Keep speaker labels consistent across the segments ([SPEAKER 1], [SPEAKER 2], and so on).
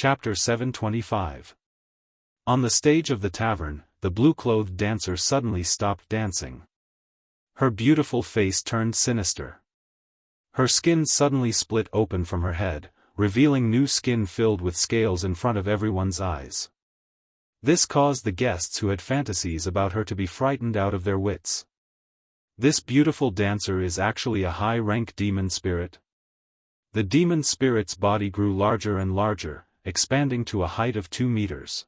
[SPEAKER 1] Chapter 725. On the stage of the tavern, the blue-clothed dancer suddenly stopped dancing. Her beautiful face turned sinister. Her skin suddenly split open from her head, revealing new skin filled with scales in front of everyone's eyes. This caused the guests who had fantasies about her to be frightened out of their wits. This beautiful dancer is actually a high-rank demon spirit. The demon spirit's body grew larger and larger, expanding to a height of 2 meters.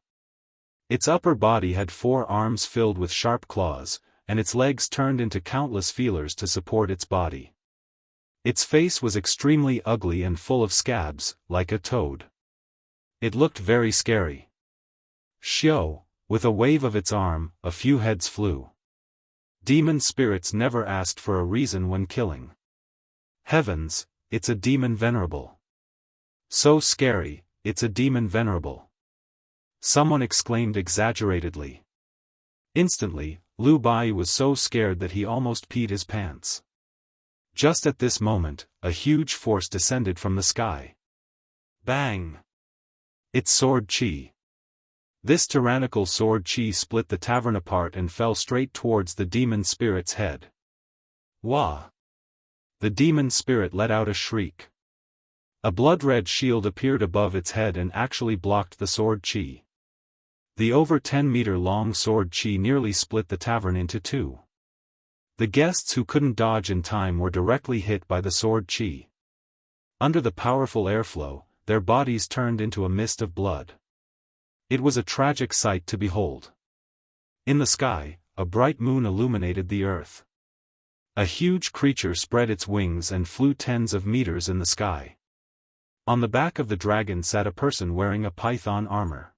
[SPEAKER 1] Its upper body had 4 arms filled with sharp claws, and its legs turned into countless feelers to support its body. Its face was extremely ugly and full of scabs, like a toad. It looked very scary. Xiao, with a wave of its arm, a few heads flew. Demon spirits never asked for a reason when killing. Heavens, it's a demon venerable. So scary, it's a demon venerable. Someone exclaimed exaggeratedly. Instantly, Liu Bai was so scared that he almost peed his pants. Just at this moment, a huge force descended from the sky. Bang! Its sword chi. This tyrannical sword chi split the tavern apart and fell straight towards the demon spirit's head. Wah! The demon spirit let out a shriek. A blood-red shield appeared above its head and actually blocked the sword chi. The over 10-meter-long sword chi nearly split the tavern into 2. The guests who couldn't dodge in time were directly hit by the sword chi. Under the powerful airflow, their bodies turned into a mist of blood. It was a tragic sight to behold. In the sky, a bright moon illuminated the earth. A huge creature spread its wings and flew tens of meters in the sky. On the back of the dragon sat a person wearing a python armor.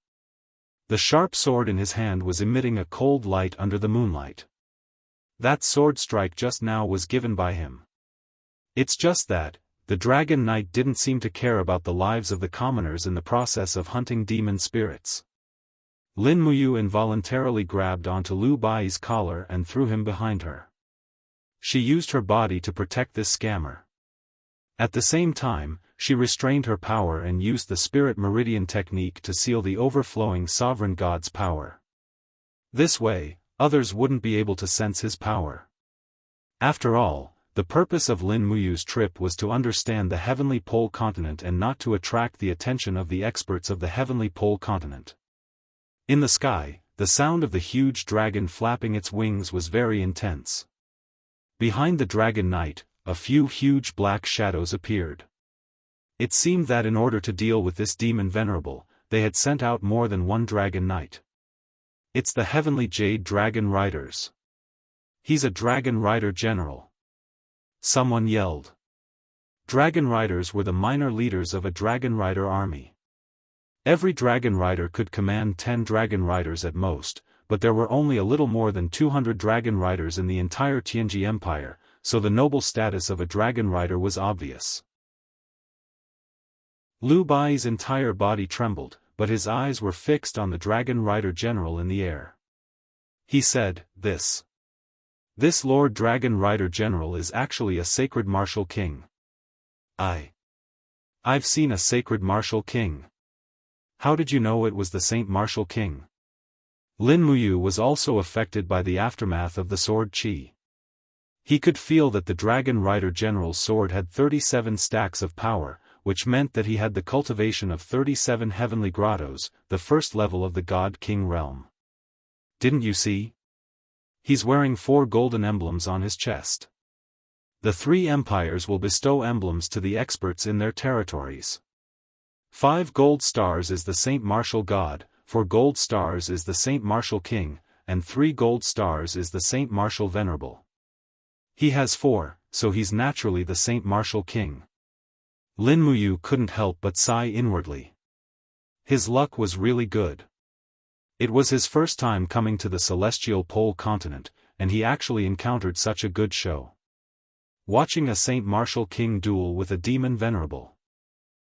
[SPEAKER 1] The sharp sword in his hand was emitting a cold light under the moonlight. That sword strike just now was given by him. It's just that, the Dragon Knight didn't seem to care about the lives of the commoners in the process of hunting demon spirits. Lin Muyu involuntarily grabbed onto Liu Bai's collar and threw him behind her. She used her body to protect this scammer. At the same time, she restrained her power and used the Spirit Meridian technique to seal the overflowing Sovereign God's power. This way, others wouldn't be able to sense his power. After all, the purpose of Lin Muyu's trip was to understand the Heavenly Pole continent and not to attract the attention of the experts of the Heavenly Pole continent. In the sky, the sound of the huge dragon flapping its wings was very intense. Behind the Dragon Knight, a few huge black shadows appeared. It seemed that in order to deal with this demon venerable, they had sent out more than one Dragon Knight. It's the Heavenly Jade Dragon Riders. He's a Dragon Rider General. Someone yelled. Dragon Riders were the minor leaders of a Dragon Rider army. Every Dragon Rider could command 10 Dragon Riders at most, but there were only a little more than 200 Dragon Riders in the entire Tianji Empire, so the noble status of a Dragon Rider was obvious. Liu Bai's entire body trembled, but his eyes were fixed on the Dragon Rider General in the air. He said, This Lord Dragon Rider General is actually a sacred martial king. I've seen a sacred martial king. How did you know it was the Saint Martial King? Lin Muyu was also affected by the aftermath of the sword chi. He could feel that the Dragon Rider General's sword had 37 stacks of power, which meant that he had the cultivation of 37 heavenly grottos, the first level of the God King realm. Didn't you see? He's wearing 4 golden emblems on his chest. The 3 empires will bestow emblems to the experts in their territories. 5 gold stars is the Saint Martial God, 4 gold stars is the Saint Martial King, and 3 gold stars is the Saint Martial Venerable. He has 4, so he's naturally the Saint Martial King. Lin Muyu couldn't help but sigh inwardly. His luck was really good. It was his first time coming to the Celestial Pole continent, and he actually encountered such a good show. Watching a Saint Martial King duel with a demon venerable.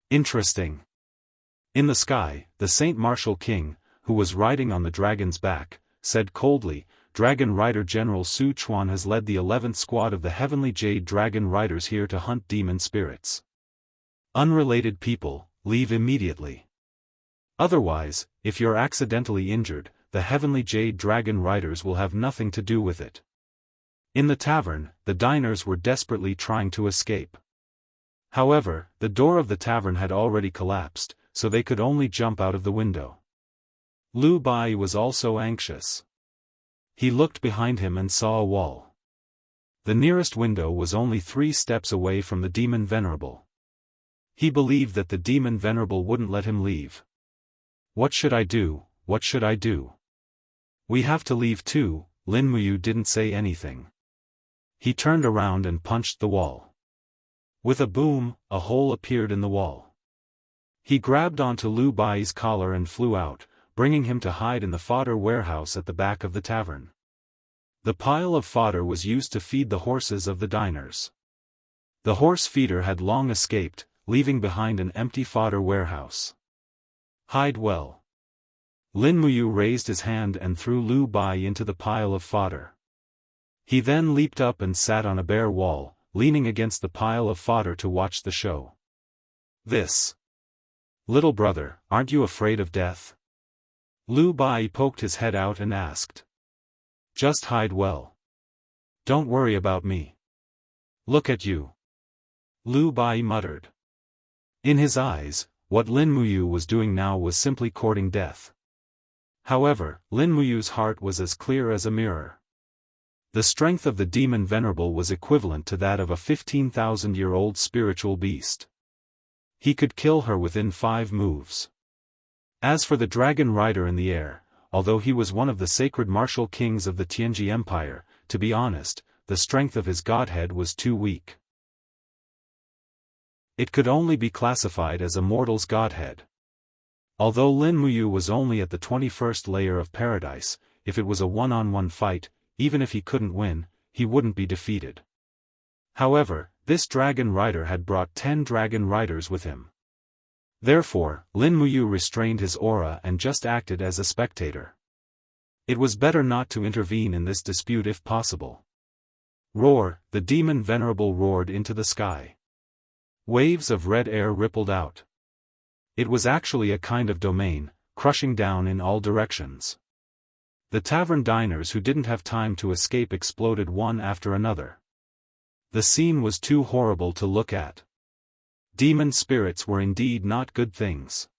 [SPEAKER 1] Interesting. In the sky, the Saint Martial King, who was riding on the dragon's back, said coldly, Dragon Rider General Su Chuan has led the 11th squad of the Heavenly Jade Dragon Riders here to hunt demon spirits. Unrelated people, leave immediately. Otherwise, if you're accidentally injured, the heavenly jade dragon riders will have nothing to do with it. In the tavern, the diners were desperately trying to escape. However, the door of the tavern had already collapsed, so they could only jump out of the window. Liu Bai was also anxious. He looked behind him and saw a wall. The nearest window was only 3 steps away from the demon venerable. He believed that the demon venerable wouldn't let him leave. What should I do? What should I do? We have to leave too. Lin Muyu didn't say anything. He turned around and punched the wall. With a boom, a hole appeared in the wall. He grabbed onto Liu Bai's collar and flew out, bringing him to hide in the fodder warehouse at the back of the tavern. The pile of fodder was used to feed the horses of the diners. The horse feeder had long escaped, leaving behind an empty fodder warehouse. Hide well. Lin Muyu raised his hand and threw Liu Bai into the pile of fodder. He then leaped up and sat on a bare wall, leaning against the pile of fodder to watch the show. This. Little brother, aren't you afraid of death? Liu Bai poked his head out and asked. Just hide well. Don't worry about me. Look at you. Liu Bai muttered. In his eyes, what Lin Muyu was doing now was simply courting death. However, Lin Muyu's heart was as clear as a mirror. The strength of the demon venerable was equivalent to that of a 15,000-year-old spiritual beast. He could kill her within 5 moves. As for the dragon rider in the air, although he was one of the sacred martial kings of the Tianji Empire, to be honest, the strength of his godhead was too weak. It could only be classified as a mortal's godhead. Although Lin Muyu was only at the 21st layer of paradise, if it was a one-on-one fight, even if he couldn't win, he wouldn't be defeated. However, this dragon rider had brought 10 dragon riders with him. Therefore, Lin Muyu restrained his aura and just acted as a spectator. It was better not to intervene in this dispute if possible. Roar, the demon venerable roared into the sky. Waves of red air rippled out. It was actually a kind of domain, crushing down in all directions. The tavern diners who didn't have time to escape exploded one after another. The scene was too horrible to look at. Demon spirits were indeed not good things.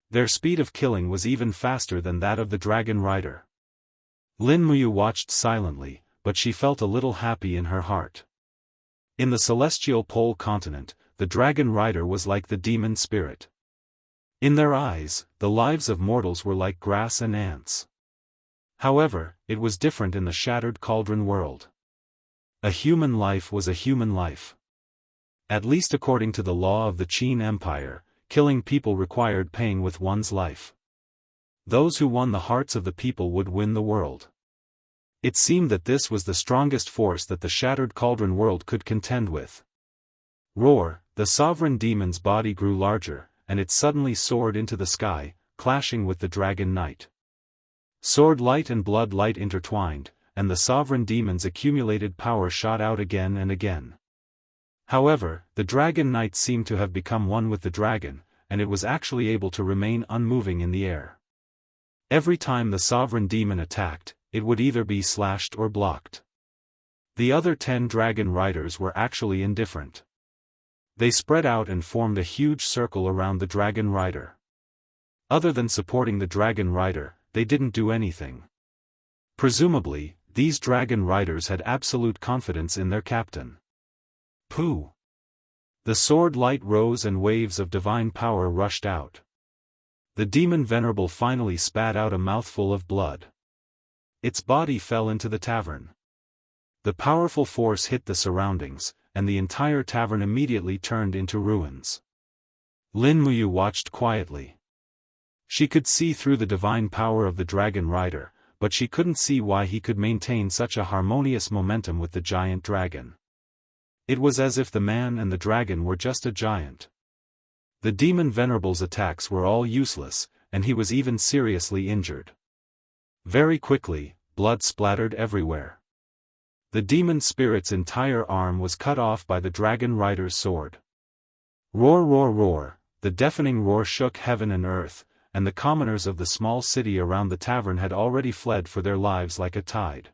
[SPEAKER 1] Their speed of killing was even faster than that of the dragon rider. Lin Muyu watched silently, but she felt a little happy in her heart. In the celestial pole continent, the dragon rider was like the demon spirit. In their eyes, the lives of mortals were like grass and ants. However, it was different in the shattered cauldron world. A human life was a human life. At least according to the law of the Qin Empire, killing people required paying with one's life. Those who won the hearts of the people would win the world. It seemed that this was the strongest force that the shattered cauldron world could contend with. Roar, the sovereign demon's body grew larger, and it suddenly soared into the sky, clashing with the dragon knight. Sword light and blood light intertwined, and the sovereign demon's accumulated power shot out again and again. However, the dragon knight seemed to have become one with the dragon, and it was actually able to remain unmoving in the air. Every time the sovereign demon attacked, it would either be slashed or blocked. The other 10 dragon riders were actually indifferent. They spread out and formed a huge circle around the dragon rider. Other than supporting the dragon rider, they didn't do anything. Presumably, these dragon riders had absolute confidence in their captain. Pooh! The sword light rose and waves of divine power rushed out. The demon venerable finally spat out a mouthful of blood. Its body fell into the tavern. The powerful force hit the surroundings, and the entire tavern immediately turned into ruins. Lin Muyu watched quietly. She could see through the divine power of the dragon rider, but she couldn't see why he could maintain such a harmonious momentum with the giant dragon. It was as if the man and the dragon were just a giant. The demon venerable's attacks were all useless, and he was even seriously injured. Very quickly, blood splattered everywhere. The demon spirit's entire arm was cut off by the dragon rider's sword. Roar roar roar, the deafening roar shook heaven and earth, and the commoners of the small city around the tavern had already fled for their lives like a tide.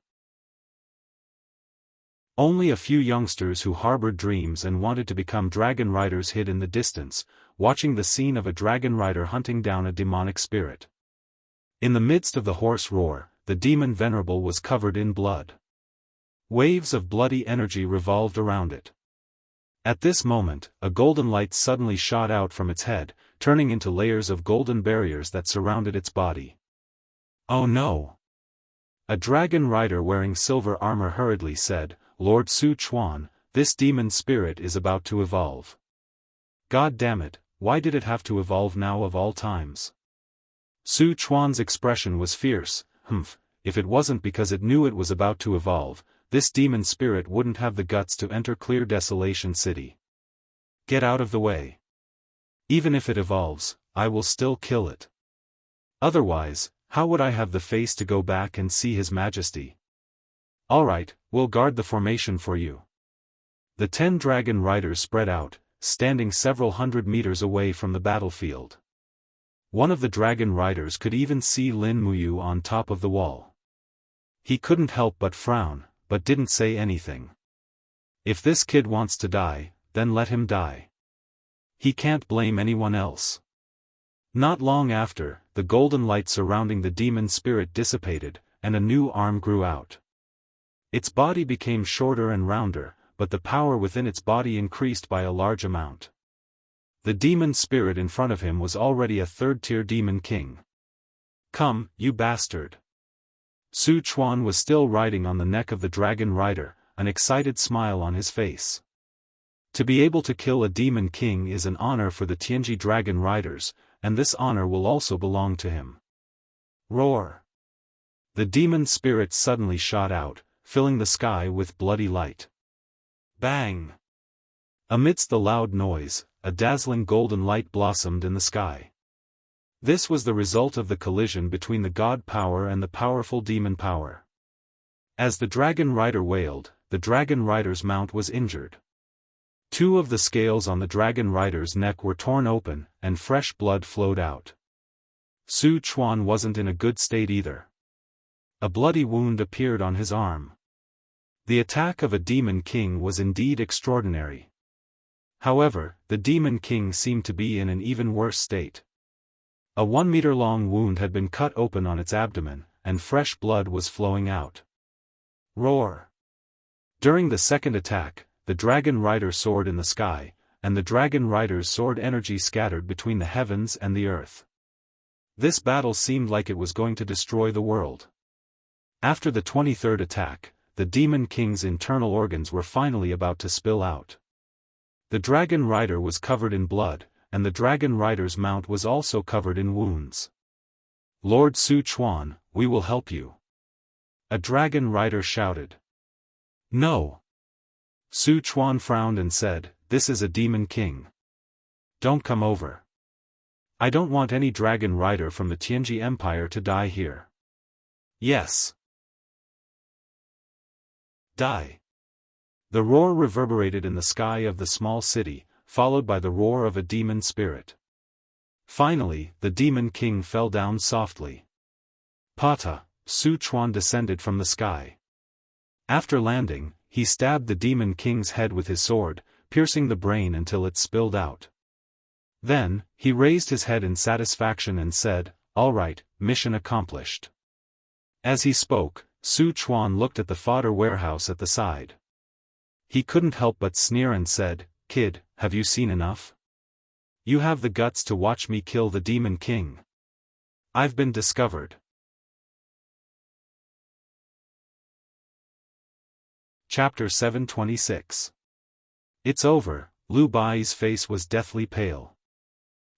[SPEAKER 1] Only a few youngsters who harbored dreams and wanted to become dragon riders hid in the distance, watching the scene of a dragon rider hunting down a demonic spirit. In the midst of the hoarse roar, the demon venerable was covered in blood. Waves of bloody energy revolved around it. At this moment, a golden light suddenly shot out from its head, turning into layers of golden barriers that surrounded its body. "Oh no!" A dragon rider wearing silver armor hurriedly said, "Lord Su Chuan, this demon spirit is about to evolve." "God damn it, why did it have to evolve now of all times?" Su Chuan's expression was fierce. If it wasn't because it knew it was about to evolve, this demon spirit wouldn't have the guts to enter Clear Desolation City. Get out of the way. Even if it evolves, I will still kill it. Otherwise, how would I have the face to go back and see His Majesty? Alright, we'll guard the formation for you. The 10 dragon riders spread out, standing several hundred meters away from the battlefield. One of the dragon riders could even see Lin Muyu on top of the wall. He couldn't help but frown, but didn't say anything. If this kid wants to die, then let him die. He can't blame anyone else. Not long after, the golden light surrounding the demon spirit dissipated, and a new arm grew out. Its body became shorter and rounder, but the power within its body increased by a large amount. The demon spirit in front of him was already a third-tier demon king. "Come, you bastard." Su Chuan was still riding on the neck of the dragon rider, an excited smile on his face. To be able to kill a demon king is an honor for the Tianji dragon riders, and this honor will also belong to him. Roar! The demon spirit suddenly shot out, filling the sky with bloody light. Bang! Amidst the loud noise, a dazzling golden light blossomed in the sky. This was the result of the collision between the god power and the powerful demon power. As the dragon rider wailed, the dragon rider's mount was injured. 2 of the scales on the dragon rider's neck were torn open, and fresh blood flowed out. Su Chuan wasn't in a good state either. A bloody wound appeared on his arm. The attack of a demon king was indeed extraordinary. However, the demon king seemed to be in an even worse state. A 1-meter-long wound had been cut open on its abdomen, and fresh blood was flowing out. Roar! During the second attack, the dragon rider soared in the sky, and the dragon rider's sword energy scattered between the heavens and the earth. This battle seemed like it was going to destroy the world. After the 23rd attack, the demon king's internal organs were finally about to spill out. The dragon rider was covered in blood, and the dragon rider's mount was also covered in wounds. "Lord Su Chuan, we will help you." A dragon rider shouted. "No." Su Chuan frowned and said, "This is a demon king. Don't come over. I don't want any dragon rider from the Tianji Empire to die here." "Yes. Die." The roar reverberated in the sky of the small city, followed by the roar of a demon spirit. Finally, the demon king fell down softly. Pata, Su Chuan descended from the sky. After landing, he stabbed the demon king's head with his sword, piercing the brain until it spilled out. Then, he raised his head in satisfaction and said, "All right, mission accomplished." As he spoke, Su Chuan looked at the fodder warehouse at the side. He couldn't help but sneer and said, "Kid, have you seen enough? You have the guts to watch me kill the demon king. I've been discovered." Chapter 726. It's over. Lu Bai's face was deathly pale.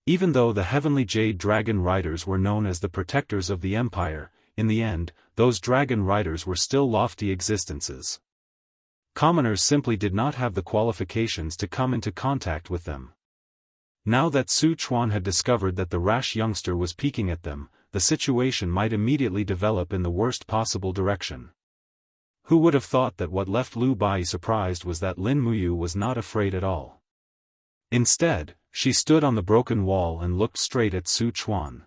[SPEAKER 1] Even though the heavenly jade dragon riders were known as the protectors of the empire, in the end, those dragon riders were still lofty existences. Commoners simply did not have the qualifications to come into contact with them. Now that Su Chuan had discovered that the rash youngster was peeking at them, the situation might immediately develop in the worst possible direction. Who would have thought that what left Lu Bai surprised was that Lin Muyu was not afraid at all. Instead, she stood on the broken wall and looked straight at Su Chuan.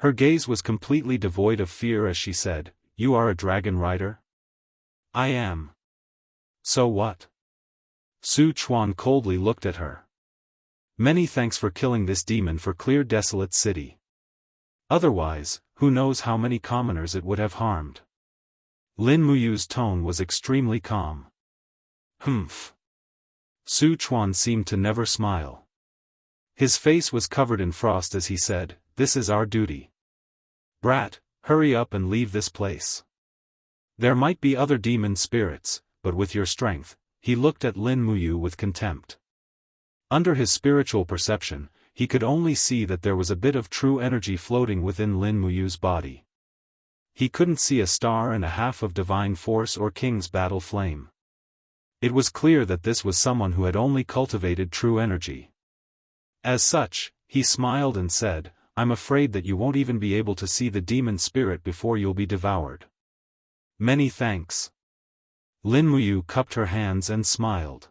[SPEAKER 1] Her gaze was completely devoid of fear as she said, "You are a dragon rider?" "I am." "So what?" Su Chuan coldly looked at her. "Many thanks for killing this demon for clear desolate city. Otherwise, who knows how many commoners it would have harmed." Lin Muyu's tone was extremely calm. "Humph." Su Chuan seemed to never smile. His face was covered in frost as he said, "This is our duty. Brat, hurry up and leave this place. There might be other demon spirits, but with your strength," he looked at Lin Muyu with contempt. Under his spiritual perception, he could only see that there was a bit of true energy floating within Lin Muyu's body. He couldn't see a star and a half of divine force or king's battle flame. It was clear that this was someone who had only cultivated true energy. As such, he smiled and said, "I'm afraid that you won't even be able to see the demon spirit before you'll be devoured." "Many thanks." Lin Muyu cupped her hands and smiled.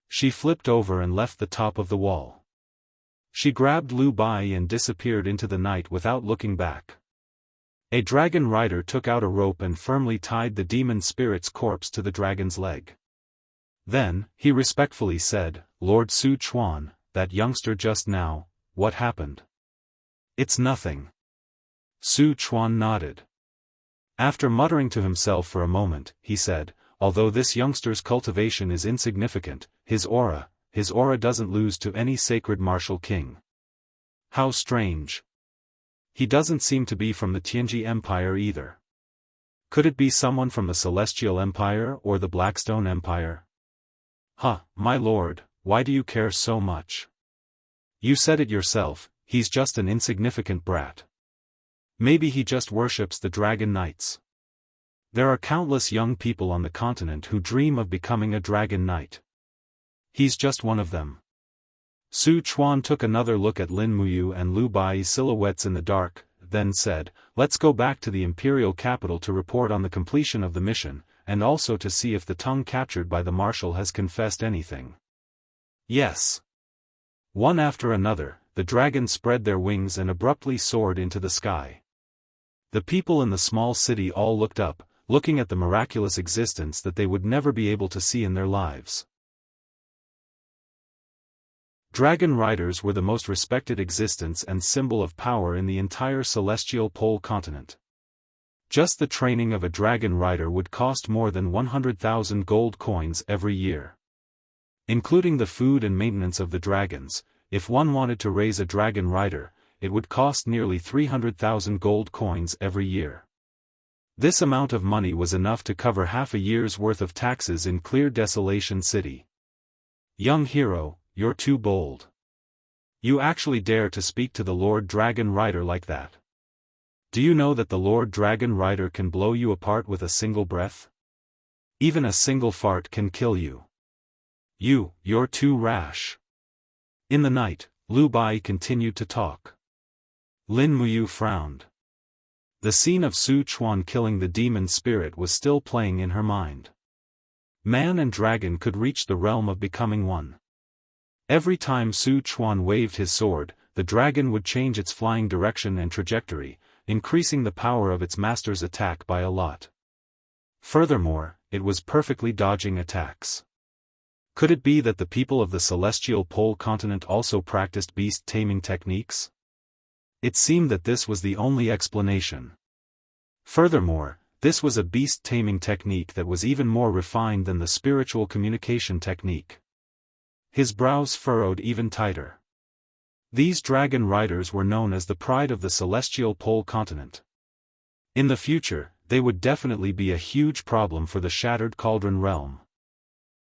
[SPEAKER 1] She flipped over and left the top of the wall. She grabbed Lu Bai and disappeared into the night without looking back. A dragon rider took out a rope and firmly tied the demon spirit's corpse to the dragon's leg. Then, he respectfully said, "Lord Su Chuan, that youngster just now, what happened?" "It's nothing." Su Chuan nodded. After muttering to himself for a moment, he said, "Although this youngster's cultivation is insignificant, his aura doesn't lose to any sacred martial king. How strange. He doesn't seem to be from the Tianji Empire either. Could it be someone from the Celestial Empire or the Blackstone Empire?" "Huh, my lord, why do you care so much? You said it yourself, he's just an insignificant brat. Maybe he just worships the Dragon Knights. There are countless young people on the continent who dream of becoming a Dragon Knight. He's just one of them." Su Chuan took another look at Lin Muyu and Lu Bai's silhouettes in the dark, then said, "Let's go back to the imperial capital to report on the completion of the mission, and also to see if the tongue captured by the marshal has confessed anything." "Yes." One after another, the dragons spread their wings and abruptly soared into the sky. The people in the small city all looked up, looking at the miraculous existence that they would never be able to see in their lives. Dragon riders were the most respected existence and symbol of power in the entire celestial pole continent. Just the training of a dragon rider would cost more than 100,000 gold coins every year. Including the food and maintenance of the dragons, if one wanted to raise a dragon rider, it would cost nearly 300,000 gold coins every year. This amount of money was enough to cover half a year's worth of taxes in Clear Desolation City. "Young hero, you're too bold. You actually dare to speak to the Lord Dragon Rider like that. Do you know that the Lord Dragon Rider can blow you apart with a single breath? Even a single fart can kill you. You're too rash." In the night, Lu Bai continued to talk. Lin Muyu frowned. The scene of Su Chuan killing the demon spirit was still playing in her mind. Man and dragon could reach the realm of becoming one. Every time Su Chuan waved his sword, the dragon would change its flying direction and trajectory, increasing the power of its master's attack by a lot. Furthermore, it was perfectly dodging attacks. Could it be that the people of the celestial pole continent also practiced beast-taming techniques? It seemed that this was the only explanation. Furthermore, this was a beast-taming technique that was even more refined than the spiritual communication technique. His brows furrowed even tighter. These dragon riders were known as the pride of the celestial pole continent. In the future, they would definitely be a huge problem for the Shattered Cauldron realm.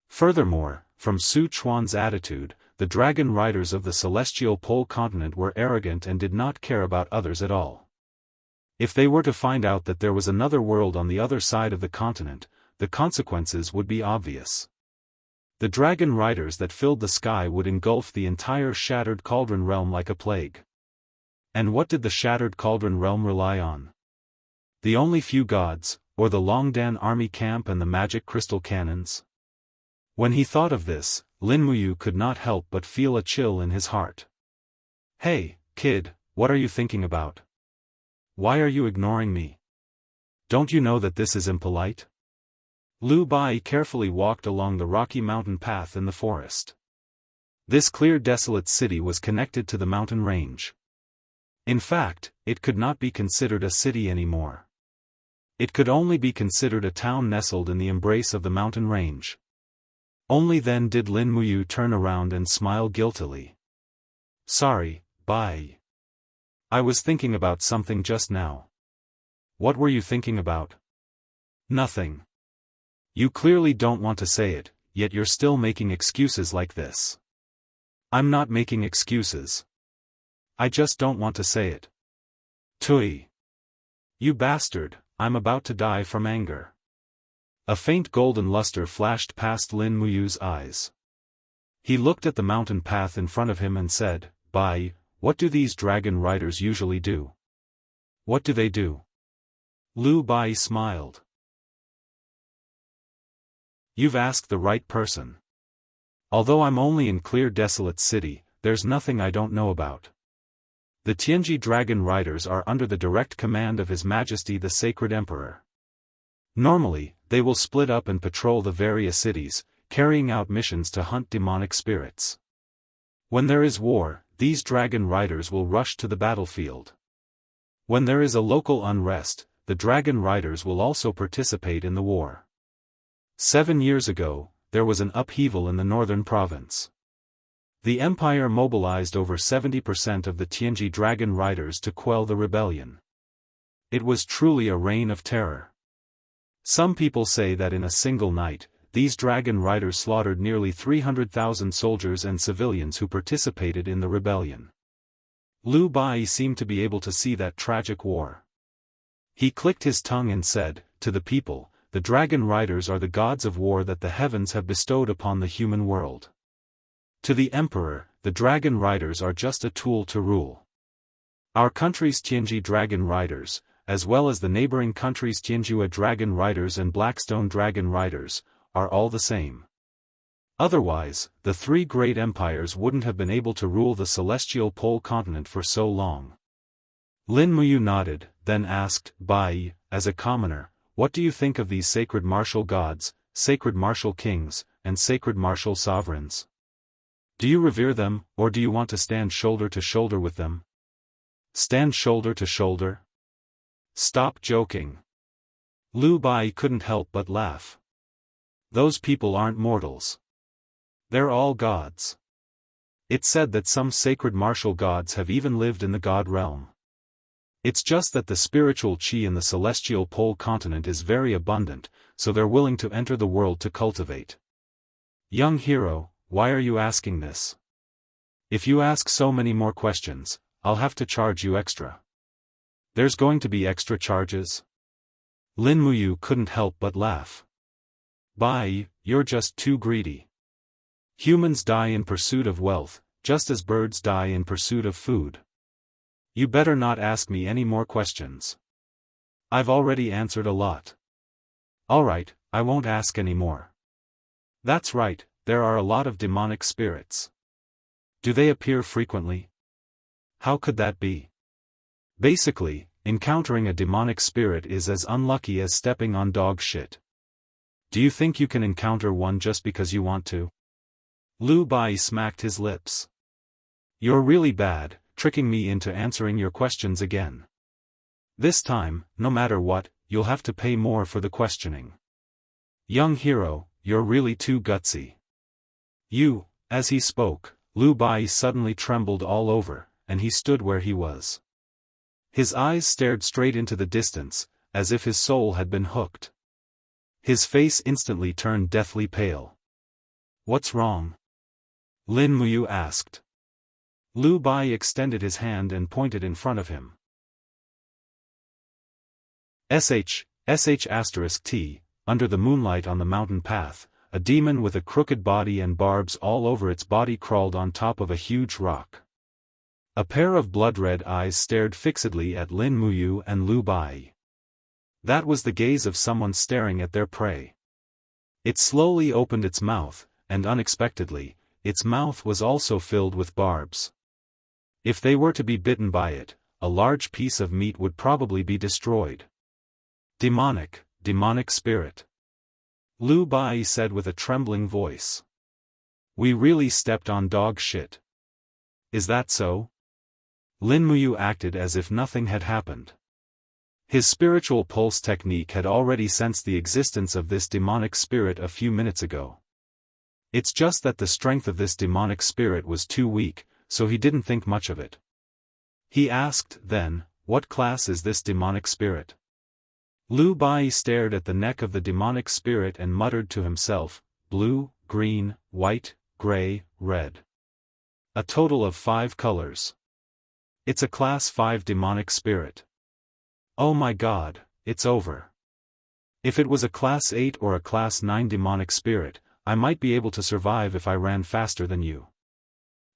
[SPEAKER 1] Furthermore, from Su Chuan's attitude, the dragon riders of the celestial pole continent were arrogant and did not care about others at all. If they were to find out that there was another world on the other side of the continent, the consequences would be obvious. The dragon riders that filled the sky would engulf the entire Shattered Cauldron realm like a plague. And what did the Shattered Cauldron realm rely on? The only few gods, or the Longdan army camp and the magic crystal cannons? When he thought of this, Lin Muyu could not help but feel a chill in his heart. "Hey, kid, what are you thinking about?" Why are you ignoring me? Don't you know that this is impolite? Lu Bai carefully walked along the rocky mountain path in the forest. This clear desolate city was connected to the mountain range. In fact, it could not be considered a city anymore. It could only be considered a town nestled in the embrace of the mountain range. Only then did Lin Muyu turn around and smile guiltily. Sorry, Bai. I was thinking about something just now. What were you thinking about? Nothing. You clearly don't want to say it, yet you're still making excuses like this. I'm not making excuses. I just don't want to say it. Tui. You bastard, I'm about to die from anger. A faint golden luster flashed past Lin Muyu's eyes. He looked at the mountain path in front of him and said, Bai, what do these dragon riders usually do? What do they do? Lu Bai smiled. You've asked the right person. Although I'm only in clear desolate city, there's nothing I don't know about. The Tianji dragon riders are under the direct command of His Majesty the Sacred Emperor. Normally, they will split up and patrol the various cities, carrying out missions to hunt demonic spirits. When there is war, these dragon riders will rush to the battlefield. When there is a local unrest, the dragon riders will also participate in the war. 7 years ago, there was an upheaval in the northern province. The empire mobilized over 70% of the Tianji dragon riders to quell the rebellion. It was truly a reign of terror. Some people say that in a single night, these dragon riders slaughtered nearly 300,000 soldiers and civilians who participated in the rebellion. Lu Bai seemed to be able to see that tragic war. He clicked his tongue and said, to the people, the dragon riders are the gods of war that the heavens have bestowed upon the human world. To the emperor, the dragon riders are just a tool to rule. Our country's Tianji dragon riders, as well as the neighboring country's Tianjua dragon riders and Blackstone dragon riders, are all the same. Otherwise, the three great empires wouldn't have been able to rule the celestial pole continent for so long. Lin Muyu nodded, then asked, Bai, as a commoner, what do you think of these sacred martial gods, sacred martial kings, and sacred martial sovereigns? Do you revere them, or do you want to stand shoulder to shoulder with them? Stand shoulder to shoulder? Stop joking. Lu Bai couldn't help but laugh. Those people aren't mortals. They're all gods. It's said that some sacred martial gods have even lived in the god realm. It's just that the spiritual qi in the celestial pole continent is very abundant, so they're willing to enter the world to cultivate. Young hero, why are you asking this? If you ask so many more questions, I'll have to charge you extra. There's going to be extra charges? Lin Muyu couldn't help but laugh. Bai, you're just too greedy. Humans die in pursuit of wealth, just as birds die in pursuit of food. You better not ask me any more questions. I've already answered a lot. Alright, I won't ask any more. That's right, there are a lot of demonic spirits. Do they appear frequently? How could that be? Basically, encountering a demonic spirit is as unlucky as stepping on dog shit. Do you think you can encounter one just because you want to? Lu Bai smacked his lips. You're really bad, tricking me into answering your questions again. This time, no matter what, you'll have to pay more for the questioning. Young hero, you're really too gutsy. You, as he spoke, Lu Bai suddenly trembled all over, and he stood where he was. His eyes stared straight into the distance, as if his soul had been hooked. His face instantly turned deathly pale. What's wrong? Lin Muyu asked. Lu Bai extended his hand and pointed in front of him. *T, under the moonlight on the mountain path, a demon with a crooked body and barbs all over its body crawled on top of a huge rock. A pair of blood-red eyes stared fixedly at Lin Muyu and Lu Bai. That was the gaze of someone staring at their prey. It slowly opened its mouth, and unexpectedly, its mouth was also filled with barbs. If they were to be bitten by it, a large piece of meat would probably be destroyed. Demonic spirit. Lu Bai said with a trembling voice. We really stepped on dog shit. Is that so? Lin Muyu acted as if nothing had happened. His spiritual pulse technique had already sensed the existence of this demonic spirit a few minutes ago. It's just that the strength of this demonic spirit was too weak, so he didn't think much of it. He asked, then, what class is this demonic spirit? Lu Bai stared at the neck of the demonic spirit and muttered to himself, blue, green, white, gray, red. A total of 5 colors. It's a class 5 demonic spirit. Oh my god, it's over. If it was a class 8 or a class 9 demonic spirit, I might be able to survive if I ran faster than you.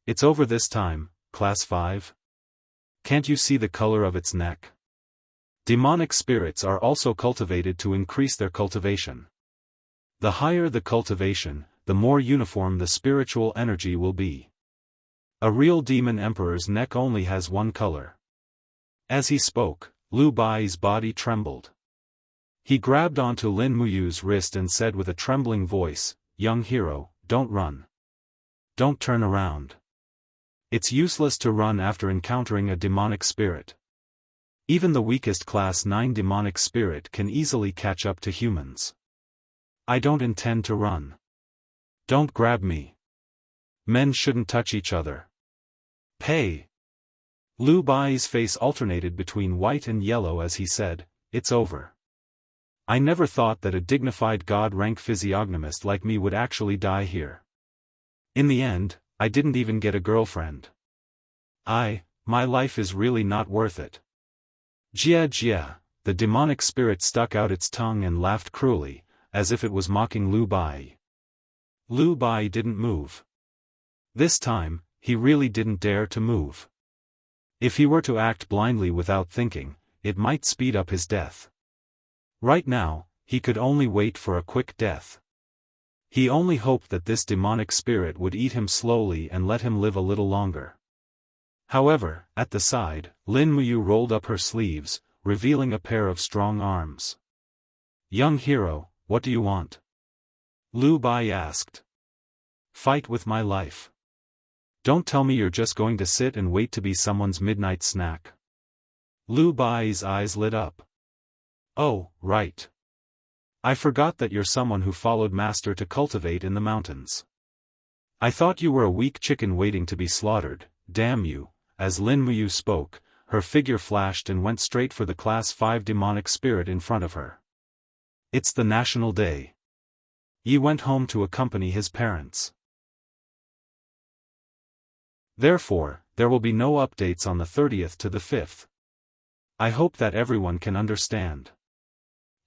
[SPEAKER 1] It's over this time, class 5? Can't you see the color of its neck? Demonic spirits are also cultivated to increase their cultivation. The higher the cultivation, the more uniform the spiritual energy will be. A real demon emperor's neck only has one color. As he spoke, Lu Bai's body trembled. He grabbed onto Lin Muyu's wrist and said with a trembling voice, young hero, don't run. Don't turn around. It's useless to run after encountering a demonic spirit. Even the weakest class 9 demonic spirit can easily catch up to humans. I don't intend to run. Don't grab me. Men shouldn't touch each other. Pay. Lu Bai's face alternated between white and yellow as he said, it's over. I never thought that a dignified god-rank physiognomist like me would actually die here. In the end, I didn't even get a girlfriend. My life is really not worth it. Jia, the demonic spirit stuck out its tongue and laughed cruelly, as if it was mocking Lu Bai. Lu Bai didn't move. This time, he really didn't dare to move. If he were to act blindly without thinking, it might speed up his death. Right now, he could only wait for a quick death. He only hoped that this demonic spirit would eat him slowly and let him live a little longer. However, at the side, Lin Muyu rolled up her sleeves, revealing a pair of strong arms. Young hero, what do you want? Lu Bai asked. Fight with my life. Don't tell me you're just going to sit and wait to be someone's midnight snack. Lu Bai's eyes lit up. Oh, right. I forgot that you're someone who followed Master to cultivate in the mountains. I thought you were a weak chicken waiting to be slaughtered, damn you. As Lin Muyu spoke, her figure flashed and went straight for the class 5 demonic spirit in front of her. It's the national day. Yi went home to accompany his parents. Therefore, there will be no updates on the 30th to the 5th. I hope that everyone can understand.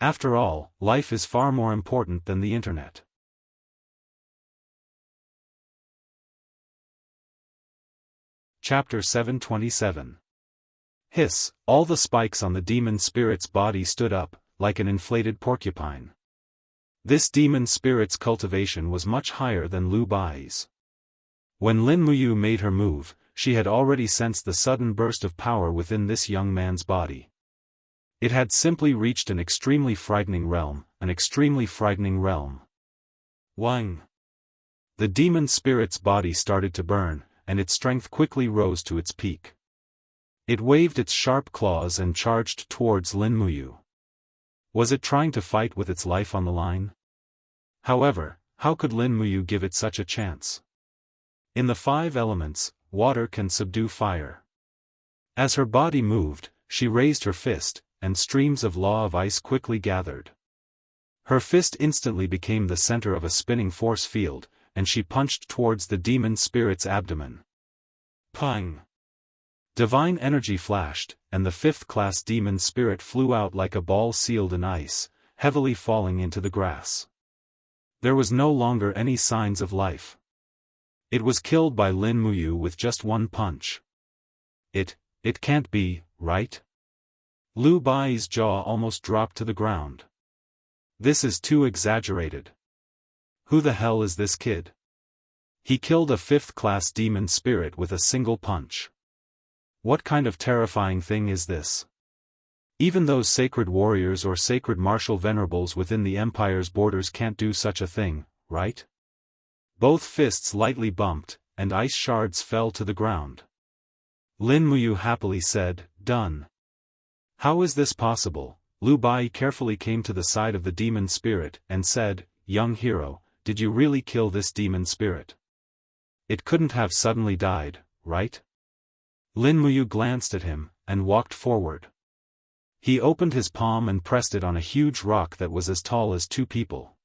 [SPEAKER 1] After all, life is far more important than the internet. Chapter 727. Hiss, all the spikes on the demon spirit's body stood up, like an inflated porcupine. This demon spirit's cultivation was much higher than Lu Bai's. When Lin Muyu made her move, she had already sensed the sudden burst of power within this young man's body. It had simply reached an extremely frightening realm, Wang. The demon spirit's body started to burn, and its strength quickly rose to its peak. It waved its sharp claws and charged towards Lin Muyu. Was it trying to fight with its life on the line? However, how could Lin Muyu give it such a chance? In the 5 elements, water can subdue fire. As her body moved, she raised her fist, and streams of law of ice quickly gathered. Her fist instantly became the center of a spinning force field, and she punched towards the demon spirit's abdomen. Pang! Divine energy flashed, and the 5th class demon spirit flew out like a ball sealed in ice, heavily falling into the grass. There was no longer any signs of life. It was killed by Lin Muyu with just one punch. It can't be, right? Lu Bai's jaw almost dropped to the ground. This is too exaggerated. Who the hell is this kid? He killed a 5th class demon spirit with a single punch. What kind of terrifying thing is this? Even those sacred warriors or sacred martial venerables within the Empire's borders can't do such a thing, right? Both fists lightly bumped, and ice shards fell to the ground. Lin Muyu happily said, "Done." "How is this possible?" Lu Bai carefully came to the side of the demon spirit and said, "Young hero, did you really kill this demon spirit? It couldn't have suddenly died, right?" Lin Muyu glanced at him, and walked forward. He opened his palm and pressed it on a huge rock that was as tall as two people.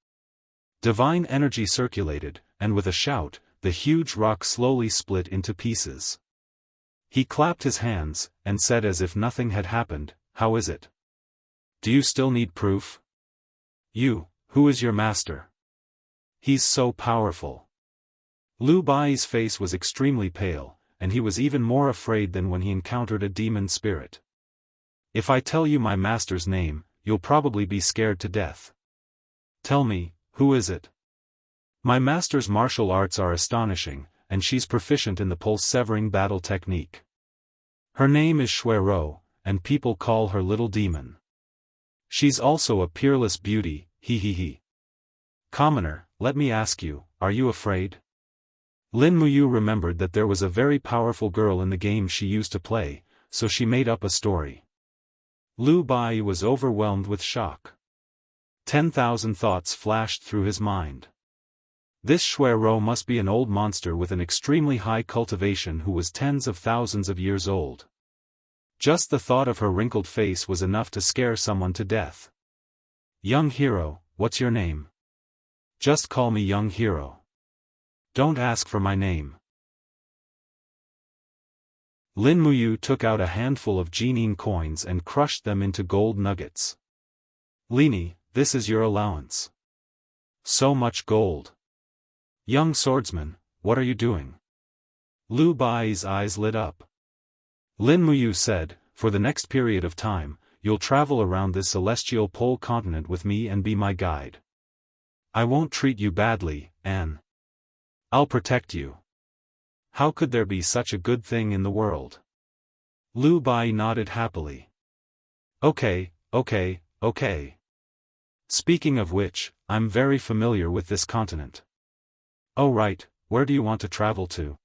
[SPEAKER 1] Divine energy circulated, and with a shout, the huge rock slowly split into pieces. He clapped his hands, and said as if nothing had happened, "How is it? Do you still need proof? Who is your master? He's so powerful." Lu Bai's face was extremely pale, and he was even more afraid than when he encountered a demon spirit. "If I tell you my master's name, you'll probably be scared to death. Tell me, who is it?" "My master's martial arts are astonishing, and she's proficient in the pulse-severing battle technique. Her name is Shuero, and people call her Little Demon. She's also a peerless beauty, he. Commoner, let me ask you, are you afraid?" Lin Muyu remembered that there was a very powerful girl in the game she used to play, so she made up a story. Lu Bai was overwhelmed with shock. 10,000 thoughts flashed through his mind. This Shuero must be an old monster with an extremely high cultivation who was tens of thousands of years old. Just the thought of her wrinkled face was enough to scare someone to death. "Young hero, what's your name?" "Just call me young hero. Don't ask for my name." Lin Muyu took out a handful of Jinin coins and crushed them into gold nuggets. "Lini, this is your allowance." "So much gold. Young swordsman, what are you doing?" Lu Bai's eyes lit up. Lin Muyu said, "For the next period of time, you'll travel around this celestial pole continent with me and be my guide. I won't treat you badly, and I'll protect you." How could there be such a good thing in the world? Lu Bai nodded happily. Okay. Speaking of which, I'm very familiar with this continent." "Oh right, where do you want to travel to?"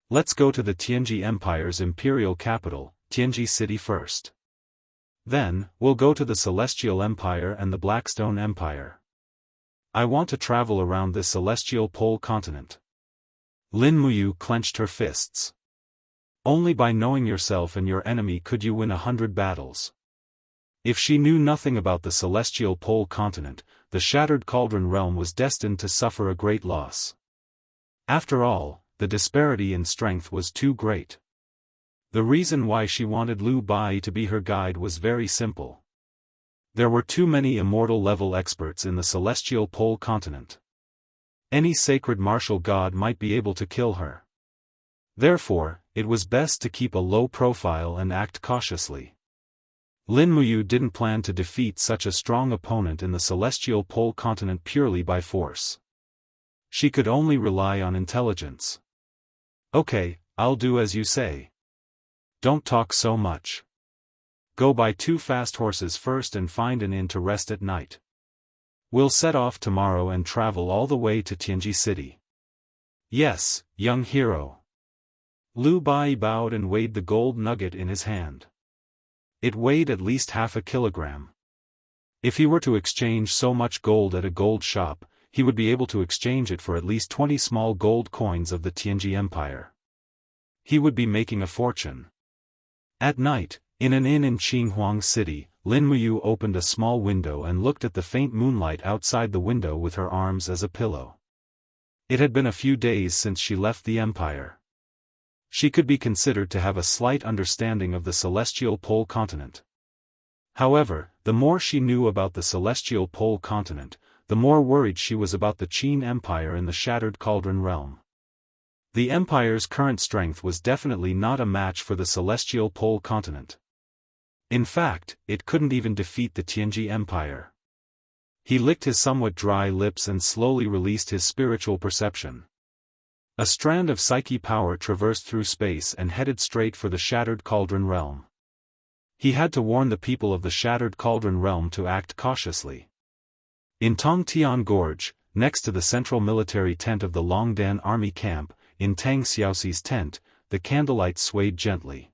[SPEAKER 1] "Let's go to the Tianji Empire's imperial capital, Tianji City first. Then, we'll go to the Celestial Empire and the Blackstone Empire. I want to travel around this celestial pole continent." Lin Muyu clenched her fists. Only by knowing yourself and your enemy could you win 100 battles. If she knew nothing about the celestial pole continent, the Shattered Cauldron realm was destined to suffer a great loss. After all, the disparity in strength was too great. The reason why she wanted Lu Bai to be her guide was very simple. There were too many immortal-level experts in the celestial pole continent. Any sacred martial god might be able to kill her. Therefore, it was best to keep a low profile and act cautiously. Lin Muyu didn't plan to defeat such a strong opponent in the celestial pole continent purely by force. She could only rely on intelligence. "Okay, I'll do as you say. Don't talk so much. Go buy 2 fast horses first and find an inn to rest at night. We'll set off tomorrow and travel all the way to Tianji City." "Yes, young hero." Lu Bai bowed and weighed the gold nugget in his hand. It weighed at least half a kilogram. If he were to exchange so much gold at a gold shop, he would be able to exchange it for at least 20 small gold coins of the Tianji Empire. He would be making a fortune. At night, in an inn in Qinghuang City, Lin Muyu opened a small window and looked at the faint moonlight outside the window with her arms as a pillow. It had been a few days since she left the Empire. She could be considered to have a slight understanding of the celestial pole continent. However, the more she knew about the celestial pole continent, the more worried she was about the Qin Empire in the Shattered Cauldron realm. The Empire's current strength was definitely not a match for the celestial pole continent. In fact, it couldn't even defeat the Tianji Empire. He licked his somewhat dry lips and slowly released his spiritual perception. A strand of psyche power traversed through space and headed straight for the Shattered Cauldron Realm. He had to warn the people of the Shattered Cauldron Realm to act cautiously. In Tongtian Gorge, next to the central military tent of the Longdan army camp, in Tang Xiaoxi's tent, the candlelight swayed gently.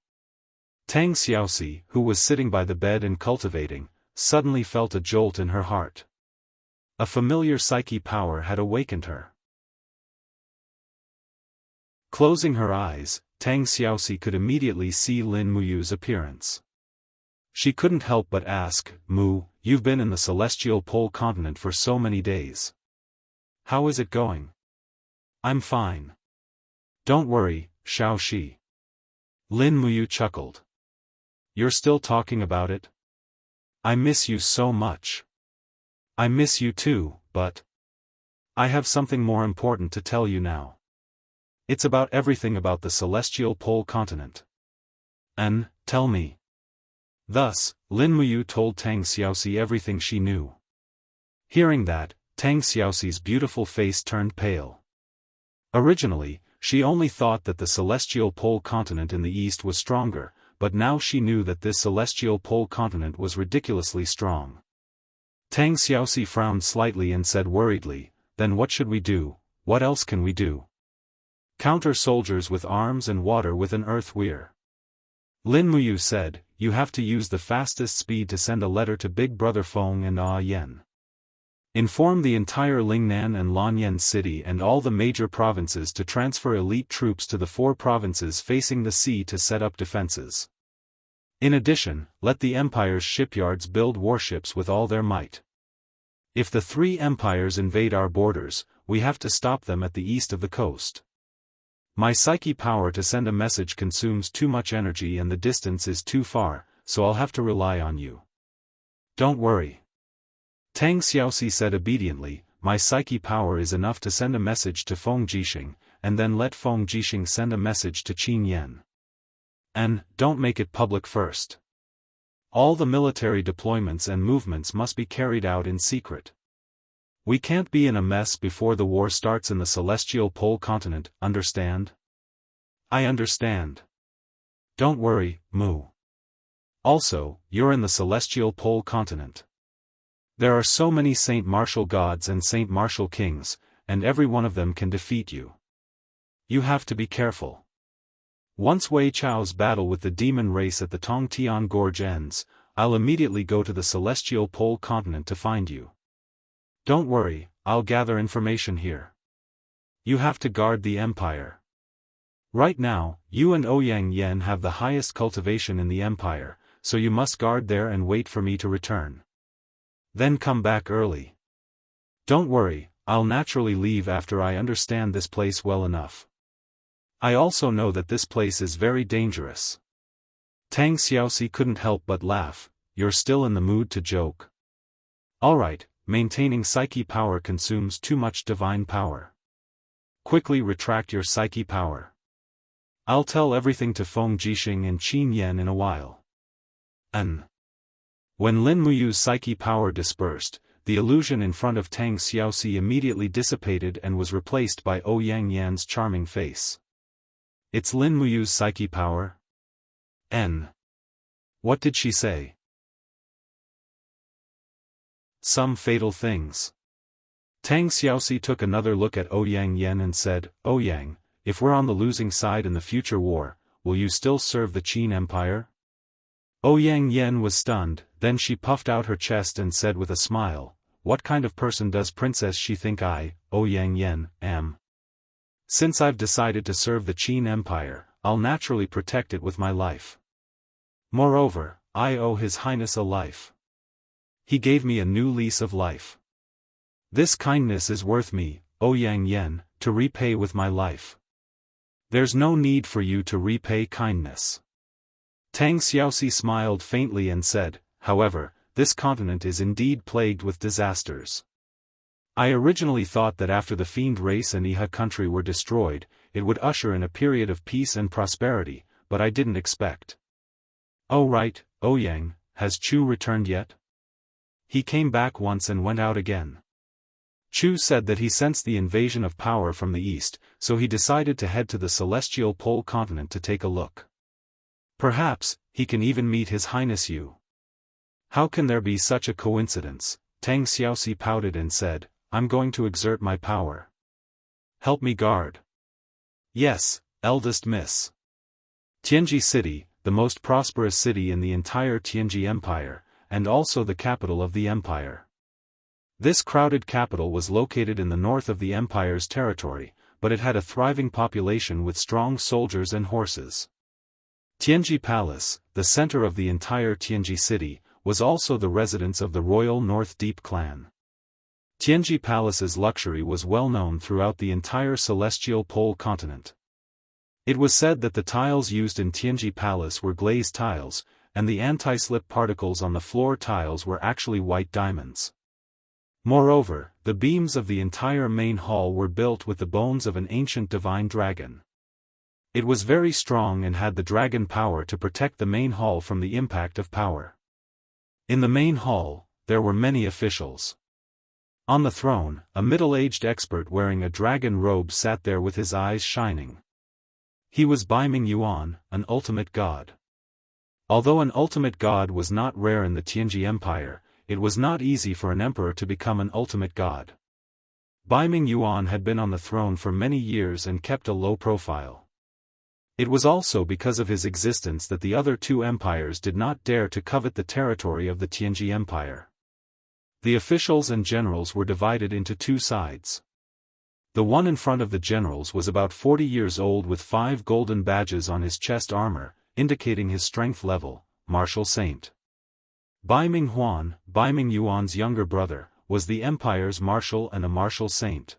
[SPEAKER 1] Tang Xiaoxi, who was sitting by the bed and cultivating, suddenly felt a jolt in her heart. A familiar psyche power had awakened her. Closing her eyes, Tang Xiaoxi could immediately see Lin Muyu's appearance. She couldn't help but ask, "Mu, you've been in the celestial pole continent for so many days. How is it going?" "I'm fine. Don't worry, Xiao Shi." Lin Muyu chuckled. "You're still talking about it? I miss you so much." "I miss you too, but I have something more important to tell you now. It's about everything about the celestial pole continent." Tell me." Thus, Lin Muyu told Tang Xiaoxi everything she knew. Hearing that, Tang Xiaoxi's beautiful face turned pale. Originally, she only thought that the celestial pole continent in the east was stronger, but now she knew that this celestial pole continent was ridiculously strong. Tang Xiaoxi frowned slightly and said worriedly, "Then what should we do? What else can we do? Counter soldiers with arms and water with an earth weir." Lin Muyu said, "You have to use the fastest speed to send a letter to Big Brother Feng and Yen. Inform the entire Lingnan and Lanyan city and all the major provinces to transfer elite troops to the 4 provinces facing the sea to set up defenses. In addition, let the empire's shipyards build warships with all their might. If the 3 empires invade our borders, we have to stop them at the east of the coast. My psyche power to send a message consumes too much energy and the distance is too far, so I'll have to rely on you." "Don't worry." Tang Xiaoxi said obediently, "My psyche power is enough to send a message to Feng Jixing, and then let Feng Jixing send a message to Qin Yan. Don't make it public first. All the military deployments and movements must be carried out in secret. We can't be in a mess before the war starts in the celestial pole continent, understand?" "I understand. Don't worry, Mu. Also, you're in the celestial pole continent. There are so many Saint Martial gods and Saint Martial kings, and every one of them can defeat you. You have to be careful. Once Wei Chao's battle with the demon race at the Tongtian Gorge ends, I'll immediately go to the celestial pole continent to find you. Don't worry, I'll gather information here. You have to guard the empire. Right now, you and Ouyang Yen have the highest cultivation in the empire, so you must guard there and wait for me to return. Then come back early. Don't worry, I'll naturally leave after I understand this place well enough. I also know that this place is very dangerous." Tang Xiaoxi couldn't help but laugh. "You're still in the mood to joke? Alright, maintaining psyche power consumes too much divine power. Quickly retract your psyche power. I'll tell everything to Feng Jixing and Qin Yan in a while." When Lin Muyu's psyche power dispersed, the illusion in front of Tang Xiaoxi immediately dissipated and was replaced by Ouyang Yan's charming face. "It's Lin Muyu's psyche power? What did she say? Some fatal things." Tang Xiaoxi took another look at Ouyang Yan and said, "Ouyang, if we're on the losing side in the future war, will you still serve the Qin Empire?" Ouyang Yan was stunned, then she puffed out her chest and said with a smile, "What kind of person does Princess Shi think I, Ouyang Yan, am? Since I've decided to serve the Qin Empire, I'll naturally protect it with my life. Moreover, I owe His Highness a life. He gave me a new lease of life. This kindness is worth me, Ouyang Yan, to repay with my life. There's no need for you to repay kindness." Tang Xiaoxi smiled faintly and said, "However, this continent is indeed plagued with disasters. I originally thought that after the Fiend race and Iha country were destroyed, it would usher in a period of peace and prosperity, but I didn't expect." "Oh right, Ouyang, has Chu returned yet?" "He came back once and went out again." Chu said that he sensed the invasion of power from the east, so he decided to head to the celestial pole continent to take a look. Perhaps, he can even meet His Highness Yu. How can there be such a coincidence? Tang Xiaoxi pouted and said, I'm going to exert my power. Help me guard. Yes, eldest miss. Tianji City, the most prosperous city in the entire Tianji Empire, and also the capital of the empire. This crowded capital was located in the north of the empire's territory, but it had a thriving population with strong soldiers and horses. Tianji Palace, the center of the entire Tianji city, was also the residence of the royal North Deep clan. Tianji Palace's luxury was well known throughout the entire celestial pole continent. It was said that the tiles used in Tianji Palace were glazed tiles, and the anti-slip particles on the floor tiles were actually white diamonds. Moreover, the beams of the entire main hall were built with the bones of an ancient divine dragon. It was very strong and had the dragon power to protect the main hall from the impact of power. In the main hall, there were many officials. On the throne, a middle-aged expert wearing a dragon robe sat there with his eyes shining. He was Baiming Yuan, an ultimate god. Although an ultimate god was not rare in the Tianji Empire, it was not easy for an emperor to become an ultimate god. Baiming Yuan had been on the throne for many years and kept a low profile. It was also because of his existence that the other two empires did not dare to covet the territory of the Tianji Empire. The officials and generals were divided into two sides. The one in front of the generals was about 40 years old with 5 golden badges on his chest armor, indicating his strength level, martial saint. Baiming Huan, Baiming Yuan's younger brother, was the empire's marshal and a martial saint.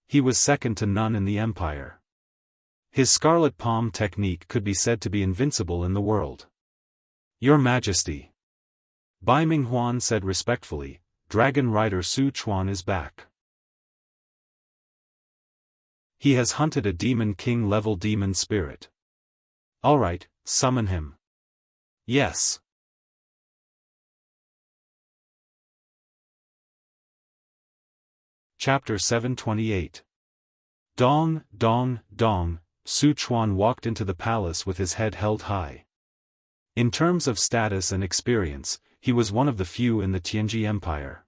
[SPEAKER 1] He was second to none in the empire. His scarlet palm technique could be said to be invincible in the world. Your Majesty. Baiming Huan said respectfully, Dragon Rider Su Chuan is back. He has hunted a Demon King level demon spirit. Alright, summon him. Yes. Chapter 728. Dong, dong, dong, Su Chuan walked into the palace with his head held high. In terms of status and experience, he was one of the few in the Tianji Empire.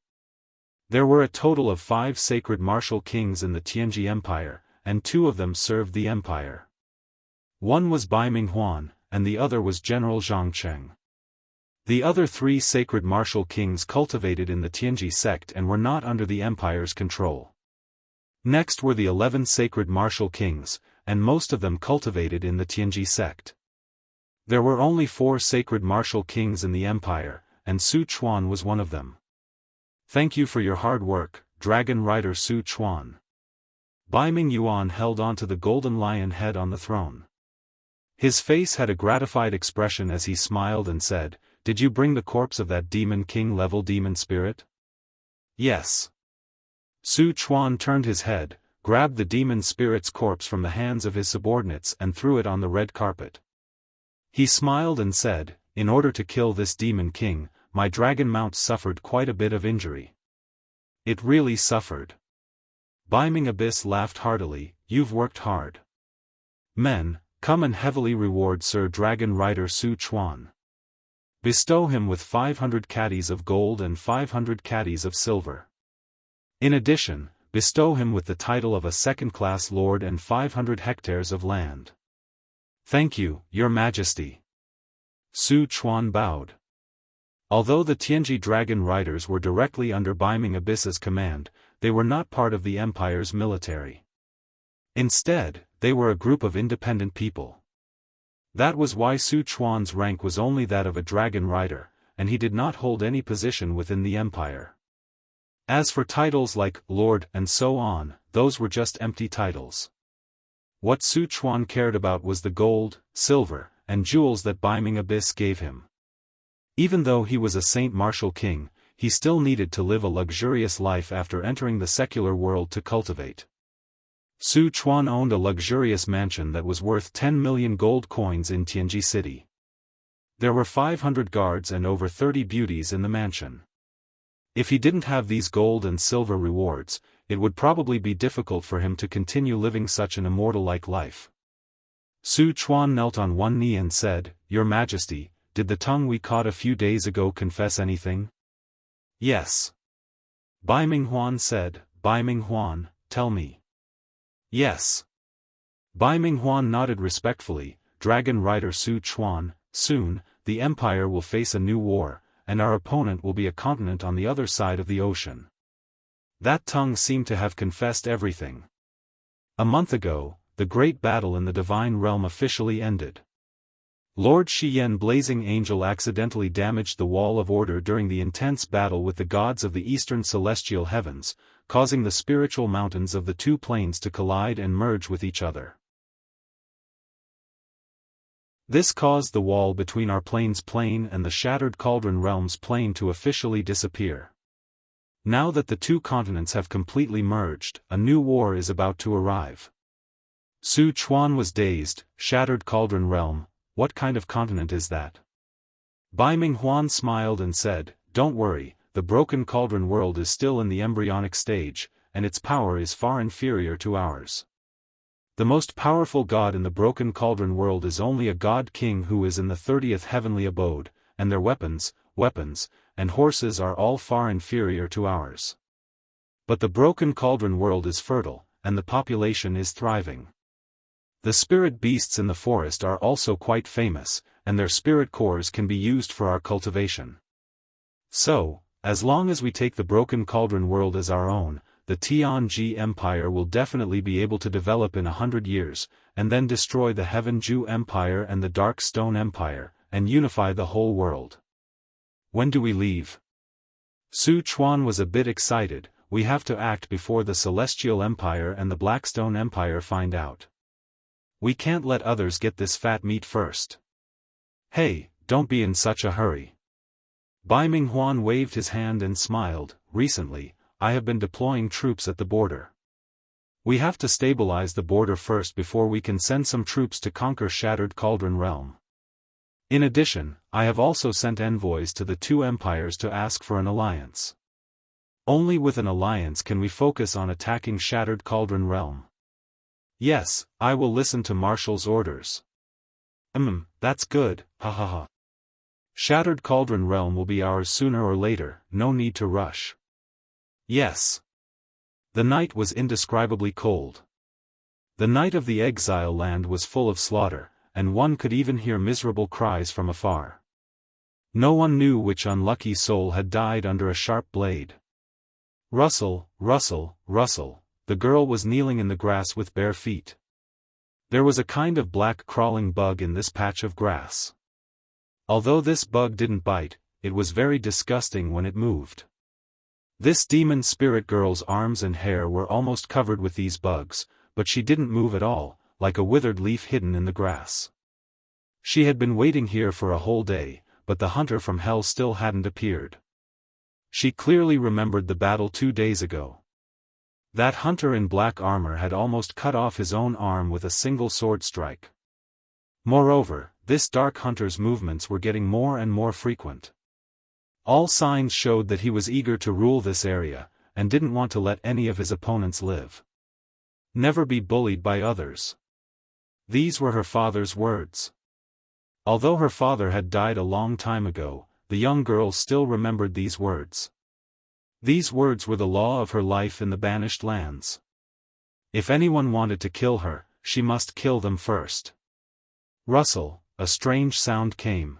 [SPEAKER 1] There were a total of 5 sacred martial kings in the Tianji Empire, and 2 of them served the empire. One was Baiming Huan, and the other was General Zhang Cheng. The other 3 sacred martial kings cultivated in the Tianji sect and were not under the empire's control. Next were the 11 sacred martial kings, and most of them cultivated in the Tianji sect. There were only 4 sacred martial kings in the empire, and Su Chuan was one of them. Thank you for your hard work, Dragon Rider Su Chuan. Baiming Yuan held onto the golden lion head on the throne. His face had a gratified expression as he smiled and said, Did you bring the corpse of that Demon King level demon spirit? Yes. Su Chuan turned his head, grabbed the demon spirit's corpse from the hands of his subordinates and threw it on the red carpet. He smiled and said, In order to kill this Demon King, my dragon mount suffered quite a bit of injury. It really suffered. Baiming Abyss laughed heartily, You've worked hard. Men, come and heavily reward Sir Dragon Rider Su Chuan. Bestow him with 500 caddies of gold and 500 caddies of silver. In addition, bestow him with the title of a second-class lord and 500 hectares of land. Thank you, Your Majesty. Su Chuan bowed. Although the Tianji Dragon Riders were directly under Baiming Abyss's command, they were not part of the empire's military. Instead, they were a group of independent people. That was why Su Chuan's rank was only that of a dragon rider, and he did not hold any position within the empire. As for titles like Lord and so on, those were just empty titles. What Su Chuan cared about was the gold, silver, and jewels that Baiming Abyss gave him. Even though he was a Saint Martial King, he still needed to live a luxurious life after entering the secular world to cultivate. Su Chuan owned a luxurious mansion that was worth 10 million gold coins in Tianji City. There were 500 guards and over 30 beauties in the mansion. If he didn't have these gold and silver rewards, it would probably be difficult for him to continue living such an immortal-like life. Su Chuan knelt on one knee and said, "Your Majesty, did the tongue we caught a few days ago confess anything?" "Yes." Bai Minghuan said, "Bai Minghuan, tell me." "Yes." Bai Minghuan nodded respectfully. Dragon Rider Su Chuan, soon, the Empire will face a new war, and our opponent will be a continent on the other side of the ocean. That tongue seemed to have confessed everything. A month ago, the great battle in the divine realm officially ended. Lord Shiyen Blazing Angel accidentally damaged the Wall of Order during the intense battle with the gods of the eastern celestial heavens, causing the spiritual mountains of the two planes to collide and merge with each other. This caused the wall between our plane's plane and the Shattered Cauldron Realm's plane to officially disappear. Now that the two continents have completely merged, a new war is about to arrive. Su Chuan was dazed. Shattered Cauldron Realm, what kind of continent is that? Bai Minghuan smiled and said, "Don't worry, the Broken Cauldron world is still in the embryonic stage, and its power is far inferior to ours. The most powerful god in the Broken Cauldron world is only a god king who is in the 30th heavenly abode, and their weapons, and horses are all far inferior to ours. But the Broken Cauldron world is fertile, and the population is thriving. The spirit beasts in the forest are also quite famous, and their spirit cores can be used for our cultivation. So, as long as we take the Broken Cauldron world as our own, the Tianji Empire will definitely be able to develop in 100 years, and then destroy the Heaven Ju Empire and the Dark Stone Empire, and unify the whole world. When do we leave?" Su Chuan was a bit excited. "We have to act before the Celestial Empire and the Blackstone Empire find out. We can't let others get this fat meat first." "Hey, don't be in such a hurry." Bai Minghuan waved his hand and smiled. "Recently, I have been deploying troops at the border. We have to stabilize the border first before we can send some troops to conquer Shattered Cauldron Realm. In addition, I have also sent envoys to the two empires to ask for an alliance. Only with an alliance can we focus on attacking Shattered Cauldron Realm." "Yes, I will listen to Marshall's orders." That's good, ha ha ha. Shattered Cauldron Realm will be ours sooner or later, no need to rush." "Yes." The night was indescribably cold. The night of the exile land was full of slaughter, and one could even hear miserable cries from afar. No one knew which unlucky soul had died under a sharp blade. Rustle, rustle, rustle. The girl was kneeling in the grass with bare feet. There was a kind of black crawling bug in this patch of grass. Although this bug didn't bite, it was very disgusting when it moved. This demon spirit girl's arms and hair were almost covered with these bugs, but she didn't move at all, like a withered leaf hidden in the grass. She had been waiting here for a whole day, but the hunter from hell still hadn't appeared. She clearly remembered the battle 2 days ago. That hunter in black armor had almost cut off his own arm with a single sword strike. Moreover, this dark hunter's movements were getting more and more frequent. All signs showed that he was eager to rule this area, and didn't want to let any of his opponents live. Never be bullied by others. These were her father's words. Although her father had died a long time ago, the young girl still remembered these words. These words were the law of her life in the banished lands. If anyone wanted to kill her, she must kill them first. Rustle, a strange sound came.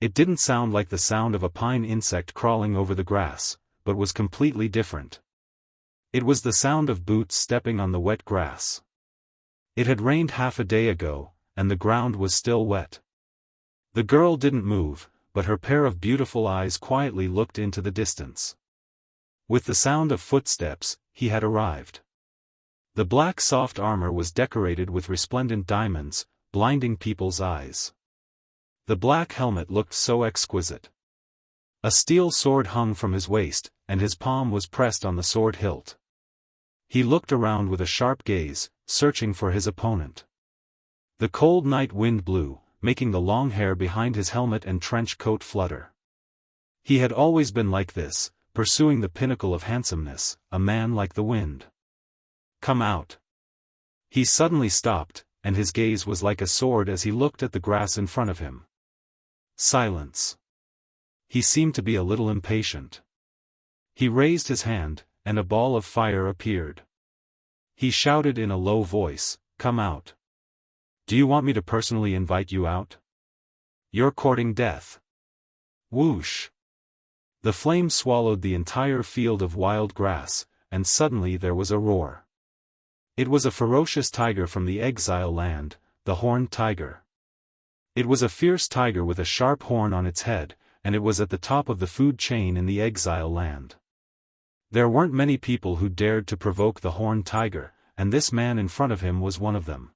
[SPEAKER 1] It didn't sound like the sound of a pine insect crawling over the grass, but was completely different. It was the sound of boots stepping on the wet grass. It had rained half a day ago, and the ground was still wet. The girl didn't move, but her pair of beautiful eyes quietly looked into the distance. With the sound of footsteps, he had arrived. The black soft armor was decorated with resplendent diamonds, blinding people's eyes. The black helmet looked so exquisite. A steel sword hung from his waist, and his palm was pressed on the sword hilt. He looked around with a sharp gaze, searching for his opponent. The cold night wind blew, making the long hair behind his helmet and trench coat flutter. He had always been like this, pursuing the pinnacle of handsomeness, a man like the wind. Come out. He suddenly stopped, and his gaze was like a sword as he looked at the grass in front of him. Silence. He seemed to be a little impatient. He raised his hand, and a ball of fire appeared. He shouted in a low voice, "Come out. Do you want me to personally invite you out? You're courting death." Whoosh! The flame swallowed the entire field of wild grass, and suddenly there was a roar. It was a ferocious tiger from the exile land, the horned tiger. It was a fierce tiger with a sharp horn on its head, and it was at the top of the food chain in the exile land. There weren't many people who dared to provoke the horned tiger, and this man in front of him was one of them.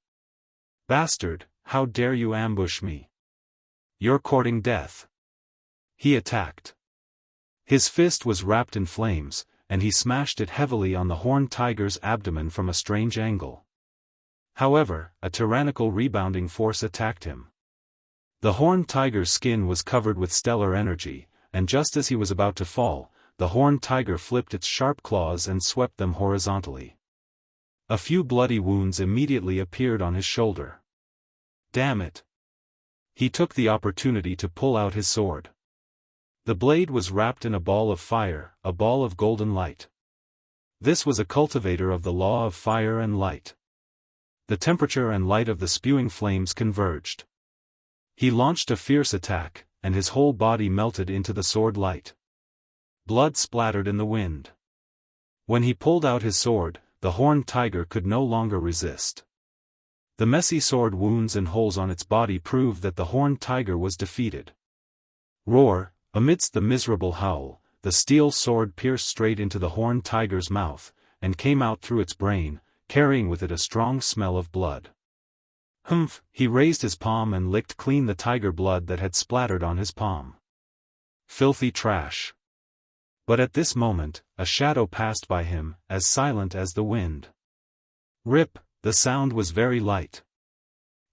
[SPEAKER 1] "Bastard, how dare you ambush me? You're courting death." He attacked. His fist was wrapped in flames, and he smashed it heavily on the horned tiger's abdomen from a strange angle. However, a tyrannical rebounding force attacked him. The horned tiger's skin was covered with stellar energy, and just as he was about to fall, the horned tiger flipped its sharp claws and swept them horizontally. A few bloody wounds immediately appeared on his shoulder. Damn it! He took the opportunity to pull out his sword. The blade was wrapped in a ball of fire, a ball of golden light. This was a cultivator of the law of fire and light. The temperature and light of the spewing flames converged. He launched a fierce attack, and his whole body melted into the sword light. Blood splattered in the wind. When he pulled out his sword, the horned tiger could no longer resist. The messy sword wounds and holes on its body proved that the horned tiger was defeated. Roar! Amidst the miserable howl, the steel sword pierced straight into the horned tiger's mouth, and came out through its brain, carrying with it a strong smell of blood. Humph! He raised his palm and licked clean the tiger blood that had splattered on his palm. Filthy trash. But at this moment, a shadow passed by him, as silent as the wind. Rip! The sound was very light.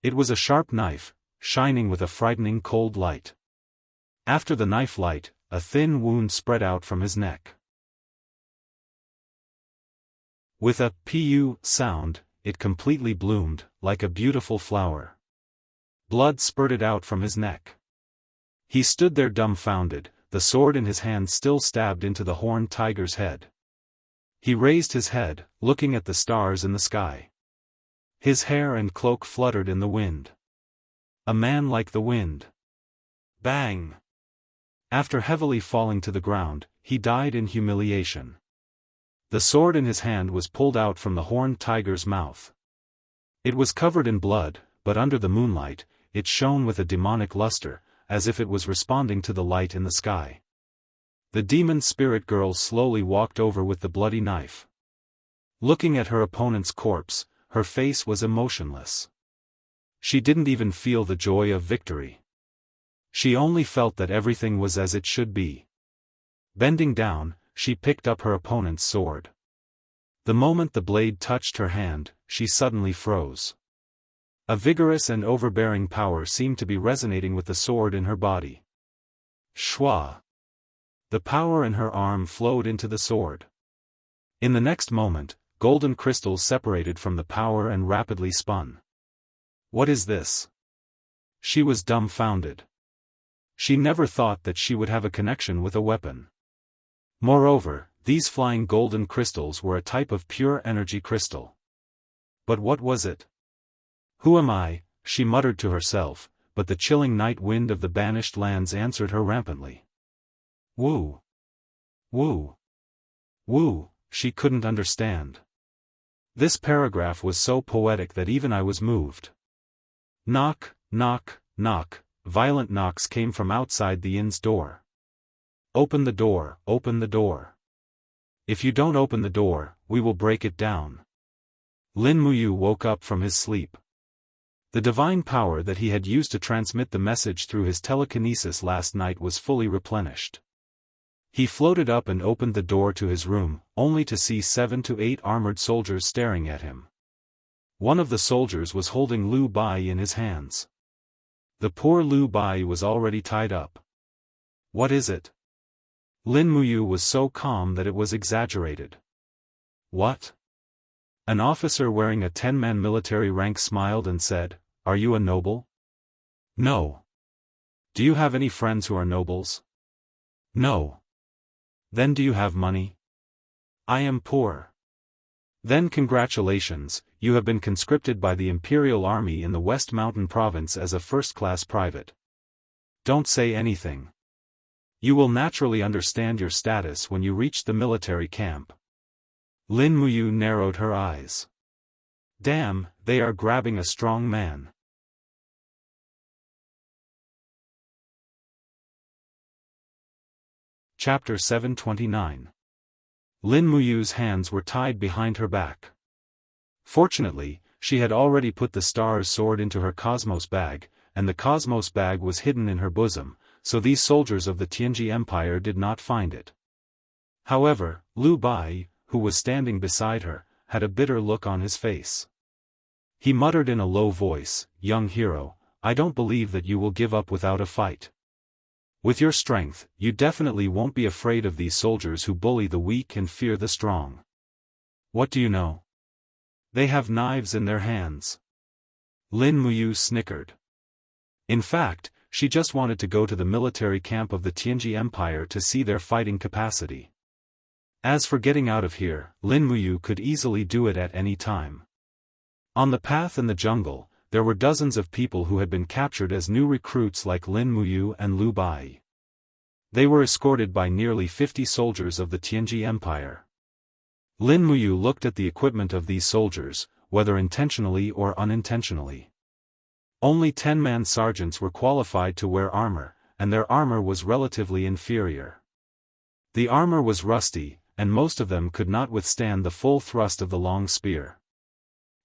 [SPEAKER 1] It was a sharp knife, shining with a frightening cold light. After the knife light, a thin wound spread out from his neck. With a "pu" sound, it completely bloomed, like a beautiful flower. Blood spurted out from his neck. He stood there dumbfounded, the sword in his hand still stabbed into the horned tiger's head. He raised his head, looking at the stars in the sky. His hair and cloak fluttered in the wind. A man like the wind. Bang! After heavily falling to the ground, he died in humiliation. The sword in his hand was pulled out from the horned tiger's mouth. It was covered in blood, but under the moonlight, it shone with a demonic luster, as if it was responding to the light in the sky. The demon spirit girl slowly walked over with the bloody knife. Looking at her opponent's corpse, her face was emotionless. She didn't even feel the joy of victory. She only felt that everything was as it should be. Bending down, she picked up her opponent's sword. The moment the blade touched her hand, she suddenly froze. A vigorous and overbearing power seemed to be resonating with the sword in her body. Shwa! The power in her arm flowed into the sword. In the next moment, golden crystals separated from the power and rapidly spun. What is this? She was dumbfounded. She never thought that she would have a connection with a weapon. Moreover, these flying golden crystals were a type of pure energy crystal. But what was it? Who am I? She muttered to herself, but the chilling night wind of the banished lands answered her rampantly. Woo! Woo! Woo! She couldn't understand. This paragraph was so poetic that even I was moved. Knock, knock, knock. Violent knocks came from outside the inn's door. Open the door, open the door. If you don't open the door, we will break it down. Lin Muyu woke up from his sleep. The divine power that he had used to transmit the message through his telekinesis last night was fully replenished. He floated up and opened the door to his room, only to see 7 to 8 armored soldiers staring at him. One of the soldiers was holding Liu Bai in his hands. The poor Liu Bai was already tied up. What is it? Lin Muyu was so calm that it was exaggerated. What? An officer wearing a 10-man military rank smiled and said, "Are you a noble?" No. Do you have any friends who are nobles? No. Then do you have money? I am poor. Then congratulations, you have been conscripted by the Imperial Army in the West Mountain Province as a first-class private. Don't say anything. You will naturally understand your status when you reach the military camp. Lin Muyu narrowed her eyes. Damn, they are grabbing a strong man. Chapter 729. Lin Muyu's hands were tied behind her back. Fortunately, she had already put the star's sword into her cosmos bag, and the cosmos bag was hidden in her bosom, so these soldiers of the Tianji Empire did not find it. However, Liu Bai, who was standing beside her, had a bitter look on his face. He muttered in a low voice, "Young hero, I don't believe that you will give up without a fight. With your strength, you definitely won't be afraid of these soldiers who bully the weak and fear the strong. What do you know? They have knives in their hands." Lin Muyu snickered. In fact, she just wanted to go to the military camp of the Tianji Empire to see their fighting capacity. As for getting out of here, Lin Muyu could easily do it at any time. On the path in the jungle, there were dozens of people who had been captured as new recruits like Lin Muyu and Liu Bai. They were escorted by nearly 50 soldiers of the Tianji Empire. Lin Muyu looked at the equipment of these soldiers, whether intentionally or unintentionally. Only 10-man sergeants were qualified to wear armor, and their armor was relatively inferior. The armor was rusty, and most of them could not withstand the full thrust of the long spear.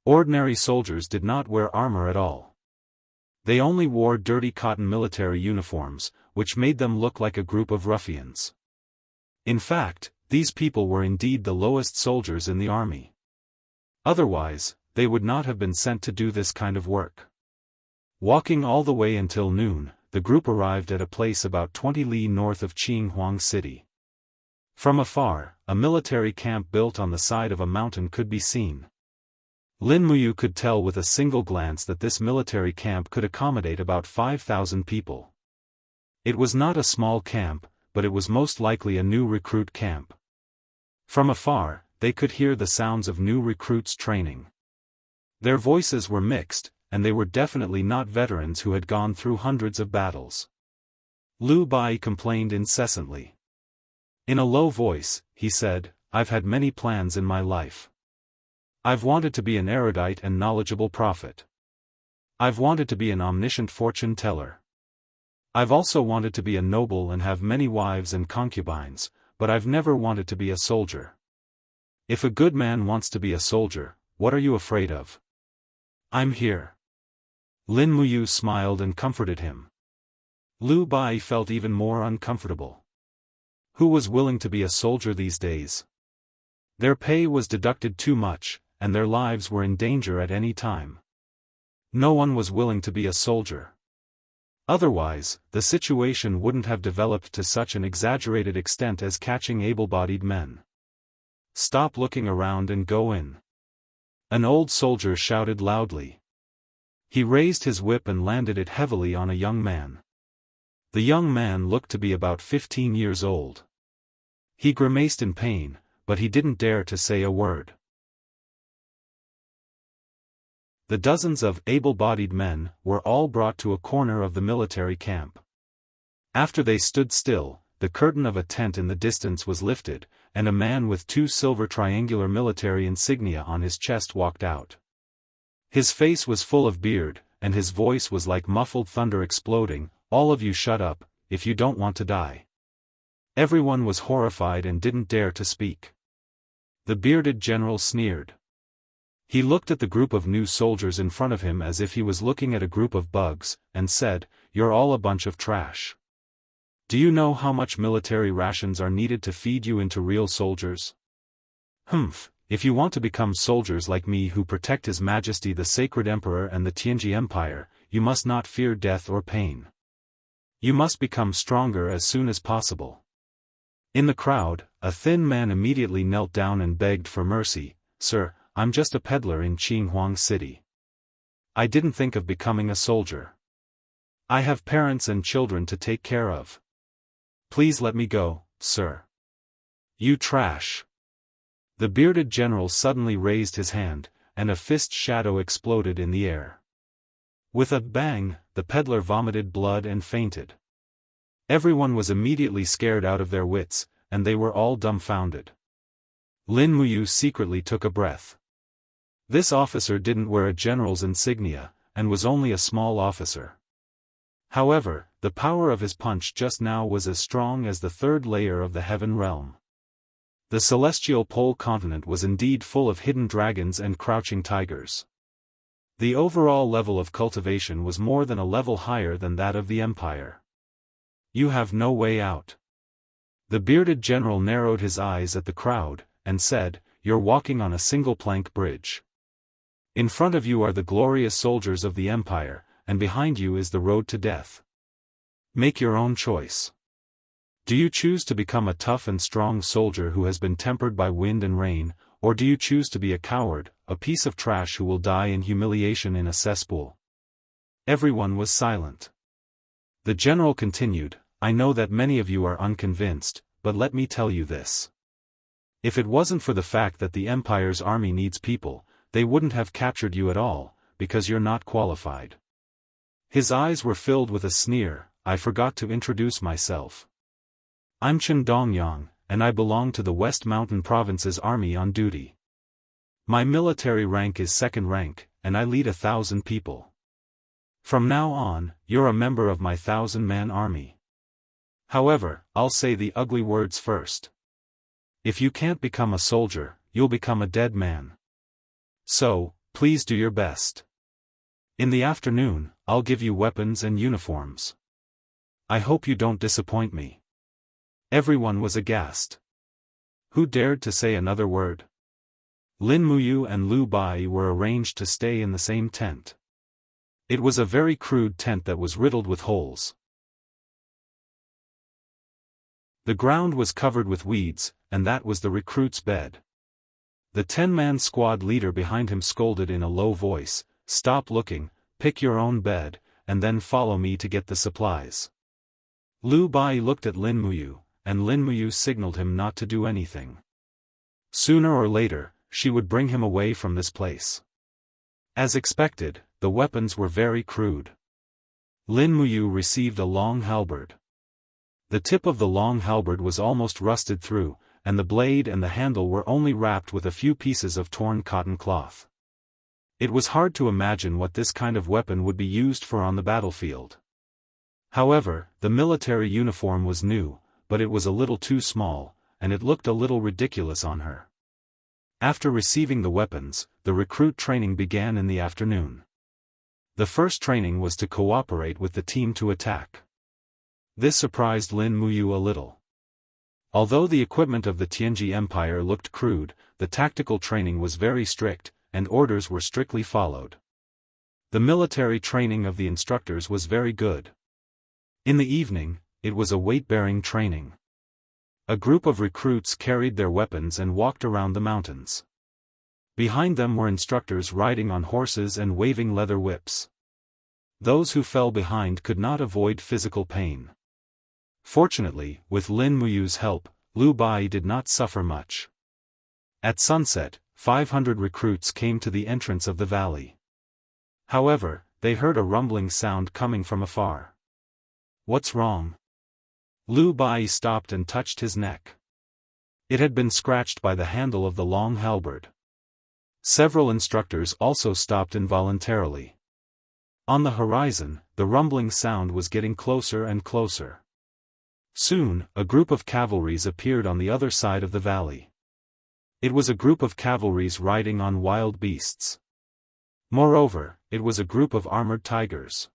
[SPEAKER 1] Ordinary soldiers did not wear armor at all. They only wore dirty cotton military uniforms, which made them look like a group of ruffians. In fact, these people were indeed the lowest soldiers in the army. Otherwise, they would not have been sent to do this kind of work. Walking all the way until noon, the group arrived at a place about 20 li north of Qinghuang City. From afar, a military camp built on the side of a mountain could be seen. Lin Muyu could tell with a single glance that this military camp could accommodate about 5,000 people. It was not a small camp, but it was most likely a new recruit camp. From afar, they could hear the sounds of new recruits training. Their voices were mixed, and they were definitely not veterans who had gone through hundreds of battles. Liu Bai complained incessantly. In a low voice, he said, "I've had many plans in my life. I've wanted to be an erudite and knowledgeable prophet. I've wanted to be an omniscient fortune teller. I've also wanted to be a noble and have many wives and concubines, but I've never wanted to be a soldier. If a good man wants to be a soldier, what are you afraid of? I'm here." Lin Muyu smiled and comforted him. Liu Bai felt even more uncomfortable. Who was willing to be a soldier these days? Their pay was deducted too much, and their lives were in danger at any time. No one was willing to be a soldier. Otherwise, the situation wouldn't have developed to such an exaggerated extent as catching able-bodied men. "Stop looking around and go in," an old soldier shouted loudly. He raised his whip and landed it heavily on a young man. The young man looked to be about 15 years old. He grimaced in pain, but he didn't dare to say a word. The dozens of able-bodied men were all brought to a corner of the military camp. After they stood still, the curtain of a tent in the distance was lifted, and a man with 2 silver triangular military insignia on his chest walked out. His face was full of beard, and his voice was like muffled thunder exploding, "All of you shut up, if you don't want to die." Everyone was horrified and didn't dare to speak. The bearded general sneered. He looked at the group of new soldiers in front of him as if he was looking at a group of bugs, and said, "You're all a bunch of trash. Do you know how much military rations are needed to feed you into real soldiers? Humph, if you want to become soldiers like me who protect His Majesty the Sacred Emperor and the Tianji Empire, you must not fear death or pain. You must become stronger as soon as possible. In the crowd, a thin man immediately knelt down and begged for mercy. "Sir, I'm just a peddler in Qinhuang City. I didn't think of becoming a soldier. I have parents and children to take care of. Please let me go, sir." "You trash!" The bearded general suddenly raised his hand, and a fist shadow exploded in the air. With a bang, the peddler vomited blood and fainted. Everyone was immediately scared out of their wits, and they were all dumbfounded. Lin Muyu secretly took a breath. This officer didn't wear a general's insignia, and was only a small officer. However, the power of his punch just now was as strong as the third layer of the heaven realm. The celestial pole continent was indeed full of hidden dragons and crouching tigers. The overall level of cultivation was more than a level higher than that of the empire. "You have no way out." The bearded general narrowed his eyes at the crowd, and said, "You're walking on a single plank bridge. In front of you are the glorious soldiers of the empire, and behind you is the road to death. Make your own choice. Do you choose to become a tough and strong soldier who has been tempered by wind and rain, or do you choose to be a coward, a piece of trash who will die in humiliation in a cesspool?" Everyone was silent. The general continued, "I know that many of you are unconvinced, but let me tell you this. If it wasn't for the fact that the Empire's army needs people, they wouldn't have captured you at all, because you're not qualified." His eyes were filled with a sneer. "I forgot to introduce myself. I'm Chen Dongyang, and I belong to the West Mountain Province's army on duty. My military rank is second rank, and I lead 1,000 people. From now on, you're a member of my 1,000-man army. However, I'll say the ugly words first. If you can't become a soldier, you'll become a dead man. So, please do your best. In the afternoon, I'll give you weapons and uniforms. I hope you don't disappoint me." Everyone was aghast. Who dared to say another word? Lin Muyu and Lu Bai were arranged to stay in the same tent. It was a very crude tent that was riddled with holes. The ground was covered with weeds, and that was the recruit's bed. The 10-man squad leader behind him scolded in a low voice, "Stop looking, pick your own bed, and then follow me to get the supplies." Lu Bai looked at Lin Muyu, and Lin Muyu signaled him not to do anything. Sooner or later, she would bring him away from this place. As expected, the weapons were very crude. Lin Muyu received a long halberd. The tip of the long halberd was almost rusted through, and the blade and the handle were only wrapped with a few pieces of torn cotton cloth. It was hard to imagine what this kind of weapon would be used for on the battlefield. However, the military uniform was new, but it was a little too small, and it looked a little ridiculous on her. After receiving the weapons, the recruit training began in the afternoon. The first training was to cooperate with the team to attack. This surprised Lin Muyu a little. Although the equipment of the Tianji Empire looked crude, the tactical training was very strict, and orders were strictly followed. The military training of the instructors was very good. In the evening, it was a weight-bearing training. A group of recruits carried their weapons and walked around the mountains. Behind them were instructors riding on horses and waving leather whips. Those who fell behind could not avoid physical pain. Fortunately, with Lin Muyu's help, Lu Bai did not suffer much. At sunset, 500 recruits came to the entrance of the valley. However, they heard a rumbling sound coming from afar. "What's wrong?" Lu Bai stopped and touched his neck. It had been scratched by the handle of the long halberd. Several instructors also stopped involuntarily. On the horizon, the rumbling sound was getting closer and closer. Soon, a group of cavalries appeared on the other side of the valley. It was a group of cavalries riding on wild beasts. Moreover, it was a group of armored tigers.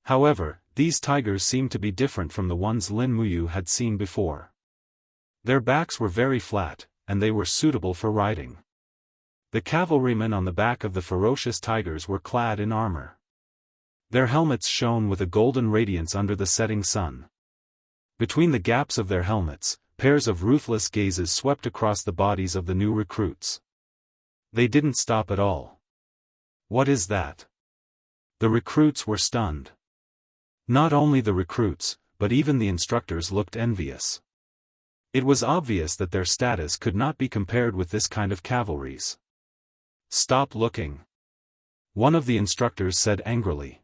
[SPEAKER 1] However, these tigers seemed to be different from the ones Lin Muyu had seen before. Their backs were very flat, and they were suitable for riding. The cavalrymen on the back of the ferocious tigers were clad in armor. Their helmets shone with a golden radiance under the setting sun. Between the gaps of their helmets, pairs of ruthless gazes swept across the bodies of the new recruits. They didn't stop at all. What is that? The recruits were stunned. Not only the recruits, but even the instructors looked envious. It was obvious that their status could not be compared with this kind of cavalry's. Stop looking. One of the instructors said angrily.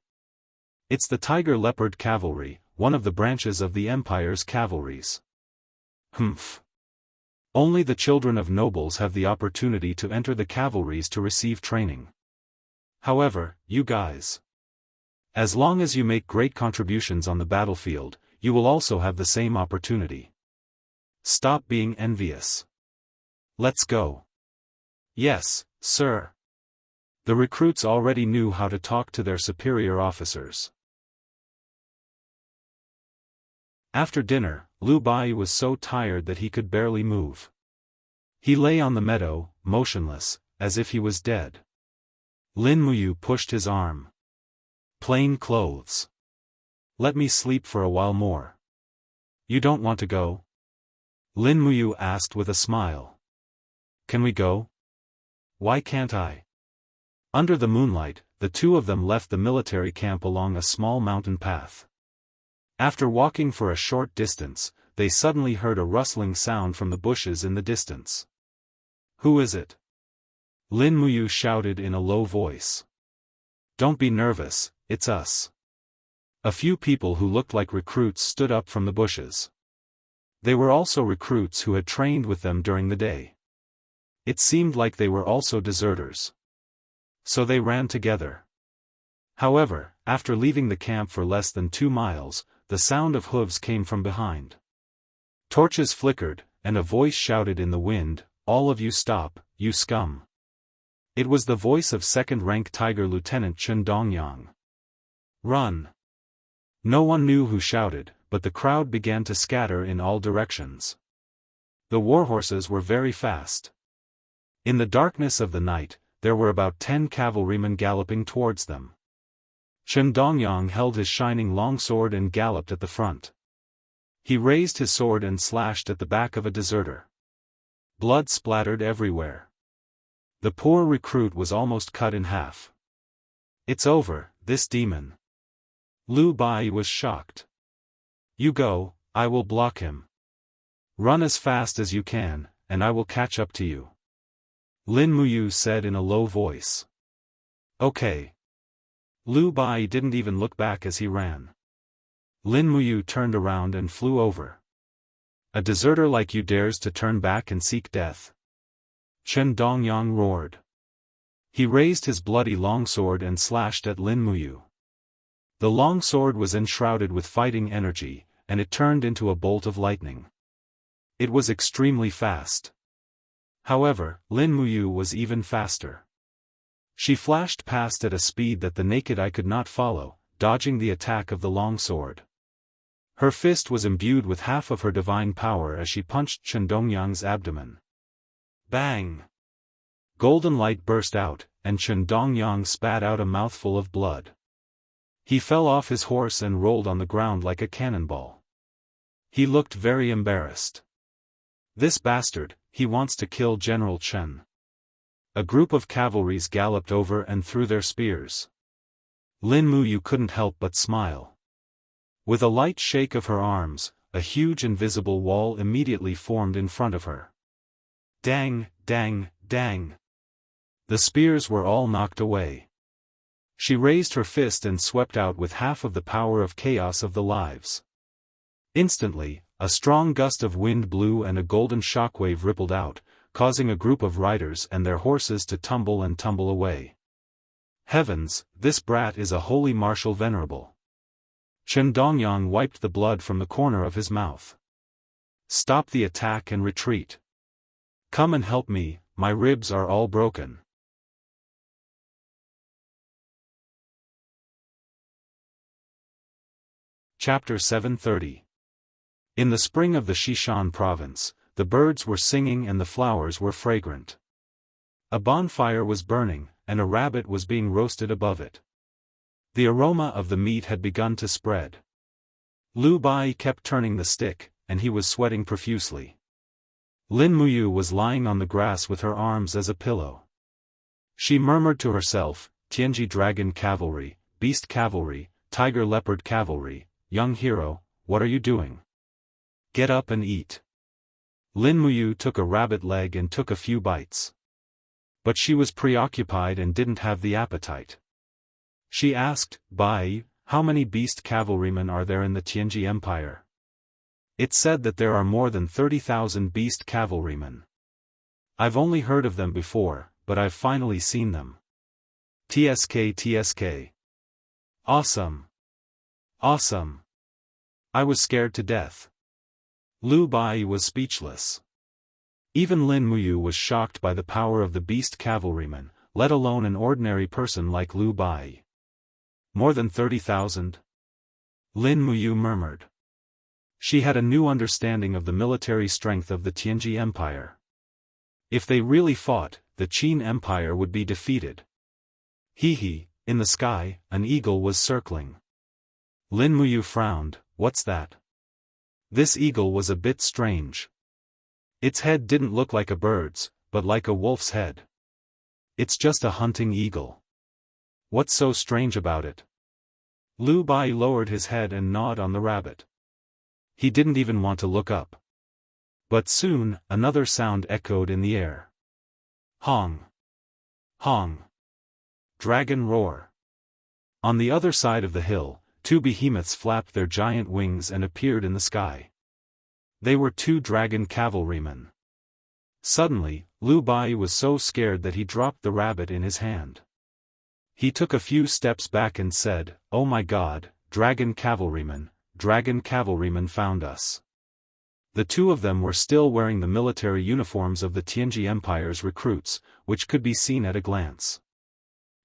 [SPEAKER 1] It's the Tiger Leopard Cavalry, one of the branches of the Empire's cavalries. Humph. Only the children of nobles have the opportunity to enter the cavalries to receive training. However, you guys. As long as you make great contributions on the battlefield, you will also have the same opportunity. Stop being envious. Let's go. Yes, sir. The recruits already knew how to talk to their superior officers. After dinner, Liu Bai was so tired that he could barely move. He lay on the meadow, motionless, as if he was dead. Lin Muyu pushed his arm. Plain clothes. Let me sleep for a while more. You don't want to go? Lin Muyu asked with a smile. Can we go? Why can't I? Under the moonlight, the two of them left the military camp along a small mountain path. After walking for a short distance, they suddenly heard a rustling sound from the bushes in the distance. Who is it? Lin Muyu shouted in a low voice. Don't be nervous, it's us. A few people who looked like recruits stood up from the bushes. They were also recruits who had trained with them during the day. It seemed like they were also deserters. So they ran together. However, after leaving the camp for less than 2 miles, the sound of hooves came from behind. Torches flickered, and a voice shouted in the wind, "All of you stop, you scum." It was the voice of second-rank Tiger Lieutenant Chen Dongyang. Run! No one knew who shouted, but the crowd began to scatter in all directions. The warhorses were very fast. In the darkness of the night, there were about 10 cavalrymen galloping towards them. Chen Dongyang held his shining longsword and galloped at the front. He raised his sword and slashed at the back of a deserter. Blood splattered everywhere. The poor recruit was almost cut in half. It's over, this demon. Liu Bai was shocked. You go, I will block him. Run as fast as you can, and I will catch up to you. Lin Muyu said in a low voice. Okay. Liu Bai didn't even look back as he ran. Lin Muyu turned around and flew over. A deserter like you dares to turn back and seek death? Chen Dongyang roared. He raised his bloody longsword and slashed at Lin Muyu. The longsword was enshrouded with fighting energy, and it turned into a bolt of lightning. It was extremely fast. However, Lin Muyu was even faster. She flashed past at a speed that the naked eye could not follow, dodging the attack of the longsword. Her fist was imbued with half of her divine power as she punched Chen Dongyang's abdomen. Bang! Golden light burst out, and Chen Dongyang spat out a mouthful of blood. He fell off his horse and rolled on the ground like a cannonball. He looked very embarrassed. This bastard, he wants to kill General Chen. A group of cavalries galloped over and threw their spears. Lin Muyu couldn't help but smile. With a light shake of her arms, a huge invisible wall immediately formed in front of her. Dang, dang, dang. The spears were all knocked away. She raised her fist and swept out with half of the power of chaos of the lives. Instantly, a strong gust of wind blew and a golden shockwave rippled out, causing a group of riders and their horses to tumble and tumble away. Heavens, this brat is a holy martial venerable. Chen Dongyang wiped the blood from the corner of his mouth. Stop the attack and retreat. Come and help me, my ribs are all broken. Chapter 730. In the spring of the Xishan province, the birds were singing and the flowers were fragrant. A bonfire was burning, and a rabbit was being roasted above it. The aroma of the meat had begun to spread. Liu Bai kept turning the stick, and he was sweating profusely. Lin Muyu was lying on the grass with her arms as a pillow. She murmured to herself, Tianji Dragon Cavalry, Beast Cavalry, Tiger Leopard Cavalry, young hero, what are you doing? Get up and eat. Lin Muyu took a rabbit leg and took a few bites. But she was preoccupied and didn't have the appetite. She asked, Bai, how many beast cavalrymen are there in the Tianji Empire? It said that there are more than 30,000 beast cavalrymen. I've only heard of them before, but I've finally seen them. TSK. Awesome. Awesome. I was scared to death. Lu Bai was speechless. Even Lin Muyu was shocked by the power of the beast cavalryman, let alone an ordinary person like Lu Bai. More than 30,000? Lin Muyu murmured. She had a new understanding of the military strength of the Tianji Empire. If they really fought, the Qin Empire would be defeated. In the sky, an eagle was circling. Lin Muyu frowned, what's that? This eagle was a bit strange. Its head didn't look like a bird's, but like a wolf's head. It's just a hunting eagle. What's so strange about it? Lu Bai lowered his head and gnawed on the rabbit. He didn't even want to look up. But soon, another sound echoed in the air. Hong. Hong. Dragon roar. On the other side of the hill, two behemoths flapped their giant wings and appeared in the sky. They were two dragon cavalrymen. Suddenly, Lu Bai was so scared that he dropped the rabbit in his hand. He took a few steps back and said, "Oh my God, dragon cavalrymen found us." The two of them were still wearing the military uniforms of the Tianji Empire's recruits, which could be seen at a glance.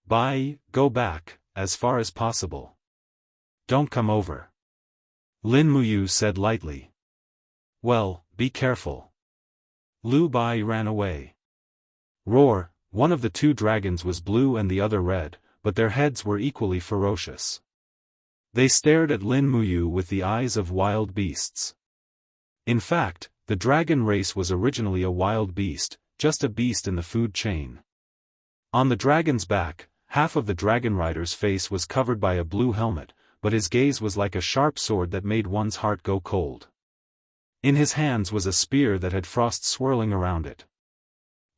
[SPEAKER 1] "Bai, go back, as far as possible. Don't come over." Lin Muyu said lightly. "Well, be careful." Lu Bai ran away. Roar, one of the two dragons was blue and the other red, but their heads were equally ferocious. They stared at Lin Muyu with the eyes of wild beasts. In fact, the dragon race was originally a wild beast, just a beast in the food chain. On the dragon's back, half of the dragon rider's face was covered by a blue helmet, but his gaze was like a sharp sword that made one's heart go cold. In his hands was a spear that had frost swirling around it.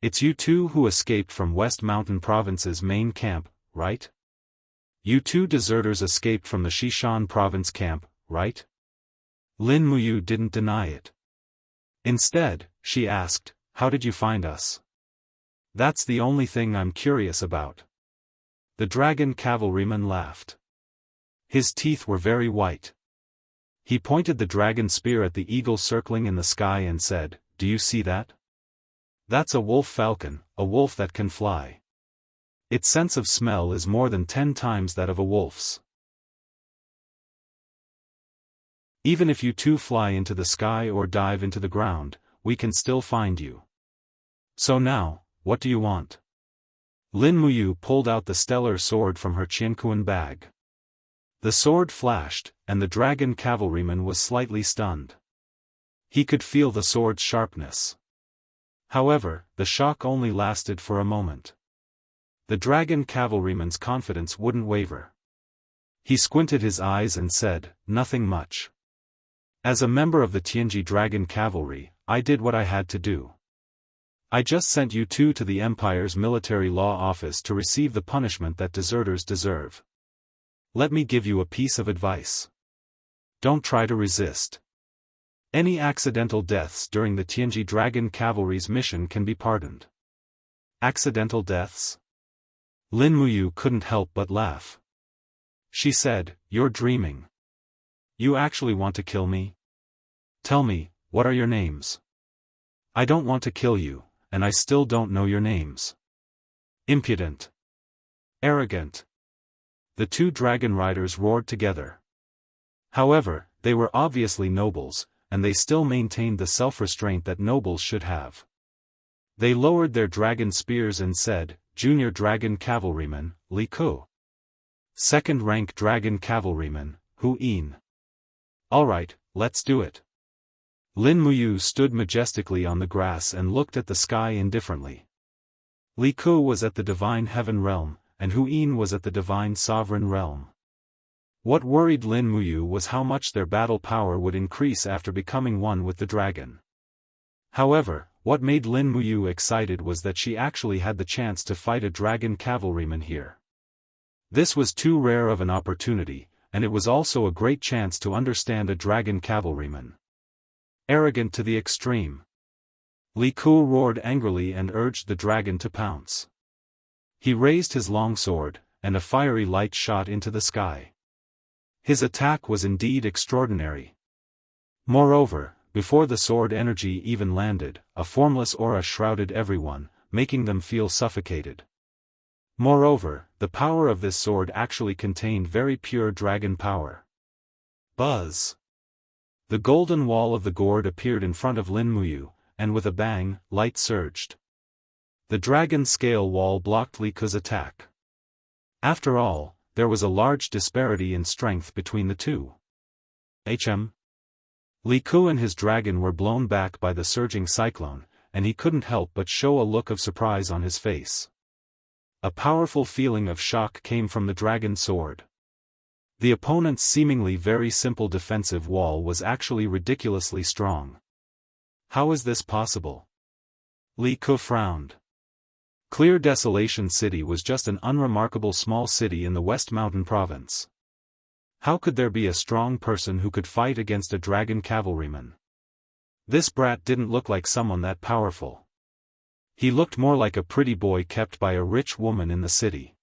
[SPEAKER 1] "It's you two who escaped from West Mountain Province's main camp, right? You two deserters escaped from the Xishan Province camp, right?" Lin Muyu didn't deny it. Instead, she asked, "How did you find us?" "That's the only thing I'm curious about." The dragon cavalryman laughed. His teeth were very white. He pointed the dragon spear at the eagle circling in the sky and said, "Do you see that? That's a wolf falcon, a wolf that can fly. Its sense of smell is more than 10 times that of a wolf's. Even if you two fly into the sky or dive into the ground, we can still find you. So now, what do you want?" Lin Muyu pulled out the stellar sword from her Qianquan bag. The sword flashed, and the dragon cavalryman was slightly stunned. He could feel the sword's sharpness. However, the shock only lasted for a moment. The dragon cavalryman's confidence wouldn't waver. He squinted his eyes and said, "Nothing much. As a member of the Tianji Dragon Cavalry, I did what I had to do. I just sent you two to the Empire's military law office to receive the punishment that deserters deserve. Let me give you a piece of advice. Don't try to resist. Any accidental deaths during the Tianji Dragon Cavalry's mission can be pardoned." "Accidental deaths?" Lin Muyu couldn't help but laugh. She said, "You're dreaming. You actually want to kill me? Tell me, what are your names?" "I don't want to kill you, and I still don't know your names." "Impudent. Arrogant." The two dragon riders roared together. However, they were obviously nobles, and they still maintained the self-restraint that nobles should have. They lowered their dragon spears and said, "Junior Dragon Cavalryman, Li Ku. Second-rank Dragon Cavalryman, Hu Yin. Alright, let's do it." Lin Muyu stood majestically on the grass and looked at the sky indifferently. Li Ku was at the divine heaven realm, and Hu Yin was at the divine sovereign realm. What worried Lin Muyu was how much their battle power would increase after becoming one with the dragon. However, what made Lin Muyu excited was that she actually had the chance to fight a dragon cavalryman here. This was too rare of an opportunity, and it was also a great chance to understand a dragon cavalryman. Arrogant to the extreme. Li Ku roared angrily and urged the dragon to pounce. He raised his long sword, and a fiery light shot into the sky. His attack was indeed extraordinary. Moreover, before the sword energy even landed, a formless aura shrouded everyone, making them feel suffocated. Moreover, the power of this sword actually contained very pure dragon power. Buzz! The golden wall of the gourd appeared in front of Lin Muyu, and with a bang, light surged. The dragon scale wall blocked Li Ku's attack. After all, there was a large disparity in strength between the two. Li Ku and his dragon were blown back by the surging cyclone, and he couldn't help but show a look of surprise on his face. A powerful feeling of shock came from the dragon's sword. The opponent's seemingly very simple defensive wall was actually ridiculously strong. How is this possible? Li Ku frowned. Clear Desolation City was just an unremarkable small city in the West Mountain Province. How could there be a strong person who could fight against a dragon cavalryman? This brat didn't look like someone that powerful. He looked more like a pretty boy kept by a rich woman in the city.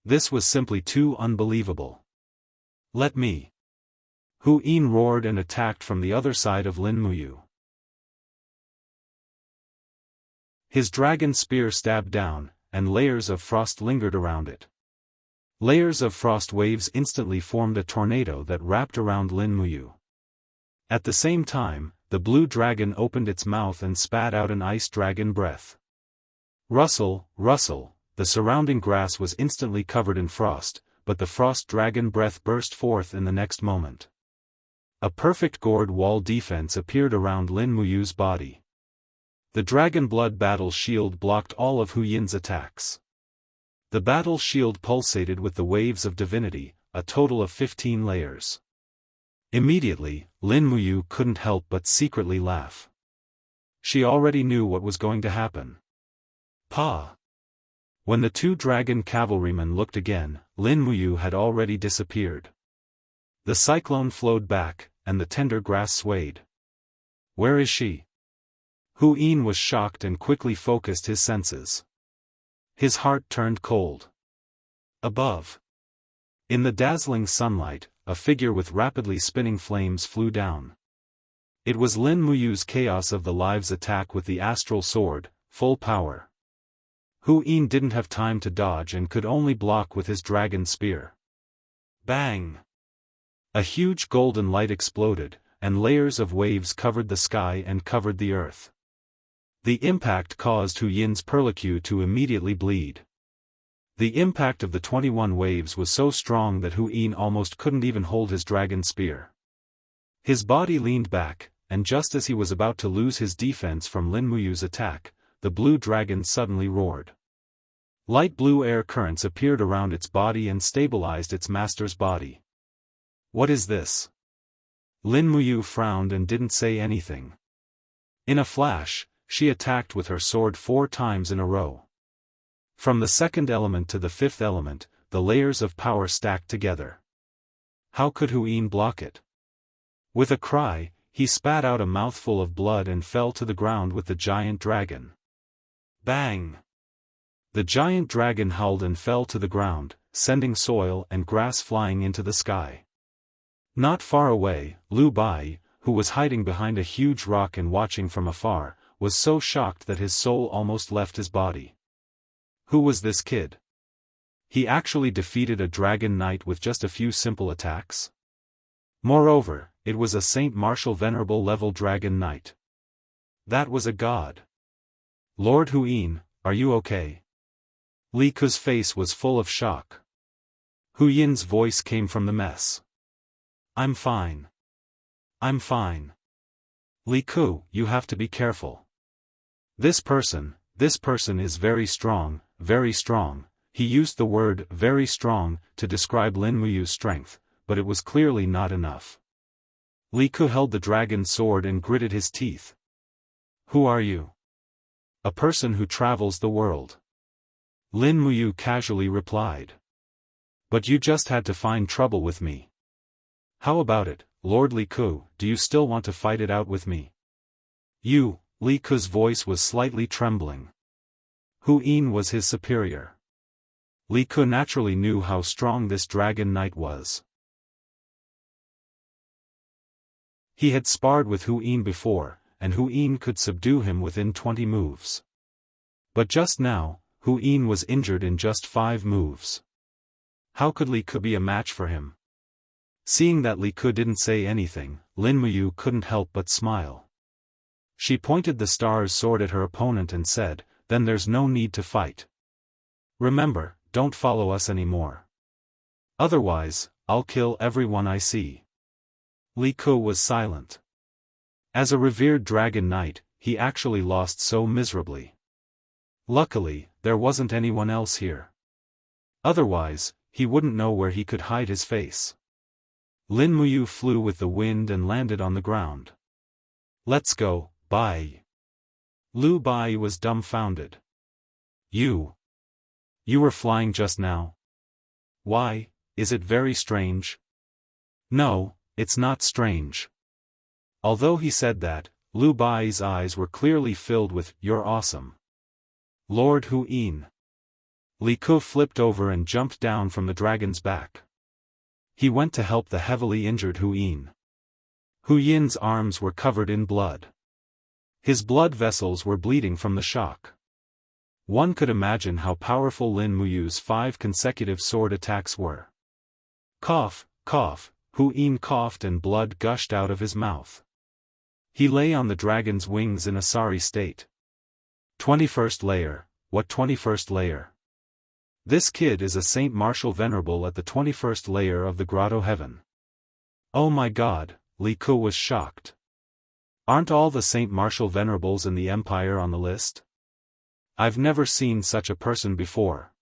[SPEAKER 1] This was simply too unbelievable. Let me. Hu Yin roared and attacked from the other side of Lin Muyu. His dragon spear stabbed down, and layers of frost lingered around it. Layers of frost waves instantly formed a tornado that wrapped around Lin Muyu. At the same time, the blue dragon opened its mouth and spat out an ice dragon breath. Rustle, rustle, the surrounding grass was instantly covered in frost, but the frost dragon breath burst forth in the next moment. A perfect gourd wall defense appeared around Lin Muyu's body. The dragon blood battle shield blocked all of Hu Yin's attacks. The battle shield pulsated with the waves of divinity, a total of 15 layers. Immediately, Lin Muyu couldn't help but secretly laugh. She already knew what was going to happen. Pa! When the two dragon cavalrymen looked again, Lin Muyu had already disappeared. The cyclone flowed back, and the tender grass swayed. Where is she? Hu Yin was shocked and quickly focused his senses. His heart turned cold. Above. In the dazzling sunlight, a figure with rapidly spinning flames flew down. It was Lin Muyu's Chaos of the Lives attack with the astral sword, full power. Hu Yin didn't have time to dodge and could only block with his dragon spear. Bang! A huge golden light exploded, and layers of waves covered the sky and covered the earth. The impact caused Hu Yin's perlicue to immediately bleed. The impact of the 21 waves was so strong that Hu Yin almost couldn't even hold his dragon spear. His body leaned back, and just as he was about to lose his defense from Lin Muyu's attack, the blue dragon suddenly roared. Light blue air currents appeared around its body and stabilized its master's body. What is this? Lin Muyu frowned and didn't say anything. In a flash, she attacked with her sword 4 times in a row. From the second element to the fifth element, the layers of power stacked together. How could Hu Yin block it? With a cry, he spat out a mouthful of blood and fell to the ground with the giant dragon. Bang! The giant dragon howled and fell to the ground, sending soil and grass flying into the sky. Not far away, Lu Bai, who was hiding behind a huge rock and watching from afar, was so shocked that his soul almost left his body. Who was this kid? He actually defeated a dragon knight with just a few simple attacks? Moreover, it was a Saint Martial Venerable level dragon knight. That was a god. Lord Hu Yin, are you okay? Li Ku's face was full of shock. Hu Yin's voice came from the mess. I'm fine. I'm fine. Li Ku, you have to be careful. This person is very strong, very strong. He used the word very strong to describe Lin Muyu's strength, but it was clearly not enough. Li Ku held the dragon's sword and gritted his teeth. Who are you? A person who travels the world. Lin Muyu casually replied. But you just had to find trouble with me. How about it, Lord Li Ku, do you still want to fight it out with me? You, Li Ku's voice was slightly trembling. Hu Yin was his superior. Li Ku naturally knew how strong this dragon knight was. He had sparred with Hu Yin before, and Hu Yin could subdue him within 20 moves. But just now, Hu Yin was injured in just 5 moves. How could Li Ku be a match for him? Seeing that Li Ku didn't say anything, Lin Muyu couldn't help but smile. She pointed the star's sword at her opponent and said, "Then there's no need to fight. Remember, don't follow us anymore. Otherwise, I'll kill everyone I see." Li Ku was silent. As a revered dragon knight, he actually lost so miserably. Luckily, there wasn't anyone else here. Otherwise, he wouldn't know where he could hide his face. Lin Muyu flew with the wind and landed on the ground. "Let's go, Bai." Lu Bai was dumbfounded. You were flying just now? Why, is it very strange?" "No, it's not strange." Although he said that, Lu Bai's eyes were clearly filled with, "You're awesome." Lord Hu Yin. Li Ku flipped over and jumped down from the dragon's back. He went to help the heavily injured Hu Yin. Hu Yin's arms were covered in blood. His blood vessels were bleeding from the shock. One could imagine how powerful Lin Muyu's 5 consecutive sword attacks were. Cough, cough, Hu Yin coughed and blood gushed out of his mouth. He lay on the dragon's wings in a sorry state. 21st layer, what 21st layer? This kid is a Saint Martial Venerable at the 21st layer of the Grotto Heaven. Oh my god, Li Ku was shocked. Aren't all the Saint Martial Venerables in the Empire on the list? I've never seen such a person before.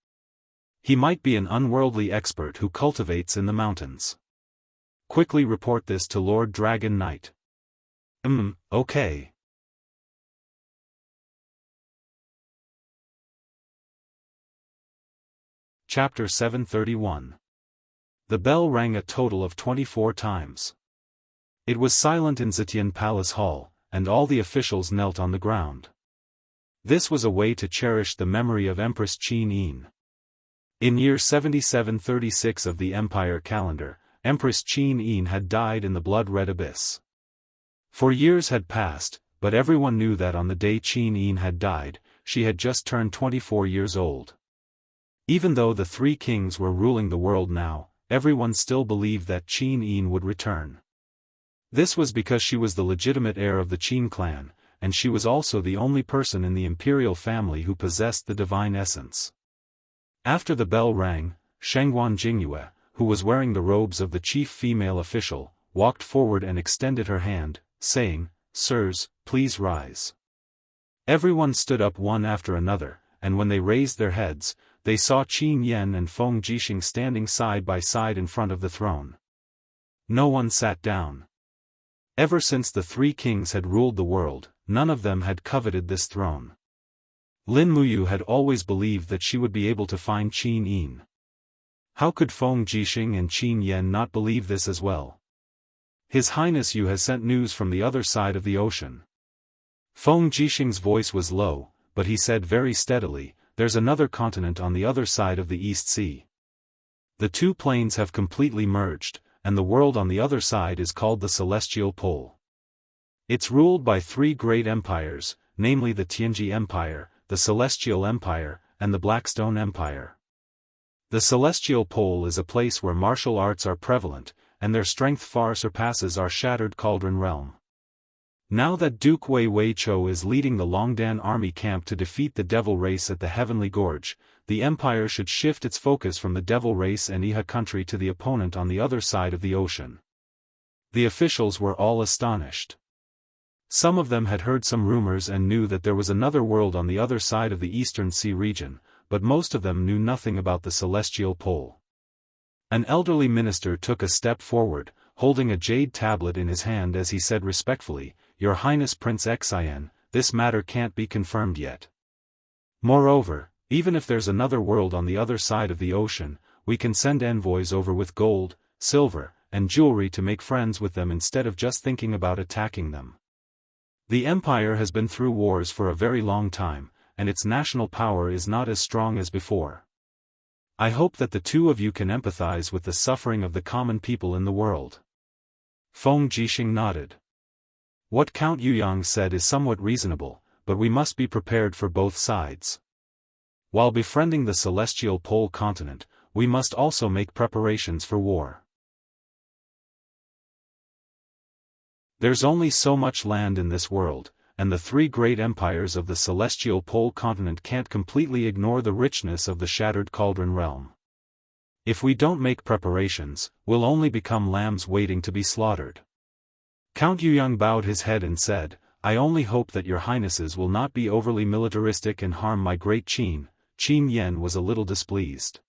[SPEAKER 1] He might be an unworldly expert who cultivates in the mountains. Quickly report this to Lord Dragon Knight. Okay. Chapter 731. The bell rang a total of 24 times. It was silent in Zetian Palace Hall, and all the officials knelt on the ground. This was a way to cherish the memory of Empress Qin Yin. In year 7736 of the Empire calendar, Empress Qin Yin had died in the blood-red abyss. For years had passed, but everyone knew that on the day Qin Yin had died, she had just turned 24 years old. Even though the 3 kings were ruling the world now, everyone still believed that Qin Yin would return. This was because she was the legitimate heir of the Qin clan, and she was also the only person in the imperial family who possessed the divine essence. After the bell rang, Shengguan Jingyue, who was wearing the robes of the chief female official, walked forward and extended her hand, saying, "Sirs, please rise." Everyone stood up one after another, and when they raised their heads, they saw Qin Yan and Feng Jixing standing side by side in front of the throne. No one sat down. Ever since the 3 kings had ruled the world, none of them had coveted this throne. Lin Muyu had always believed that she would be able to find Qin Yin. How could Feng Jixing and Qin Yan not believe this as well? His Highness Yu has sent news from the other side of the ocean. Feng Jixing's voice was low, but he said very steadily, "There's another continent on the other side of the East Sea. The 2 planes have completely merged, and the world on the other side is called the Celestial Pole. It's ruled by 3 great empires, namely the Tianji Empire, the Celestial Empire, and the Blackstone Empire. The Celestial Pole is a place where martial arts are prevalent, and their strength far surpasses our shattered Cauldron realm. Now that Duke Wei Weichou is leading the Longdan army camp to defeat the Devil Race at the Heavenly Gorge, the Empire should shift its focus from the Devil Race and Iha country to the opponent on the other side of the ocean." The officials were all astonished. Some of them had heard some rumors and knew that there was another world on the other side of the Eastern Sea region, but most of them knew nothing about the celestial pole. An elderly minister took a step forward, holding a jade tablet in his hand as he said respectfully, "Your Highness Prince Xian, this matter can't be confirmed yet. Moreover, even if there's another world on the other side of the ocean, we can send envoys over with gold, silver, and jewelry to make friends with them instead of just thinking about attacking them. The empire has been through wars for a very long time, and its national power is not as strong as before. I hope that the two of you can empathize with the suffering of the common people in the world." Feng Jixing nodded. What Count Yuyang said is somewhat reasonable, but we must be prepared for both sides. While befriending the celestial pole continent, we must also make preparations for war. There's only so much land in this world, and the three great empires of the celestial pole continent can't completely ignore the richness of the shattered cauldron realm. If we don't make preparations, we'll only become lambs waiting to be slaughtered. Count Yuyang bowed his head and said, "I only hope that your highnesses will not be overly militaristic and harm my great Qin." Qin Yen was a little displeased.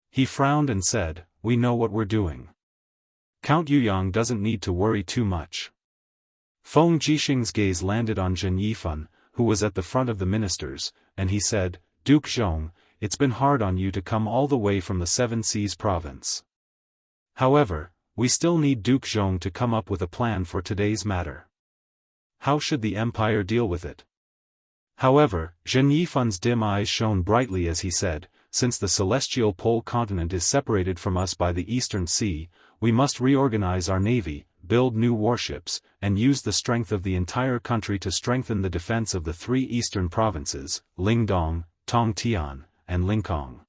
[SPEAKER 1] He frowned and said, "We know what we're doing. Count Yuyang doesn't need to worry too much." Feng Jixing's gaze landed on Zhen Yifan, who was at the front of the ministers, and he said, "Duke Zhong, it's been hard on you to come all the way from the Seven Seas province. However, we still need Duke Zhong to come up with a plan for today's matter. How should the empire deal with it?" However, Zhen Yifan's dim eyes shone brightly as he said, "Since the celestial pole continent is separated from us by the Eastern Sea, we must reorganize our navy, build new warships, and use the strength of the entire country to strengthen the defense of the three eastern provinces, Lingdong, Tongtian, and Lingkong.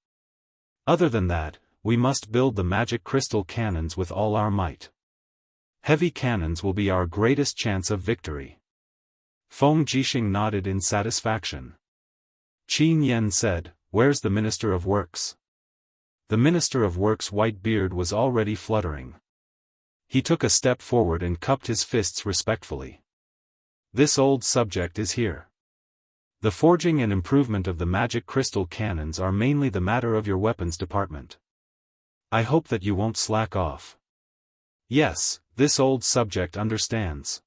[SPEAKER 1] Other than that, we must build the magic crystal cannons with all our might. Heavy cannons will be our greatest chance of victory." Feng Jixing nodded in satisfaction. Qin Yen said, "Where's the Minister of Works?" The Minister of Works' white beard was already fluttering. He took a step forward and cupped his fists respectfully. "This old subject is here. The forging and improvement of the magic crystal cannons are mainly the matter of your weapons department. I hope that you won't slack off." "Yes, this old subject understands."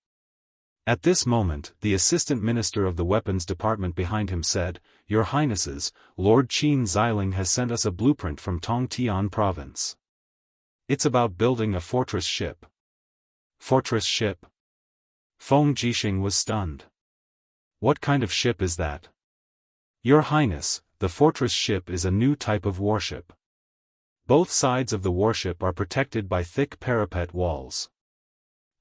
[SPEAKER 1] At this moment, the assistant minister of the weapons department behind him said, "Your Highnesses, Lord Qin Xiling has sent us a blueprint from Tongtian province. It's about building a fortress ship." "Fortress ship?" Feng Jixing was stunned. "What kind of ship is that?" "Your Highness, the fortress ship is a new type of warship. Both sides of the warship are protected by thick parapet walls.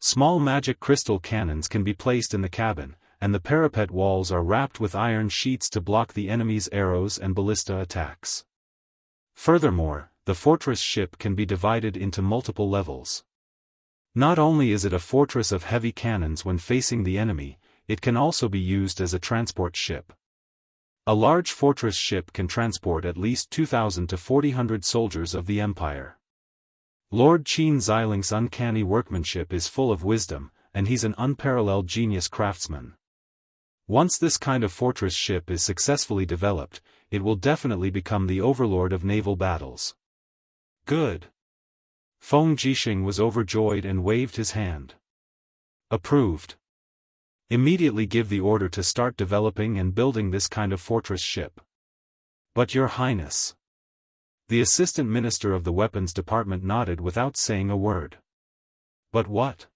[SPEAKER 1] Small magic crystal cannons can be placed in the cabin, and the parapet walls are wrapped with iron sheets to block the enemy's arrows and ballista attacks. Furthermore, the fortress ship can be divided into multiple levels. Not only is it a fortress of heavy cannons when facing the enemy, it can also be used as a transport ship. A large fortress ship can transport at least 2,000 to 4,000 soldiers of the Empire. Lord Qin Xiling's uncanny workmanship is full of wisdom, and he's an unparalleled genius craftsman. Once this kind of fortress ship is successfully developed, it will definitely become the overlord of naval battles." "Good." Feng Jixing was overjoyed and waved his hand. "Approved. Immediately give the order to start developing and building this kind of fortress ship." "But Your Highness." The assistant minister of the weapons department nodded without saying a word. "But what?"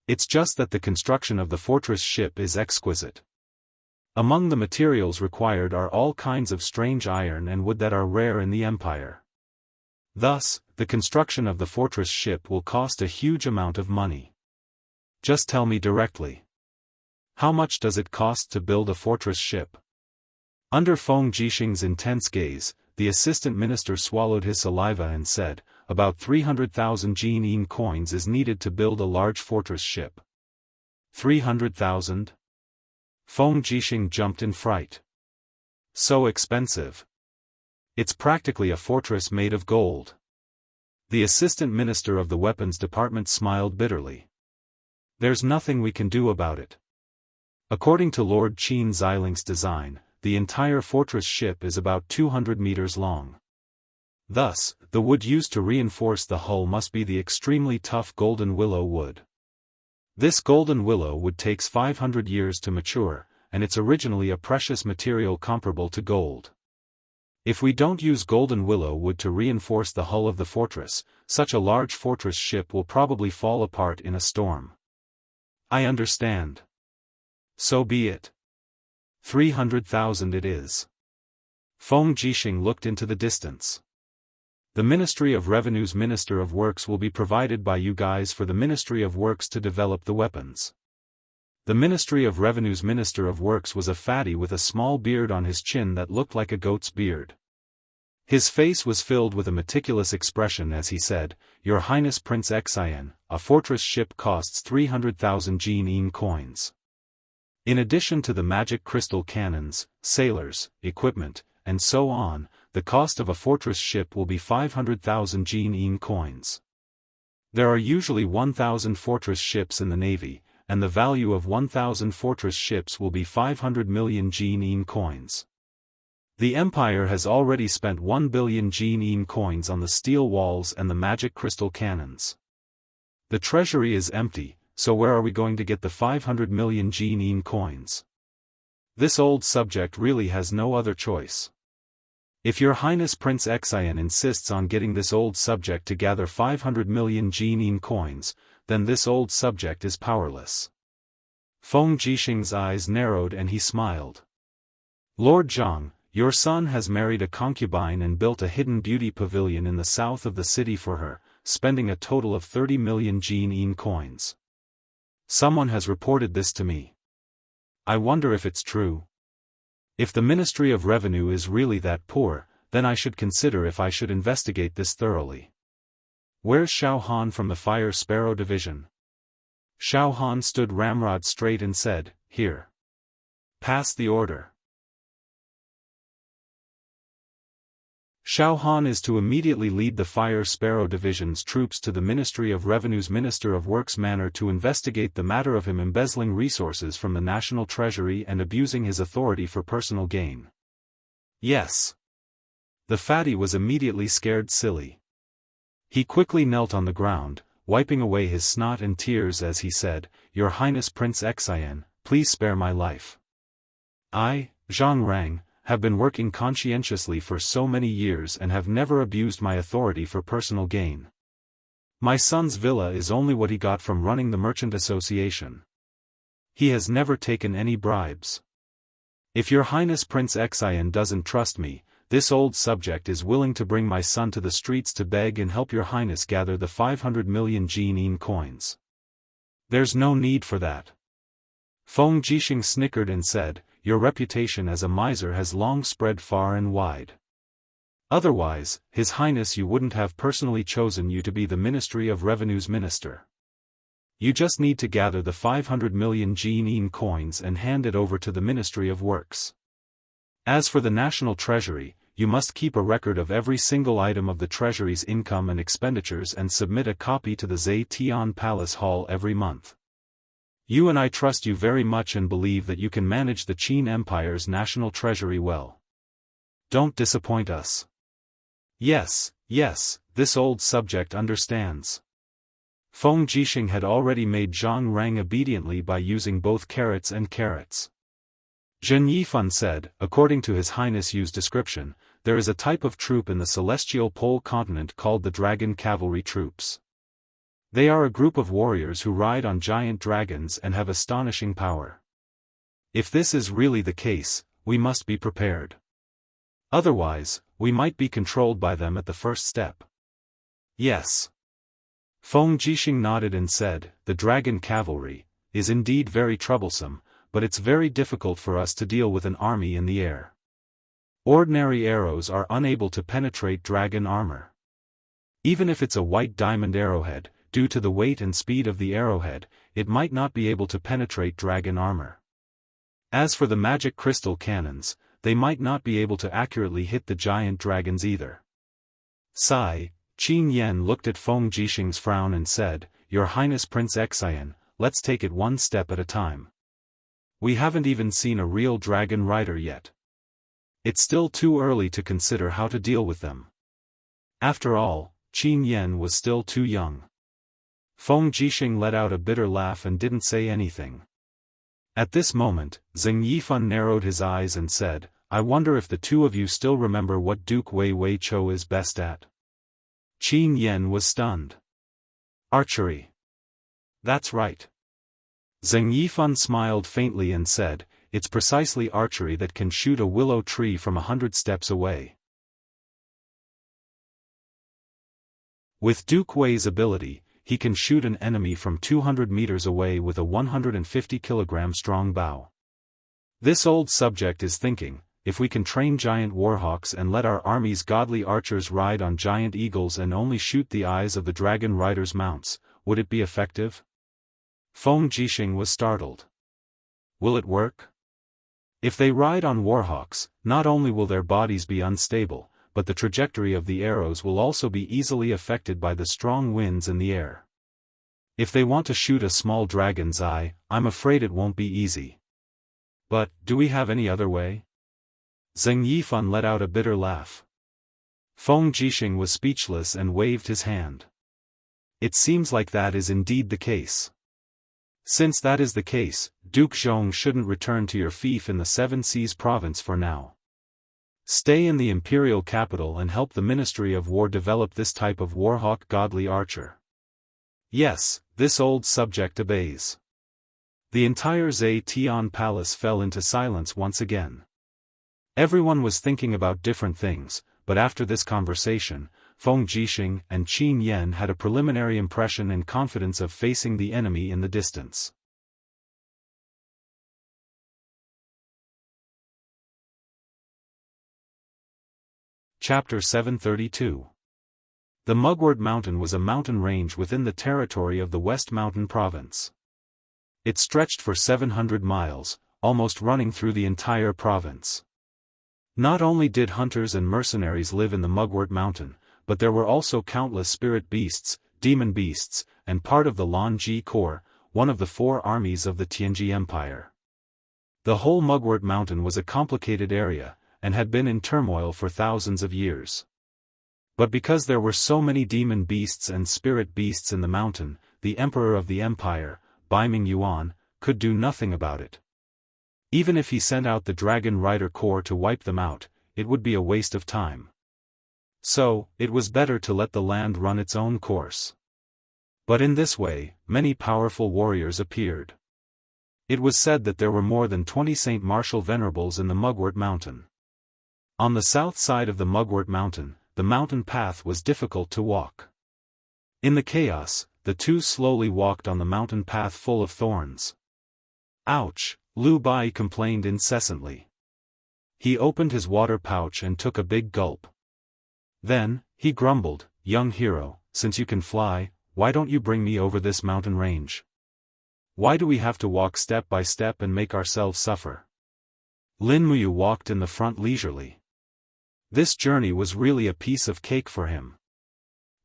[SPEAKER 1] "It's just that the construction of the fortress ship is exquisite. Among the materials required are all kinds of strange iron and wood that are rare in the Empire. Thus, the construction of the fortress ship will cost a huge amount of money. Just tell me directly. How much does it cost to build a fortress ship?" Under Feng Jixing's intense gaze, the assistant minister swallowed his saliva and said, "About 300,000 Jianghu coins is needed to build a large fortress ship." 300,000? Feng Jixing jumped in fright. "So expensive. It's practically a fortress made of gold." The assistant minister of the weapons department smiled bitterly. There's nothing we can do about it. According to Lord Qin Xilin's design, the entire fortress ship is about 200 meters long. Thus, the wood used to reinforce the hull must be the extremely tough golden willow wood. This golden willow wood takes 500 years to mature, and it's originally a precious material comparable to gold. If we don't use golden willow wood to reinforce the hull of the fortress, such a large fortress ship will probably fall apart in a storm. I understand. So be it. 300,000 it is. Feng Jixing looked into the distance. The Ministry of Revenue's Minister of Works will be provided by you guys for the Ministry of Works to develop the weapons. The Ministry of Revenue's Minister of Works was a fatty with a small beard on his chin that looked like a goat's beard. His face was filled with a meticulous expression as he said, "Your Highness Prince Xian, a fortress ship costs 300,000 Jianghu coins. In addition to the magic crystal cannons, sailors, equipment, and so on, the cost of a fortress ship will be 500,000 Jianghu coins. There are usually 1,000 fortress ships in the Navy, and the value of 1,000 fortress ships will be 500 million Jianghu coins. The Empire has already spent 1 billion Jianghu coins on the steel walls and the magic crystal cannons. The treasury is empty, so where are we going to get the 500 million Jianghu coins? This old subject really has no other choice. If Your Highness Prince Xian insists on getting this old subject to gather 500 million Jianghu coins, then this old subject is powerless." Feng Jixing's eyes narrowed and he smiled. "Lord Zhang, your son has married a concubine and built a hidden beauty pavilion in the south of the city for her, spending a total of 30 million Jianghu coins. Someone has reported this to me. I wonder if it's true. If the Ministry of Revenue is really that poor, then I should consider if I should investigate this thoroughly. Where's Xiao Han from the Fire Sparrow Division?" Xiao Han stood ramrod straight and said, "Here. Pass the order." Xiao Han is to immediately lead the Fire Sparrow Division's troops to the Ministry of Revenue's Minister of Works manor to investigate the matter of him embezzling resources from the National Treasury and abusing his authority for personal gain. Yes. The fatty was immediately scared silly. He quickly knelt on the ground, wiping away his snot and tears as he said, "Your Highness Prince Xian, please spare my life. I, Zhang Rang, have been working conscientiously for so many years and have never abused my authority for personal gain. My son's villa is only what he got from running the merchant association. He has never taken any bribes. If Your Highness Prince Xian doesn't trust me, this old subject is willing to bring my son to the streets to beg and help Your Highness gather the 500 million Jianghu coins. There's no need for that." Feng Jixing snickered and said, "Your reputation as a miser has long spread far and wide. Otherwise, His Highness you wouldn't have personally chosen you to be the Ministry of Revenue's minister. You just need to gather the 500 million Jianghu coins and hand it over to the Ministry of Works. As for the National Treasury, you must keep a record of every single item of the Treasury's income and expenditures and submit a copy to the Zetian Palace Hall every month. You and I trust you very much and believe that you can manage the Qin Empire's national treasury well. Don't disappoint us." Yes, this old subject understands." Feng Jixing had already made Zhang Rang obediently by using both carrots and carrots. Zhen Yifan said, "According to His Highness Yu's description, there is a type of troop in the celestial pole continent called the Dragon Cavalry Troops. They are a group of warriors who ride on giant dragons and have astonishing power. If this is really the case, we must be prepared. Otherwise, we might be controlled by them at the first step." "Yes." Feng Jixing nodded and said, "The dragon cavalry is indeed very troublesome, but it's very difficult for us to deal with an army in the air. Ordinary arrows are unable to penetrate dragon armor. Even if it's a white diamond arrowhead, due to the weight and speed of the arrowhead, it might not be able to penetrate dragon armor. As for the magic crystal cannons, they might not be able to accurately hit the giant dragons either." Sai, Qin Yan looked at Feng Jishing's frown and said, "Your Highness Prince Xian, let's take it one step at a time. We haven't even seen a real dragon rider yet. It's still too early to consider how to deal with them." After all, Qin Yan was still too young. Feng Jishing let out a bitter laugh and didn't say anything. At this moment, Zheng Yifan narrowed his eyes and said, "I wonder if the two of you still remember what Duke Wei Wei Chou is best at." Qin Yan was stunned. "Archery." "That's right." Zheng Yifan smiled faintly and said, "It's precisely archery that can shoot a willow tree from 100 steps away." With Duke Wei's ability, he can shoot an enemy from 200 meters away with a 150-kilogram strong bow. This old subject is thinking, if we can train giant warhawks and let our army's godly archers ride on giant eagles and only shoot the eyes of the dragon riders' mounts, would it be effective? Feng Jishing was startled. Will it work? If they ride on warhawks, not only will their bodies be unstable, but the trajectory of the arrows will also be easily affected by the strong winds in the air. If they want to shoot a small dragon's eye, I'm afraid it won't be easy. But, do we have any other way? Zheng Yifan let out a bitter laugh. Feng Jishing was speechless and waved his hand. It seems like that is indeed the case. Since that is the case, Duke Zhong shouldn't return to your fief in the Seven Seas province for now. Stay in the imperial capital and help the Ministry of War develop this type of warhawk godly archer. Yes, this old subject obeys. The entire Zetian palace fell into silence once again. Everyone was thinking about different things, but after this conversation, Feng Jishing and Qin Yan had a preliminary impression and confidence of facing the enemy in the distance. Chapter 732. The Mugwort Mountain was a mountain range within the territory of the West Mountain Province. It stretched for 700 miles, almost running through the entire province. Not only did hunters and mercenaries live in the Mugwort Mountain, but there were also countless spirit beasts, demon beasts, and part of the Lanji Corps, one of the four armies of the Tianji Empire. The whole Mugwort Mountain was a complicated area, and had been in turmoil for thousands of years. But because there were so many demon beasts and spirit beasts in the mountain, the emperor of the empire, Baiming Yuan, could do nothing about it. Even if he sent out the Dragon Rider Corps to wipe them out, it would be a waste of time. So, it was better to let the land run its own course. But in this way, many powerful warriors appeared. It was said that there were more than 20 Saint Martial Venerables in the Mugwort Mountain. On the south side of the Mugwort Mountain, the mountain path was difficult to walk. In the chaos, the two slowly walked on the mountain path full of thorns. "Ouch," Liu Bai complained incessantly. He opened his water pouch and took a big gulp. Then, he grumbled, "Young hero, since you can fly, why don't you bring me over this mountain range? Why do we have to walk step by step and make ourselves suffer?" Lin Muyu walked in the front leisurely. This journey was really a piece of cake for him.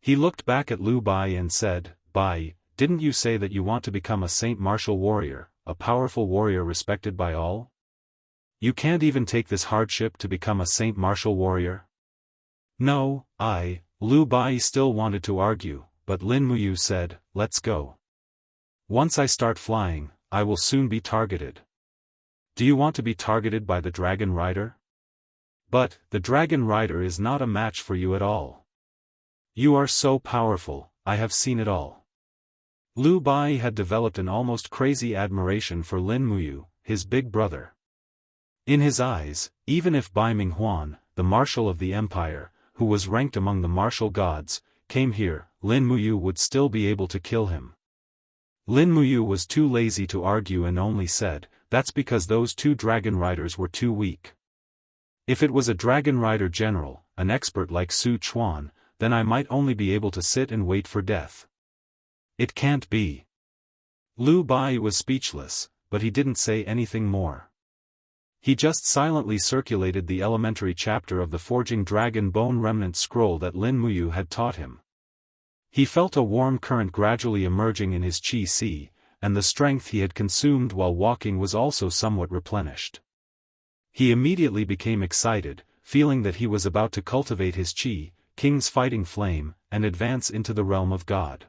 [SPEAKER 1] He looked back at Liu Bai and said, "Bai, didn't you say that you want to become a Saint Martial warrior, a powerful warrior respected by all? You can't even take this hardship to become a Saint Martial warrior?" "No, Liu Bai still wanted to argue, but Lin Muyu said, "Let's go. Once I start flying, I will soon be targeted." "Do you want to be targeted by the Dragon Rider?" "But, the Dragon Rider is not a match for you at all. You are so powerful, I have seen it all." Liu Bai had developed an almost crazy admiration for Lin Muyu, his big brother. In his eyes, even if Baiming Huan, the marshal of the empire, who was ranked among the martial gods, came here, Lin Muyu would still be able to kill him. Lin Muyu was too lazy to argue and only said, "That's because those two dragon riders were too weak. If it was a dragon rider general, an expert like Su Chuan, then I might only be able to sit and wait for death. It can't be." Liu Bai was speechless, but he didn't say anything more. He just silently circulated the elementary chapter of the Forging Dragon Bone Remnant scroll that Lin Muyu had taught him. He felt a warm current gradually emerging in his qi si, and the strength he had consumed while walking was also somewhat replenished. He immediately became excited, feeling that he was about to cultivate his qi, king's fighting flame, and advance into the realm of God.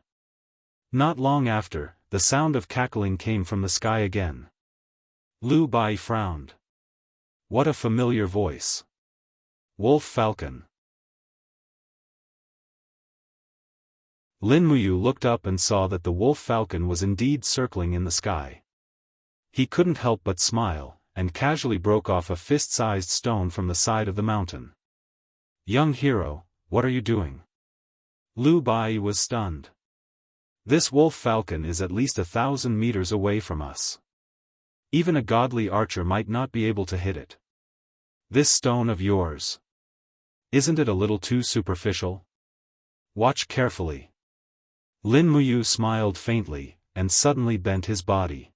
[SPEAKER 1] Not long after, the sound of cackling came from the sky again. Lu Bai frowned. What a familiar voice. Wolf Falcon. Lin Muyu looked up and saw that the wolf falcon was indeed circling in the sky. He couldn't help but smile, and casually broke off a fist-sized stone from the side of the mountain. Young hero, what are you doing? Lu Bai was stunned. This wolf falcon is at least 1,000 meters away from us. Even a godly archer might not be able to hit it. This stone of yours. Isn't it a little too superficial? Watch carefully. Lin Muyu smiled faintly, and suddenly bent his body.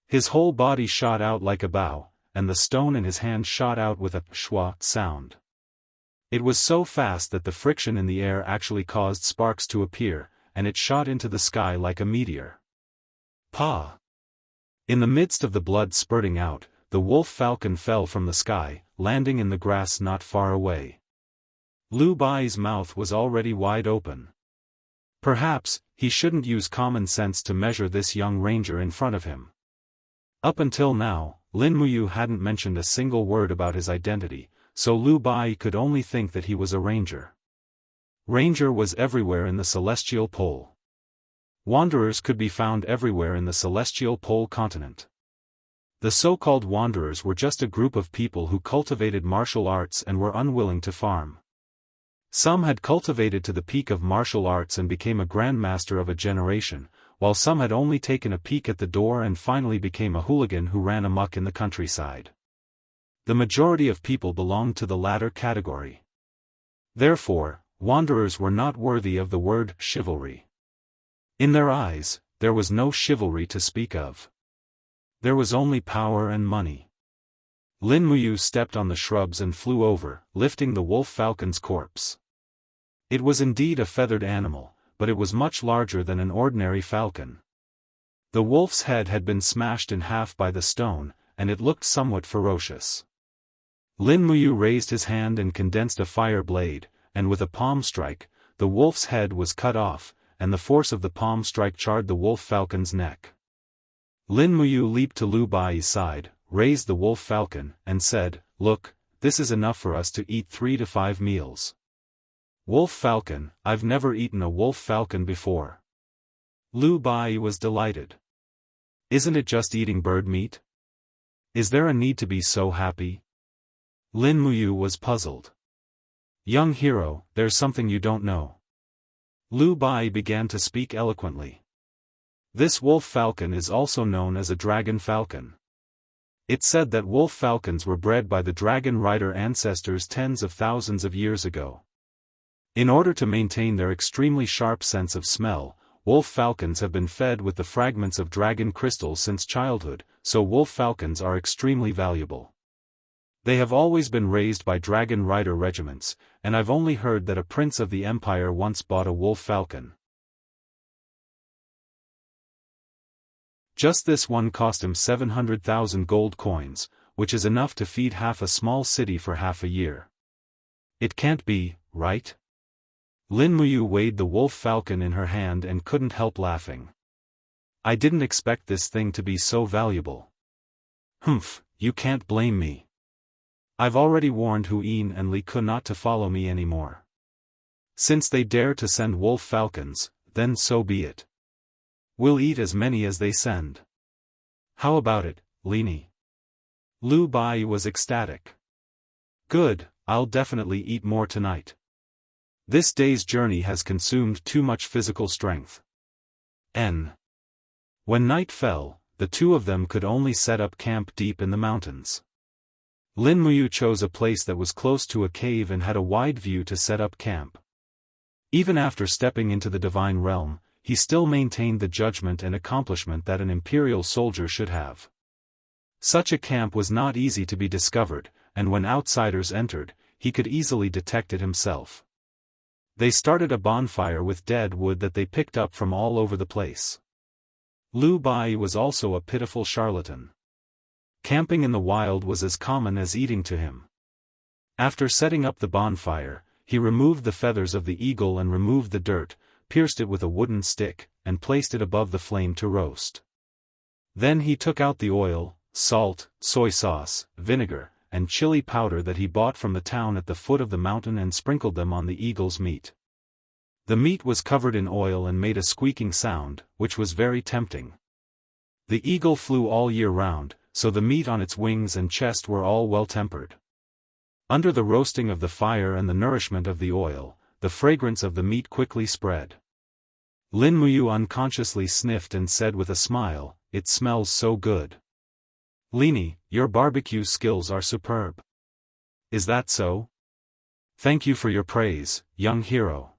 [SPEAKER 1] His whole body shot out like a bow, and the stone in his hand shot out with a schwa sound. It was so fast that the friction in the air actually caused sparks to appear, and it shot into the sky like a meteor. Pa! In the midst of the blood spurting out, the wolf falcon fell from the sky, landing in the grass not far away. Lu Bai's mouth was already wide open. Perhaps, he shouldn't use common sense to measure this young ranger in front of him. Up until now, Lin Muyu hadn't mentioned a single word about his identity, so Lu Bai could only think that he was a ranger. Ranger was everywhere in the Celestial Pole. Wanderers could be found everywhere in the Celestial Pole continent. The so-called wanderers were just a group of people who cultivated martial arts and were unwilling to farm. Some had cultivated to the peak of martial arts and became a grandmaster of a generation, while some had only taken a peek at the door and finally became a hooligan who ran amok in the countryside. The majority of people belonged to the latter category. Therefore, wanderers were not worthy of the word chivalry. In their eyes, there was no chivalry to speak of. There was only power and money. Lin Muyu stepped on the shrubs and flew over, lifting the wolf falcon's corpse. It was indeed a feathered animal, but it was much larger than an ordinary falcon. The wolf's head had been smashed in half by the stone, and it looked somewhat ferocious. Lin Muyu raised his hand and condensed a fire blade, and with a palm strike, the wolf's head was cut off, and the force of the palm strike charred the wolf falcon's neck. Lin Muyu leaped to Lu Bai's side, raised the wolf falcon, and said, "Look, this is enough for us to eat 3 to 5 meals." Wolf falcon, I've never eaten a wolf falcon before. Lu Bai was delighted. Isn't it just eating bird meat? Is there a need to be so happy? Lin Muyu was puzzled. Young hero, there's something you don't know. Lu Bai began to speak eloquently. This wolf falcon is also known as a dragon falcon. It's said that wolf falcons were bred by the dragon rider ancestors tens of thousands of years ago. In order to maintain their extremely sharp sense of smell, wolf falcons have been fed with the fragments of dragon crystals since childhood, so wolf falcons are extremely valuable. They have always been raised by dragon rider regiments, and I've only heard that a prince of the empire once bought a wolf falcon. Just this one cost him 700,000 gold coins, which is enough to feed half a small city for half a year. It can't be, right? Lin Muyu weighed the wolf falcon in her hand and couldn't help laughing. I didn't expect this thing to be so valuable. Humph, you can't blame me. I've already warned Hu Yin and Li Ku not to follow me anymore. Since they dare to send wolf falcons, then so be it. We'll eat as many as they send. How about it, Lini? Lu Bai was ecstatic. Good, I'll definitely eat more tonight. This day's journey has consumed too much physical strength. When night fell, the two of them could only set up camp deep in the mountains. Lin Muyu chose a place that was close to a cave and had a wide view to set up camp. Even after stepping into the divine realm, he still maintained the judgment and accomplishment that an imperial soldier should have. Such a camp was not easy to be discovered, and when outsiders entered, he could easily detect it himself. They started a bonfire with dead wood that they picked up from all over the place. Lu Bai was also a pitiful charlatan. Camping in the wild was as common as eating to him. After setting up the bonfire, he removed the feathers of the eagle and removed the dirt, pierced it with a wooden stick, and placed it above the flame to roast. Then he took out the oil, salt, soy sauce, vinegar, and chili powder that he bought from the town at the foot of the mountain and sprinkled them on the eagle's meat. The meat was covered in oil and made a squeaking sound, which was very tempting. The eagle flew all year round, so the meat on its wings and chest were all well tempered. Under the roasting of the fire and the nourishment of the oil, the fragrance of the meat quickly spread. Lin Muyu unconsciously sniffed and said with a smile, "It smells so good." "Lini, your barbecue skills are superb." "Is that so? Thank you for your praise, young hero."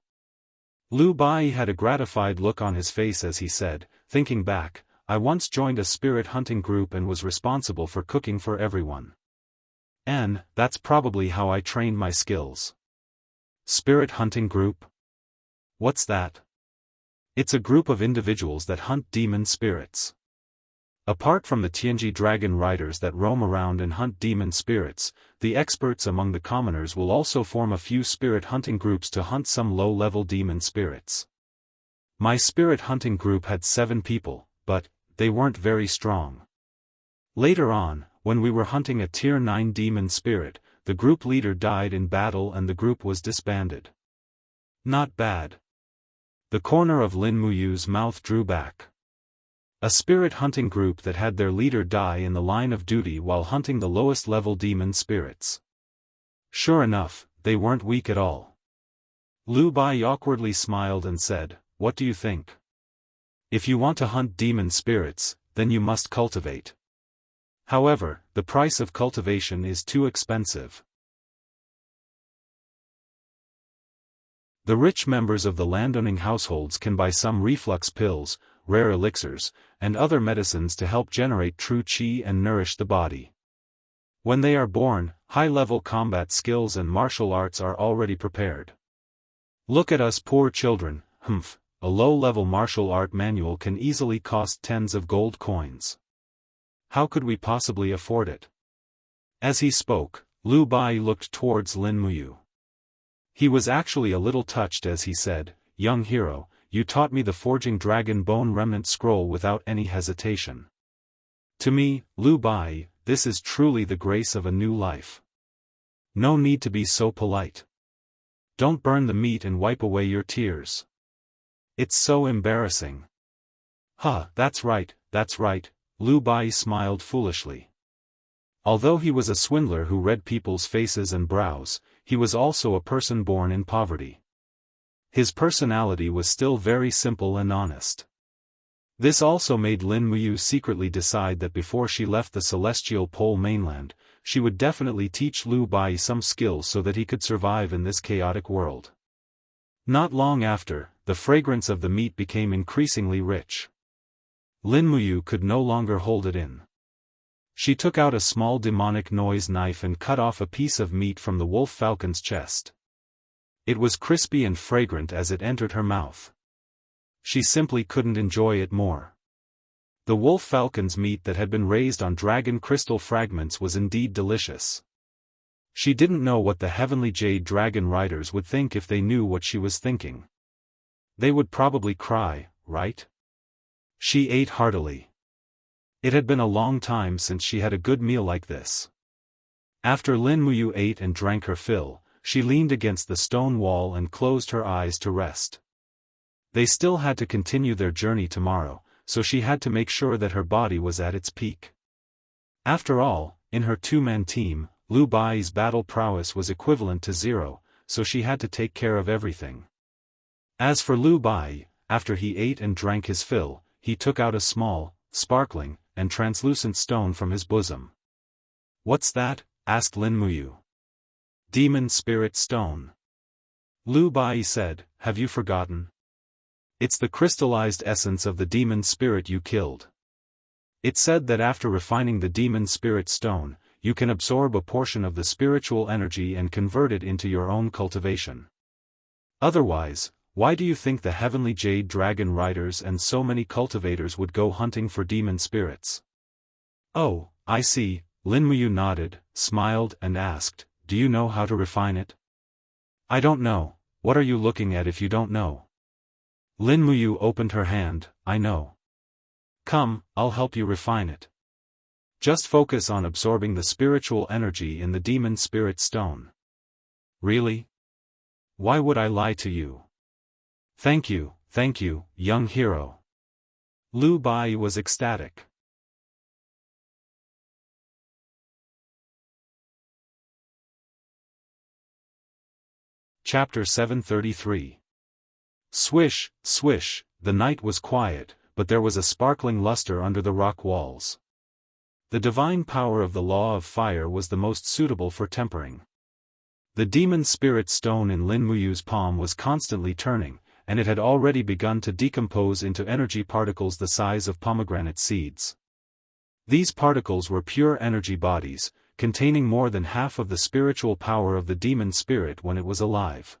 [SPEAKER 1] Lu Bai had a gratified look on his face as he said, thinking back, "I once joined a spirit hunting group and was responsible for cooking for everyone. And that's probably how I trained my skills." Spirit hunting group? What's that? It's a group of individuals that hunt demon spirits. Apart from the Tianji dragon riders that roam around and hunt demon spirits, the experts among the commoners will also form a few spirit hunting groups to hunt some low-level demon spirits. My spirit hunting group had 7 people, but they weren't very strong. Later on, when we were hunting a Tier 9 demon spirit, the group leader died in battle and the group was disbanded. Not bad. The corner of Lin Muyu's mouth drew back. A spirit hunting group that had their leader die in the line of duty while hunting the lowest level demon spirits. Sure enough, they weren't weak at all. Lu Bai awkwardly smiled and said, "What do you think? If you want to hunt demon spirits, then you must cultivate. However, the price of cultivation is too expensive." The rich members of the landowning households can buy some reflux pills, rare elixirs, and other medicines to help generate true qi and nourish the body. When they are born, high-level combat skills and martial arts are already prepared. Look at us poor children, a low-level martial art manual can easily cost tens of gold coins. How could we possibly afford it? As he spoke, Lu Bai looked towards Lin Muyu. He was actually a little touched as he said, "Young hero, you taught me the forging dragon bone remnant scroll without any hesitation. To me, Lu Bai, this is truly the grace of a new life. No need to be so polite. Don't burn the meat and wipe away your tears. It's so embarrassing." That's right, Lu Bai smiled foolishly. Although he was a swindler who read people's faces and brows, he was also a person born in poverty. His personality was still very simple and honest. This also made Lin Muyu secretly decide that before she left the celestial pole mainland, she would definitely teach Lu Bai some skills so that he could survive in this chaotic world. Not long after, the fragrance of the meat became increasingly rich. Lin Muyu could no longer hold it in. She took out a small demonic noise knife and cut off a piece of meat from the wolf falcon's chest. It was crispy and fragrant as it entered her mouth. She simply couldn't enjoy it more. The wolf falcon's meat that had been raised on dragon crystal fragments was indeed delicious. She didn't know what the heavenly jade dragon riders would think if they knew what she was thinking. They would probably cry, right? She ate heartily. It had been a long time since she had a good meal like this. After Lin Muyu ate and drank her fill, she leaned against the stone wall and closed her eyes to rest. They still had to continue their journey tomorrow, so she had to make sure that her body was at its peak. After all, in her two-man team, Lu Bai's battle prowess was equivalent to 0, so she had to take care of everything. As for Lu Bai, after he ate and drank his fill, he took out a small, sparkling, and translucent stone from his bosom. "What's that?" asked Lin Muyu. "Demon Spirit Stone." Lu Bai said, "Have you forgotten? It's the crystallized essence of the demon spirit you killed. It said that after refining the demon spirit stone, you can absorb a portion of the spiritual energy and convert it into your own cultivation. Otherwise, why do you think the heavenly jade dragon riders and so many cultivators would go hunting for demon spirits? Oh, I see. Lin Muyu nodded, smiled and asked, do you know how to refine it? I don't know. What are you looking at if you don't know? Lin Muyu opened her hand, I know. Come, I'll help you refine it. Just focus on absorbing the spiritual energy in the demon spirit stone. Really? Why would I lie to you? Thank you, young hero. Lu Bai was ecstatic. Chapter 733. Swish, swish, the night was quiet, but there was a sparkling luster under the rock walls. The divine power of the law of fire was the most suitable for tempering. The demon spirit stone in Lin Muyu's palm was constantly turning, and it had already begun to decompose into energy particles the size of pomegranate seeds. These particles were pure energy bodies, containing more than half of the spiritual power of the demon spirit when it was alive.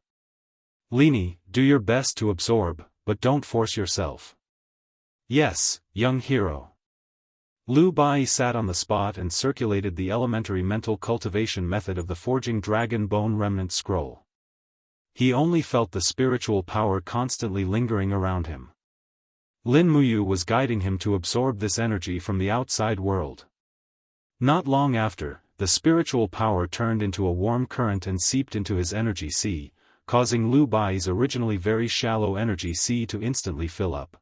[SPEAKER 1] Lini, do your best to absorb, but don't force yourself. Yes, young hero. Lu Bai sat on the spot and circulated the elementary mental cultivation method of the forging dragon bone remnant scroll. He only felt the spiritual power constantly lingering around him. Lin Muyu was guiding him to absorb this energy from the outside world. Not long after, the spiritual power turned into a warm current and seeped into his energy sea, causing Lu Bai's originally very shallow energy sea to instantly fill up.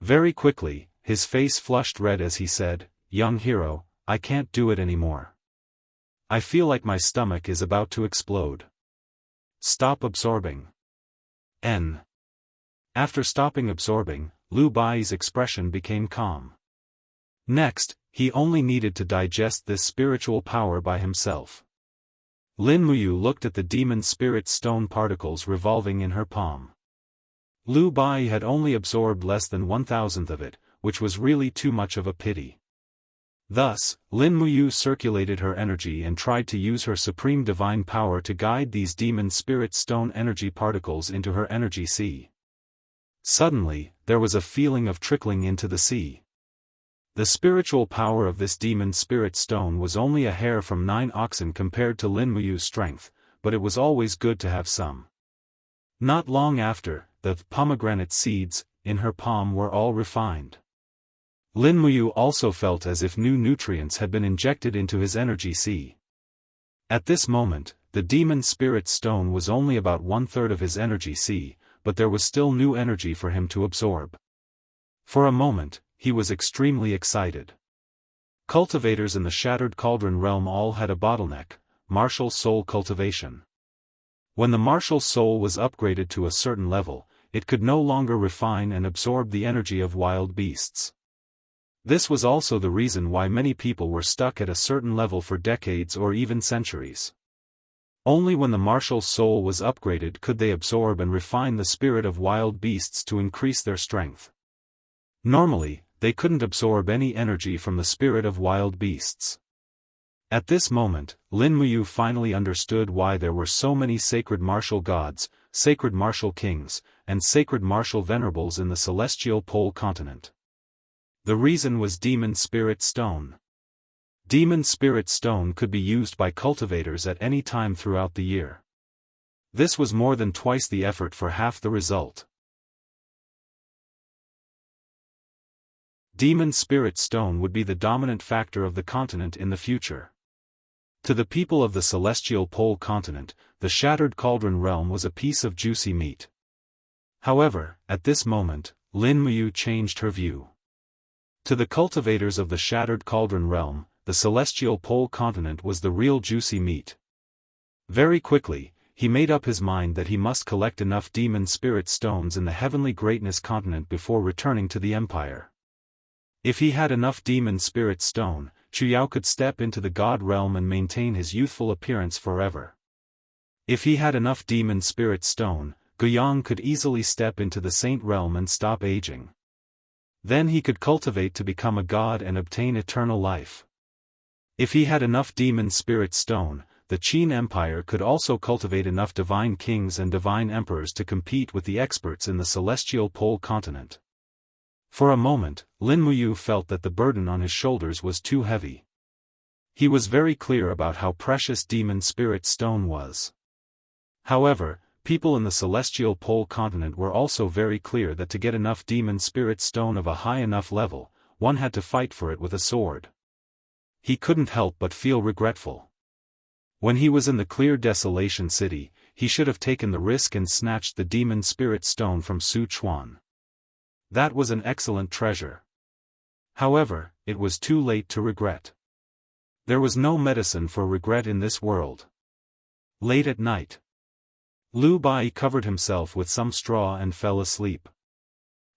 [SPEAKER 1] Very quickly, his face flushed red as he said, young hero, I can't do it anymore. I feel like my stomach is about to explode. Stop absorbing. After stopping absorbing, Lu Bai's expression became calm. Next, he only needed to digest this spiritual power by himself. Lin Muyu looked at the demon spirit stone particles revolving in her palm. Lu Bai had only absorbed less than 1/1000th of it, which was really too much of a pity. Thus, Lin Muyu circulated her energy and tried to use her supreme divine power to guide these demon spirit stone energy particles into her energy sea. Suddenly, there was a feeling of trickling into the sea. The spiritual power of this demon spirit stone was only a hair from 9 oxen compared to Lin Muyu's strength, but it was always good to have some. Not long after, the pomegranate seeds in her palm were all refined. Lin Muyu also felt as if new nutrients had been injected into his energy sea. At this moment, the demon spirit stone was only about 1/3 of his energy sea, but there was still new energy for him to absorb. For a moment, he was extremely excited. Cultivators in the Shattered Cauldron realm all had a bottleneck, martial soul cultivation. When the martial soul was upgraded to a certain level, it could no longer refine and absorb the energy of wild beasts. This was also the reason why many people were stuck at a certain level for decades or even centuries. Only when the martial soul was upgraded could they absorb and refine the spirit of wild beasts to increase their strength. Normally, they couldn't absorb any energy from the spirit of wild beasts. At this moment, Lin Muyu finally understood why there were so many sacred martial gods, sacred martial kings, and sacred martial venerables in the celestial pole continent. The reason was Demon Spirit Stone. Demon Spirit Stone could be used by cultivators at any time throughout the year. This was more than twice the effort for half the result. Demon Spirit Stone would be the dominant factor of the continent in the future. To the people of the celestial pole continent, the Shattered Cauldron realm was a piece of juicy meat. However, at this moment, Lin Muyu changed her view. To the cultivators of the Shattered Cauldron realm, the celestial pole continent was the real juicy meat. Very quickly, he made up his mind that he must collect enough demon spirit stones in the heavenly greatness continent before returning to the empire. If he had enough demon spirit stone, Chuyao could step into the god realm and maintain his youthful appearance forever. If he had enough demon spirit stone, Guiyang could easily step into the saint realm and stop aging. Then he could cultivate to become a god and obtain eternal life. If he had enough demon spirit stone, the Qin Empire could also cultivate enough divine kings and divine emperors to compete with the experts in the celestial pole continent. For a moment, Lin Muyu felt that the burden on his shoulders was too heavy. He was very clear about how precious Demon Spirit Stone was. However, people in the celestial pole continent were also very clear that to get enough Demon Spirit Stone of a high enough level, one had to fight for it with a sword. He couldn't help but feel regretful. When he was in the clear Desolation City, he should have taken the risk and snatched the Demon Spirit Stone from Su Chuan. That was an excellent treasure. However, it was too late to regret. There was no medicine for regret in this world. Late at night, Liu Bai covered himself with some straw and fell asleep.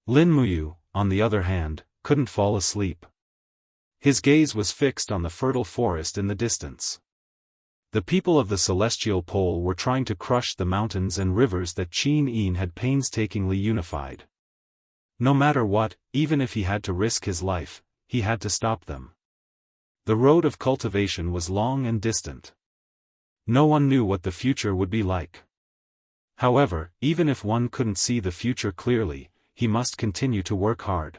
[SPEAKER 1] Lin Muyu, on the other hand, couldn't fall asleep. His gaze was fixed on the fertile forest in the distance. The people of the Celestial Pole were trying to crush the mountains and rivers that Qin Yin had painstakingly unified. No matter what, even if he had to risk his life, he had to stop them. The road of cultivation was long and distant. No one knew what the future would be like. However, even if one couldn't see the future clearly, he must continue to work hard.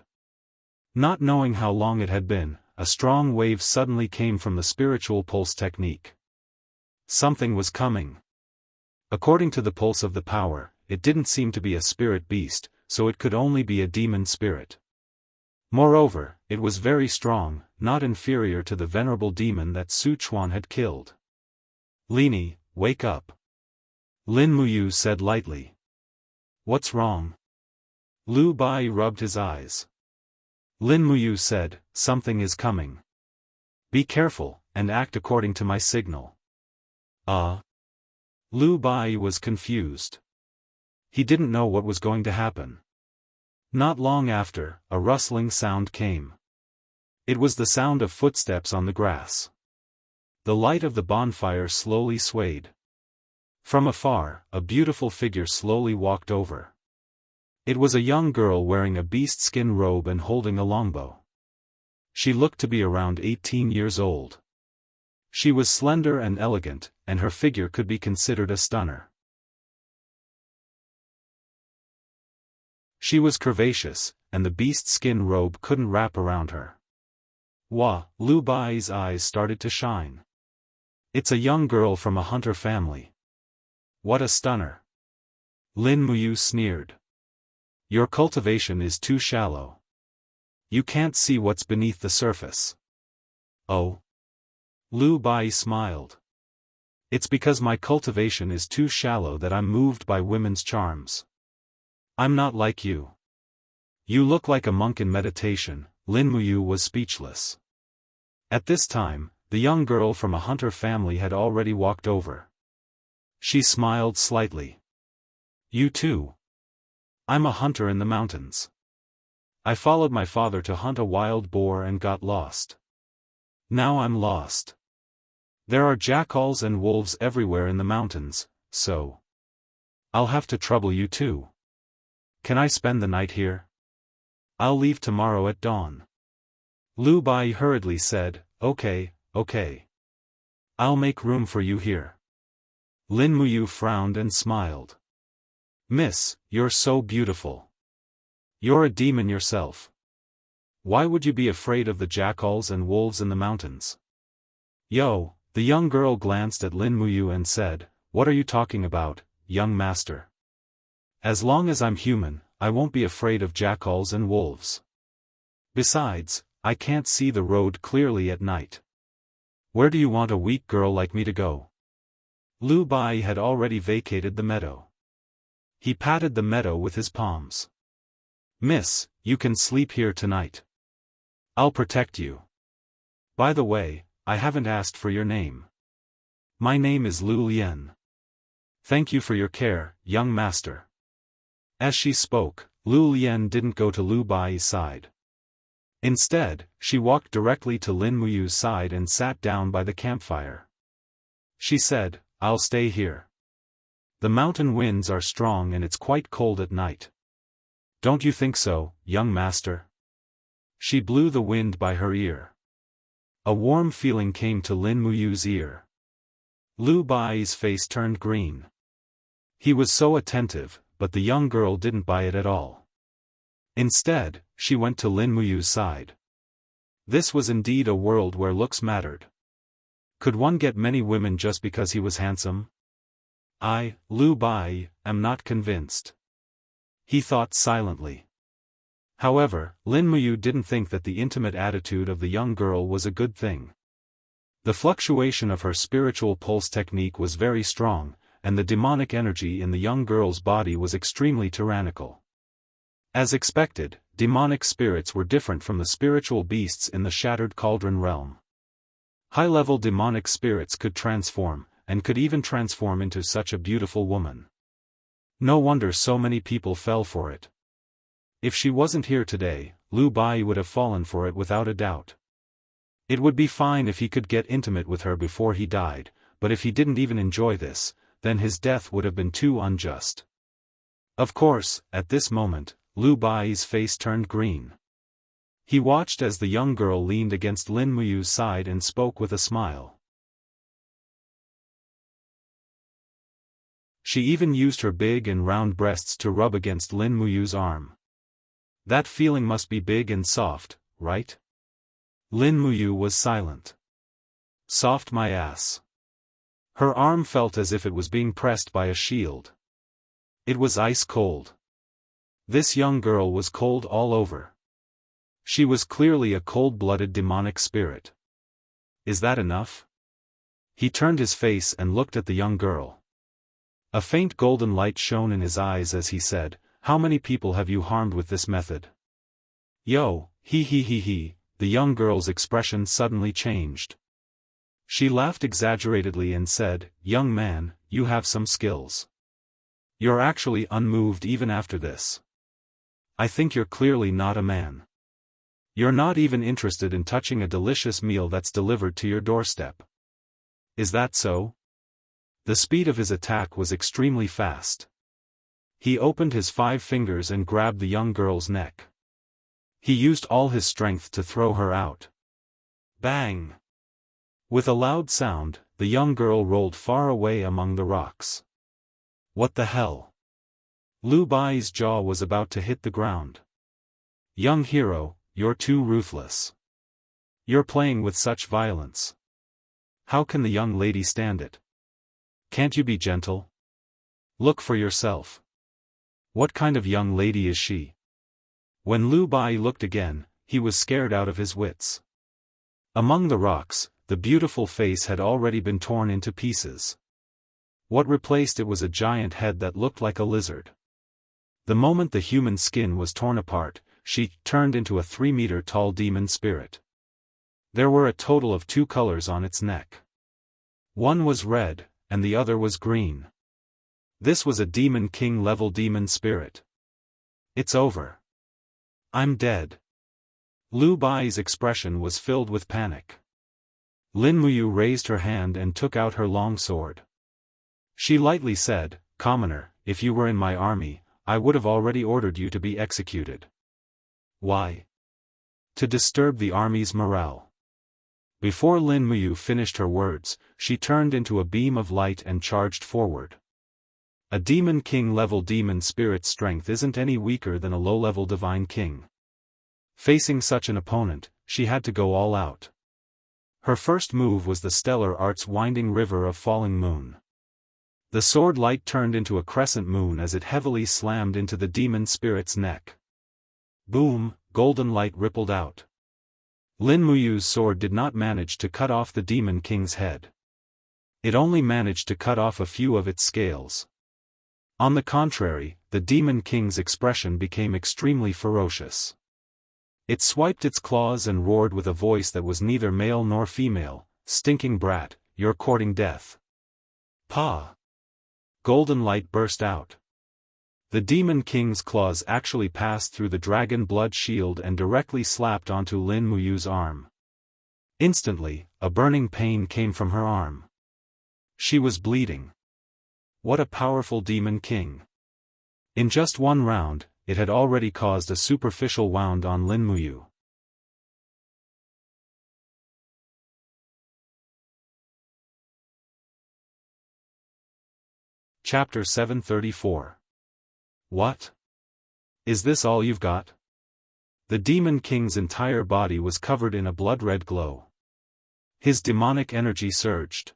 [SPEAKER 1] Not knowing how long it had been, a strong wave suddenly came from the spiritual pulse technique. Something was coming. According to the pulse of the power, it didn't seem to be a spirit beast, so it could only be a demon spirit. Moreover, it was very strong, not inferior to the venerable demon that Su Chuan had killed. "Lini, wake up," Lin Muyu said lightly. "What's wrong?" Liu Bai rubbed his eyes. Lin Muyu said, "Something is coming. Be careful, and act according to my signal." Liu Bai was confused. He didn't know what was going to happen. Not long after, a rustling sound came. It was the sound of footsteps on the grass. The light of the bonfire slowly swayed. From afar, a beautiful figure slowly walked over. It was a young girl wearing a beast skin robe and holding a longbow. She looked to be around 18 years old. She was slender and elegant, and her figure could be considered a stunner. She was curvaceous, and the beast skin robe couldn't wrap around her. Liu Bai's eyes started to shine. It's a young girl from a hunter family. What a stunner! Lin Muyu sneered. Your cultivation is too shallow. You can't see what's beneath the surface. Oh? Liu Bai smiled. It's because my cultivation is too shallow that I'm moved by women's charms. I'm not like you. You look like a monk in meditation. Lin Muyu was speechless. At this time, the young girl from a hunter family had already walked over. She smiled slightly. You too. I'm a hunter in the mountains. I followed my father to hunt a wild boar and got lost. Now I'm lost. There are jackals and wolves everywhere in the mountains, so I'll have to trouble you too. Can I spend the night here? I'll leave tomorrow at dawn. Liu Bai hurriedly said, Okay. I'll make room for you here. Lin Muyu frowned and smiled. Miss, you're so beautiful. You're a demon yourself. Why would you be afraid of the jackals and wolves in the mountains? Yo, the young girl glanced at Lin Muyu and said, What are you talking about, young master? As long as I'm human, I won't be afraid of jackals and wolves. Besides, I can't see the road clearly at night. Where do you want a weak girl like me to go? Liu Bai had already vacated the meadow. He patted the meadow with his palms. Miss, you can sleep here tonight. I'll protect you. By the way, I haven't asked for your name. My name is Liu Lian. Thank you for your care, young master. As she spoke, Liu Lian didn't go to Liu Bai's side. Instead, she walked directly to Lin Muyu's side and sat down by the campfire. She said, I'll stay here. The mountain winds are strong and it's quite cold at night. Don't you think so, young master? She blew the wind by her ear. A warm feeling came to Lin Muyu's ear. Lu Bai's face turned green. He was so attentive, but the young girl didn't buy it at all. Instead, she went to Lin Muyu's side. This was indeed a world where looks mattered. Could one get many women just because he was handsome? I, Lu Bai, am not convinced. He thought silently. However, Lin Muyu didn't think that the intimate attitude of the young girl was a good thing. The fluctuation of her spiritual pulse technique was very strong, and the demonic energy in the young girl's body was extremely tyrannical. As expected, demonic spirits were different from the spiritual beasts in the Shattered Cauldron realm. High-level demonic spirits could transform, and could even transform into such a beautiful woman. No wonder so many people fell for it. If she wasn't here today, Lu Bai would have fallen for it without a doubt. It would be fine if he could get intimate with her before he died, but if he didn't even enjoy this, then his death would have been too unjust. Of course, at this moment, Lu Bai's face turned green. He watched as the young girl leaned against Lin Muyu's side and spoke with a smile. She even used her big and round breasts to rub against Lin Muyu's arm. That feeling must be big and soft, right? Lin Muyu was silent. Soft my ass. Her arm felt as if it was being pressed by a shield. It was ice cold. This young girl was cold all over. She was clearly a cold-blooded demonic spirit. Is that enough? He turned his face and looked at the young girl. A faint golden light shone in his eyes as he said, "How many people have you harmed with this method?" Yo, he. The young girl's expression suddenly changed. She laughed exaggeratedly and said, "Young man, you have some skills. You're actually unmoved even after this. I think you're clearly not a man. You're not even interested in touching a delicious meal that's delivered to your doorstep. Is that so?" The speed of his attack was extremely fast. He opened his 5 fingers and grabbed the young girl's neck. He used all his strength to throw her out. Bang! With a loud sound, the young girl rolled far away among the rocks. What the hell? Lu Bai's jaw was about to hit the ground. Young hero, you're too ruthless. You're playing with such violence. How can the young lady stand it? Can't you be gentle? Look for yourself. What kind of young lady is she? When Lu Bai looked again, he was scared out of his wits. Among the rocks, the beautiful face had already been torn into pieces. What replaced it was a giant head that looked like a lizard. The moment the human skin was torn apart, she turned into a 3-meter-tall demon spirit. There were a total of 2 colors on its neck. One was red, and the other was green. This was a Demon King level demon spirit. It's over. I'm dead. Lu Bai's expression was filled with panic. Lin Muyu raised her hand and took out her long sword. She lightly said, "Commoner, if you were in my army, I would have already ordered you to be executed." Why? To disturb the army's morale. Before Lin Muyu finished her words, she turned into a beam of light and charged forward. A Demon King level demon spirit strength isn't any weaker than a low-level divine king. Facing such an opponent, she had to go all out. Her first move was the stellar art's winding river of falling moon. The sword light turned into a crescent moon as it heavily slammed into the demon spirit's neck. Boom, golden light rippled out. Lin Muyu's sword did not manage to cut off the Demon King's head. It only managed to cut off a few of its scales. On the contrary, the Demon King's expression became extremely ferocious. It swiped its claws and roared with a voice that was neither male nor female, "Stinking brat, you're courting death." Pa! Golden light burst out. The Demon King's claws actually passed through the dragon blood shield and directly slapped onto Lin Muyu's arm. Instantly, a burning pain came from her arm. She was bleeding. What a powerful Demon King. In just one round, it had already caused a superficial wound on Lin Muyu. Chapter 734. What? Is this all you've got? The Demon King's entire body was covered in a blood-red glow. His demonic energy surged.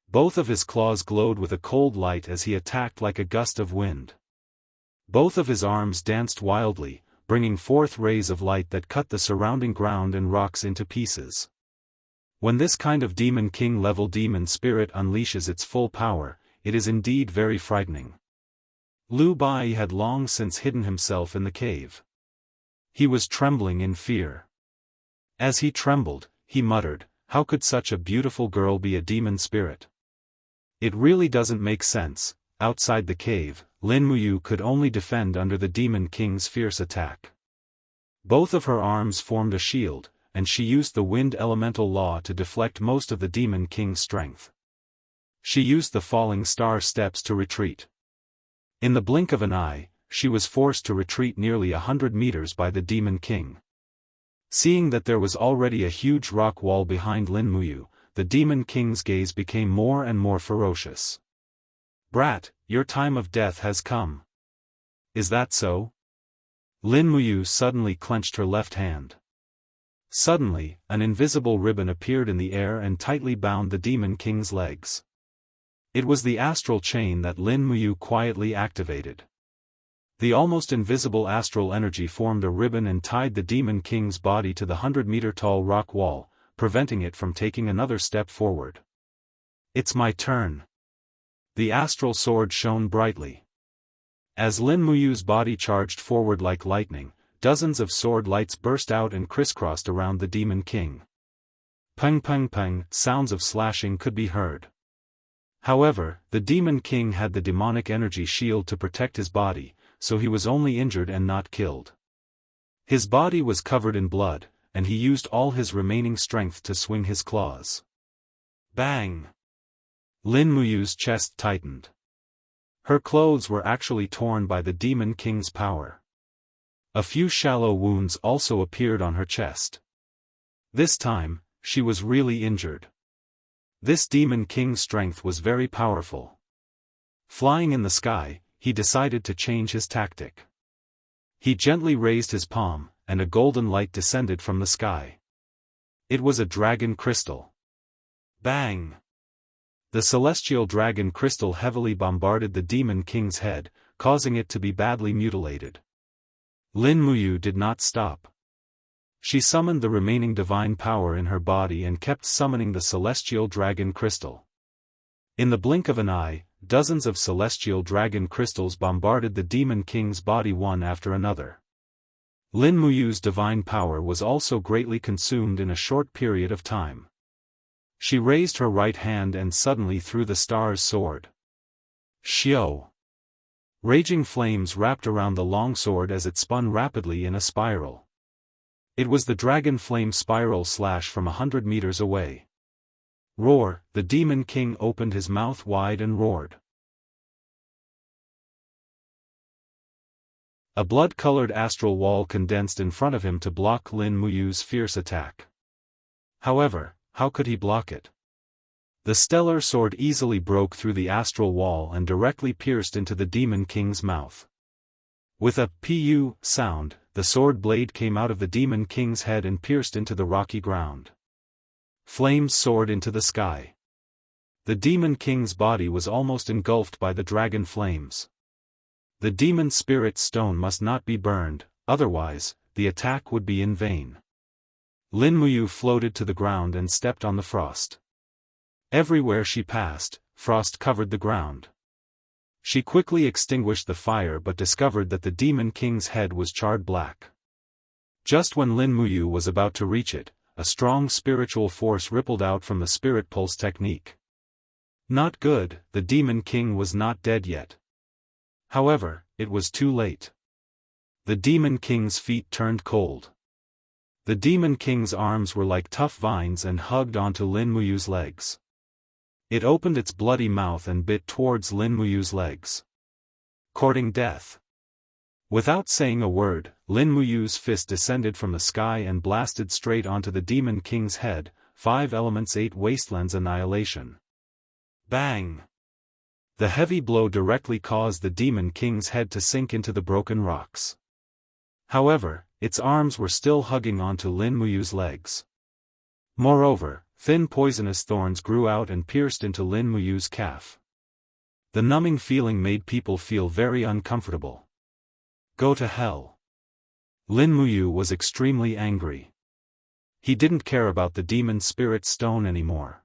[SPEAKER 1] Both of his claws glowed with a cold light as he attacked like a gust of wind. Both of his arms danced wildly, bringing forth rays of light that cut the surrounding ground and rocks into pieces. When this kind of Demon King-level demon spirit unleashes its full power, it is indeed very frightening. Liu Bai had long since hidden himself in the cave. He was trembling in fear. As he trembled, he muttered, "How could such a beautiful girl be a demon spirit? It really doesn't make sense." Outside the cave, Lin Muyu could only defend under the Demon King's fierce attack. Both of her arms formed a shield, and she used the wind elemental law to deflect most of the Demon King's strength. She used the falling star steps to retreat. In the blink of an eye, she was forced to retreat nearly 100 meters by the Demon King. Seeing that there was already a huge rock wall behind Lin Muyu, the Demon King's gaze became more and more ferocious. "Brat, your time of death has come. Is that so?" Lin Muyu suddenly clenched her left hand. Suddenly, an invisible ribbon appeared in the air and tightly bound the Demon King's legs. It was the astral chain that Lin Muyu quietly activated. The almost invisible astral energy formed a ribbon and tied the Demon King's body to the 100-meter-tall rock wall, preventing it from taking another step forward. "It's my turn." The astral sword shone brightly. As Lin Muyu's body charged forward like lightning, dozens of sword lights burst out and crisscrossed around the Demon King. Peng peng peng, sounds of slashing could be heard. However, the Demon King had the demonic energy shield to protect his body, so he was only injured and not killed. His body was covered in blood, and he used all his remaining strength to swing his claws. Bang! Lin Muyu's chest tightened. Her clothes were actually torn by the Demon King's power. A few shallow wounds also appeared on her chest. This time, she was really injured. This Demon King's strength was very powerful. Flying in the sky, he decided to change his tactic. He gently raised his palm, and a golden light descended from the sky. It was a dragon crystal. Bang! The celestial dragon crystal heavily bombarded the Demon King's head, causing it to be badly mutilated. Lin Muyu did not stop. She summoned the remaining divine power in her body and kept summoning the celestial dragon crystal. In the blink of an eye, dozens of celestial dragon crystals bombarded the Demon King's body one after another. Lin Muyu's divine power was also greatly consumed in a short period of time. She raised her right hand and suddenly threw the star's sword. Xiao! Raging flames wrapped around the long sword as it spun rapidly in a spiral. It was the dragon flame spiral slash from 100 meters away. Roar! The Demon King opened his mouth wide and roared. A blood-colored astral wall condensed in front of him to block Lin Muyu's fierce attack. However, how could he block it? The stellar sword easily broke through the astral wall and directly pierced into the Demon King's mouth. With a "pu" sound, the sword blade came out of the Demon King's head and pierced into the rocky ground. Flames soared into the sky. The Demon King's body was almost engulfed by the dragon flames. The demon spirit stone must not be burned, otherwise, the attack would be in vain. Lin Muyu floated to the ground and stepped on the frost. Everywhere she passed, frost covered the ground. She quickly extinguished the fire but discovered that the Demon King's head was charred black. Just when Lin Muyu was about to reach it, a strong spiritual force rippled out from the spirit pulse technique. Not good, the Demon King was not dead yet. However, it was too late. The Demon King's feet turned cold. The Demon King's arms were like tough vines and hugged onto Lin Muyu's legs. It opened its bloody mouth and bit towards Lin Muyu's legs. Courting death. Without saying a word, Lin Muyu's fist descended from the sky and blasted straight onto the Demon King's head, 5 elements 8 wastelands annihilation. Bang! The heavy blow directly caused the Demon King's head to sink into the broken rocks. However, its arms were still hugging onto Lin Muyu's legs. Moreover, thin poisonous thorns grew out and pierced into Lin Muyu's calf. The numbing feeling made people feel very uncomfortable. Go to hell. Lin Muyu was extremely angry. He didn't care about the demon spirit stone anymore.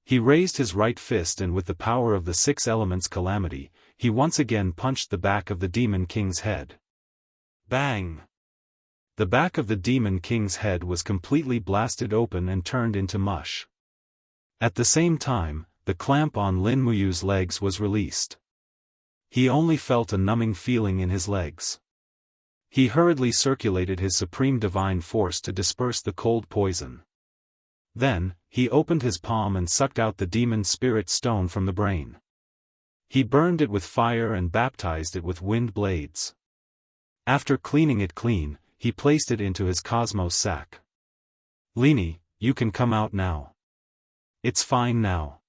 [SPEAKER 1] He raised his right fist and with the power of the 6 elements calamity, he once again punched the back of the Demon King's head. Bang! The back of the Demon King's head was completely blasted open and turned into mush. At the same time, the clamp on Lin Muyu's legs was released. He only felt a numbing feeling in his legs. He hurriedly circulated his supreme divine force to disperse the cold poison. Then, he opened his palm and sucked out the demon spirit stone from the brain. He burned it with fire and baptized it with wind blades. After cleaning it clean, he placed it into his cosmos sack. Lini, you can come out now. It's fine now.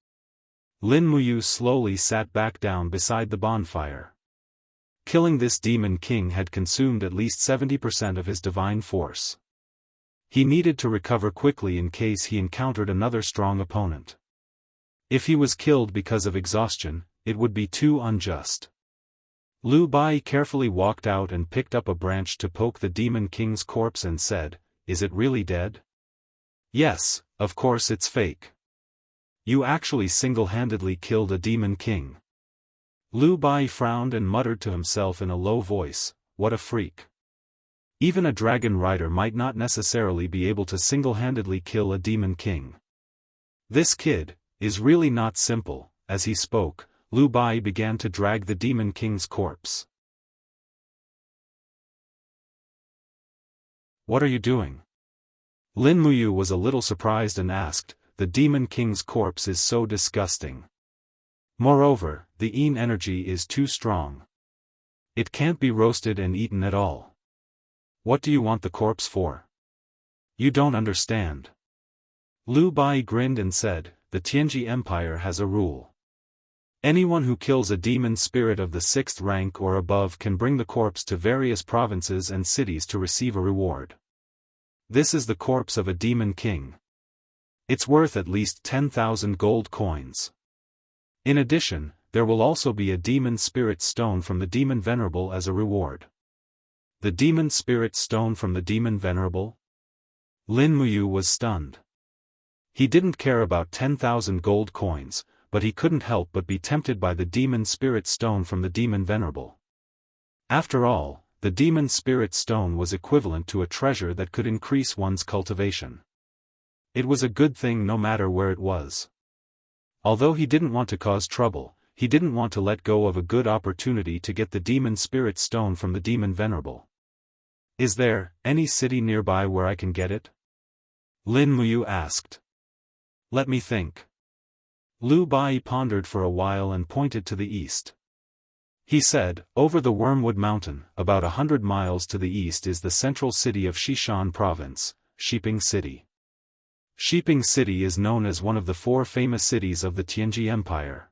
[SPEAKER 1] Lin Muyu slowly sat back down beside the bonfire. Killing this Demon King had consumed at least 70% of his divine force. He needed to recover quickly in case he encountered another strong opponent. If he was killed because of exhaustion, it would be too unjust. Lu Bai carefully walked out and picked up a branch to poke the Demon King's corpse and said, "Is it really dead?" "Yes, of course it's fake. You actually single-handedly killed a Demon King." Lu Bai frowned and muttered to himself in a low voice, "What a freak. Even a dragon rider might not necessarily be able to single-handedly kill a Demon King. This kid is really not simple." As he spoke, Lu Bai began to drag the Demon King's corpse. "What are you doing?" Lin Muyu was a little surprised and asked, "The Demon King's corpse is so disgusting. Moreover, the Yin energy is too strong. It can't be roasted and eaten at all. What do you want the corpse for? You don't understand." Lu Bai grinned and said, "The Tianji Empire has a rule. Anyone who kills a demon spirit of the 6th rank or above can bring the corpse to various provinces and cities to receive a reward. This is the corpse of a Demon King. It's worth at least 10,000 gold coins. In addition, there will also be a demon spirit stone from the Demon Venerable as a reward." The demon spirit stone from the Demon Venerable? Lin Muyu was stunned. He didn't care about 10,000 gold coins, but he couldn't help but be tempted by the demon spirit stone from the Demon Venerable. After all, the demon spirit stone was equivalent to a treasure that could increase one's cultivation. It was a good thing no matter where it was. Although he didn't want to cause trouble, he didn't want to let go of a good opportunity to get the demon spirit stone from the Demon Venerable. "Is there any city nearby where I can get it?" Lin Muyu asked. "Let me think." Lu Bai pondered for a while and pointed to the east. He said, "Over the Wormwood Mountain, about 100 miles to the east is the central city of Xishan Province, Shiping City. Shiping City is known as one of the 4 famous cities of the Tianji Empire.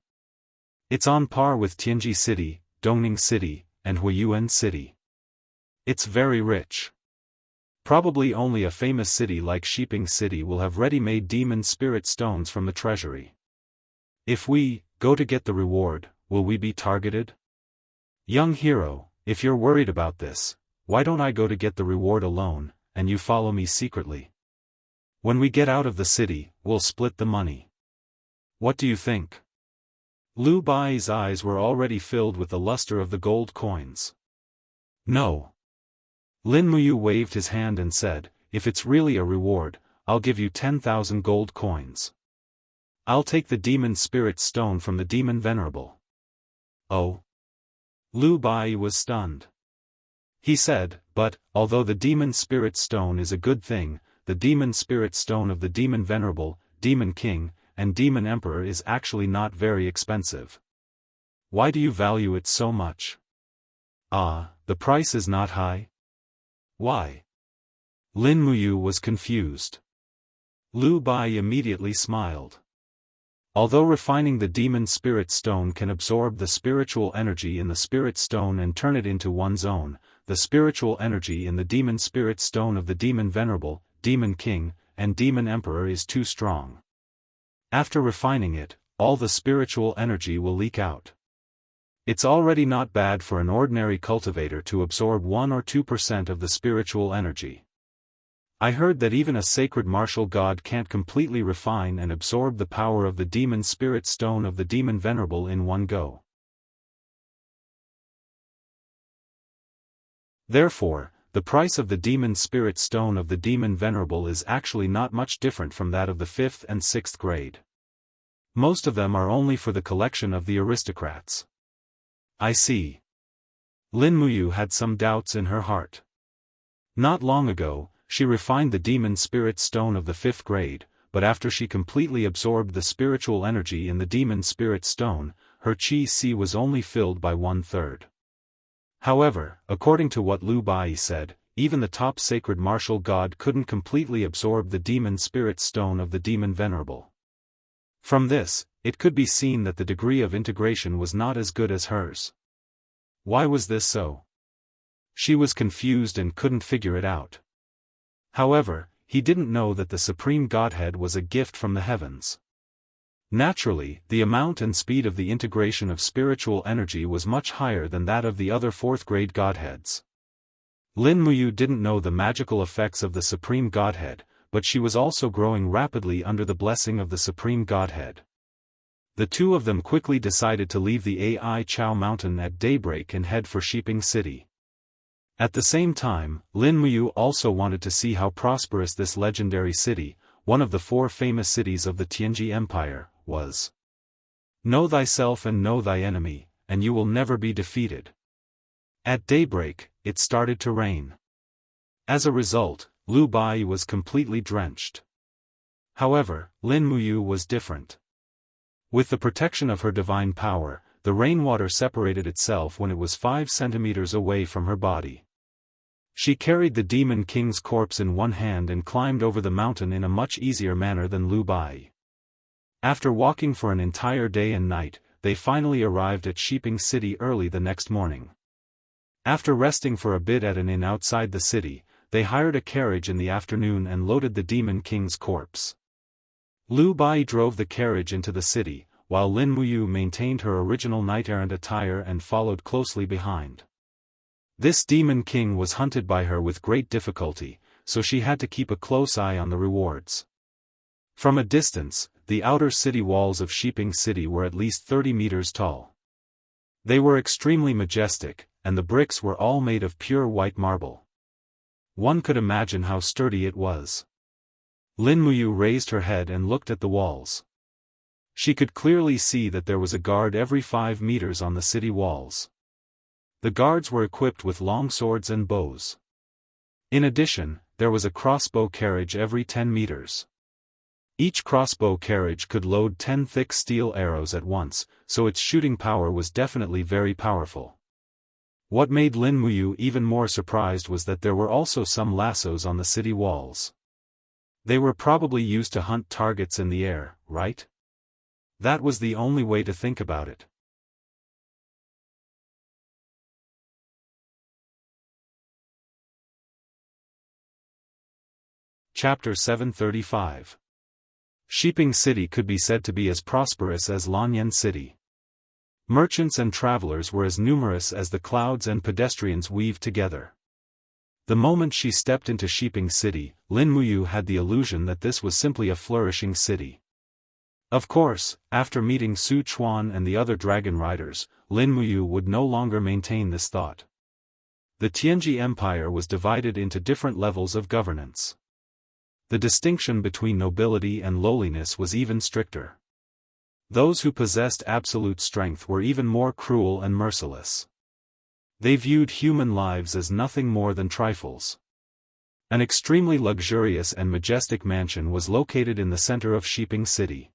[SPEAKER 1] It's on par with Tianji City, Dongning City, and Huiyuan City. It's very rich. Probably only a famous city like Shiping City will have ready-made demon spirit stones from the treasury. If we go to get the reward, will we be targeted? Young hero, if you're worried about this, why don't I go to get the reward alone, and you follow me secretly? When we get out of the city, we'll split the money. What do you think?" Lu Bai's eyes were already filled with the luster of the gold coins. "No." Lin Muyu waved his hand and said, "If it's really a reward, I'll give you 10,000 gold coins. I'll take the demon spirit stone from the Demon Venerable." "Oh?" Lu Bai was stunned. He said, "But, although the demon spirit stone is a good thing, the demon spirit stone of the Demon Venerable, Demon King, and Demon Emperor is actually not very expensive. Why do you value it so much?" "Ah, the price is not high?" "Why?" Lin Muyu was confused. Lu Bai immediately smiled. Although refining the demon spirit stone can absorb the spiritual energy in the spirit stone and turn it into one's own, the spiritual energy in the demon spirit stone of the demon venerable, demon king, and demon emperor is too strong. After refining it, all the spiritual energy will leak out. It's already not bad for an ordinary cultivator to absorb 1 or 2% of the spiritual energy. I heard that even a sacred martial god can't completely refine and absorb the power of the demon spirit stone of the demon venerable in one go. Therefore, the price of the demon spirit stone of the demon venerable is actually not much different from that of the 5th and 6th grade. Most of them are only for the collection of the aristocrats. I see. Lin Muyu had some doubts in her heart. Not long ago, she refined the demon spirit stone of the 5th grade, but after she completely absorbed the spiritual energy in the demon spirit stone, her chi was only filled by 1/3. However, according to what Lu Bai said, even the top sacred martial god couldn't completely absorb the demon spirit stone of the demon venerable. From this, it could be seen that the degree of integration was not as good as hers. Why was this so? She was confused and couldn't figure it out. However, he didn't know that the Supreme Godhead was a gift from the heavens. Naturally, the amount and speed of the integration of spiritual energy was much higher than that of the other 4th grade Godheads. Lin Muyu didn't know the magical effects of the Supreme Godhead, but she was also growing rapidly under the blessing of the Supreme Godhead. The two of them quickly decided to leave the Ai Chao Mountain at daybreak and head for Shiping City. At the same time, Lin Muyu also wanted to see how prosperous this legendary city, one of the 4 famous cities of the Tianji Empire, was. Know thyself and know thy enemy, and you will never be defeated. At daybreak, it started to rain. As a result, Lu Bai was completely drenched. However, Lin Muyu was different. With the protection of her divine power, the rainwater separated itself when it was 5 centimeters away from her body. She carried the demon king's corpse in one hand and climbed over the mountain in a much easier manner than Lu Bai. After walking for an entire day and night, they finally arrived at Shiping City early the next morning. After resting for a bit at an inn outside the city, they hired a carriage in the afternoon and loaded the demon king's corpse. Lu Bai drove the carriage into the city, while Lin Muyu maintained her original knight-errant attire and followed closely behind. This demon king was hunted by her with great difficulty, so she had to keep a close eye on the rewards. From a distance, the outer city walls of Shiping City were at least 30 meters tall. They were extremely majestic, and the bricks were all made of pure white marble. One could imagine how sturdy it was. Lin Muyu raised her head and looked at the walls. She could clearly see that there was a guard every 5 meters on the city walls. The guards were equipped with long swords and bows. In addition, there was a crossbow carriage every 10 meters. Each crossbow carriage could load 10 thick steel arrows at once, so its shooting power was definitely very powerful. What made Lin Muyu even more surprised was that there were also some lassos on the city walls. They were probably used to hunt targets in the air, right? That was the only way to think about it. Chapter 735. Shiping City could be said to be as prosperous as Lanyan City. Merchants and travelers were as numerous as the clouds and pedestrians weaved together. The moment she stepped into Shiping City, Lin Muyu had the illusion that this was simply a flourishing city. Of course, after meeting Su Chuan and the other dragon riders, Lin Muyu would no longer maintain this thought. The Tianji Empire was divided into different levels of governance. The distinction between nobility and lowliness was even stricter. Those who possessed absolute strength were even more cruel and merciless. They viewed human lives as nothing more than trifles. An extremely luxurious and majestic mansion was located in the center of Shiping City.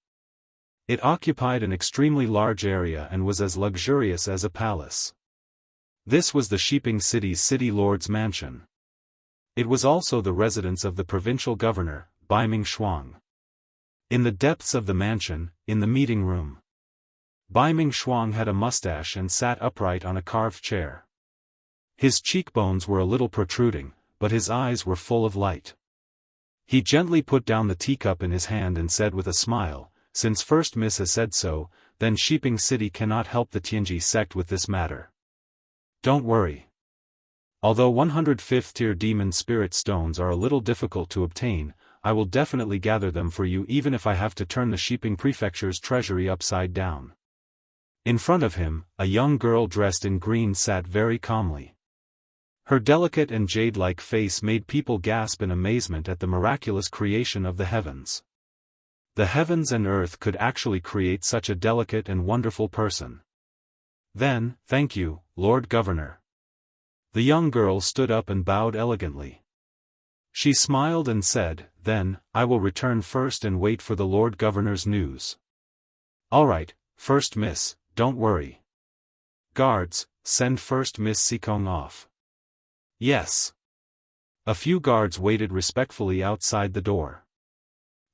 [SPEAKER 1] It occupied an extremely large area and was as luxurious as a palace. This was the Shiping City's city lord's mansion. It was also the residence of the provincial governor, Baiming Shuang. In the depths of the mansion, in the meeting room, Bai Ming Shuang had a mustache and sat upright on a carved chair. His cheekbones were a little protruding, but his eyes were full of light. He gently put down the teacup in his hand and said with a smile, "Since First Miss has said so, then Shiping City cannot help the Tianji sect with this matter. Don't worry. Although 105th tier demon spirit stones are a little difficult to obtain, I will definitely gather them for you even if I have to turn the Shiping Prefecture's treasury upside down." In front of him, a young girl dressed in green sat very calmly. Her delicate and jade-like face made people gasp in amazement at the miraculous creation of the heavens. The heavens and earth could actually create such a delicate and wonderful person. Then, "Thank you, Lord Governor." The young girl stood up and bowed elegantly. She smiled and said, "Then, I will return first and wait for the Lord Governor's news." "All right, First Miss, don't worry. Guards, send First Miss Sikong off." "Yes." A few guards waited respectfully outside the door.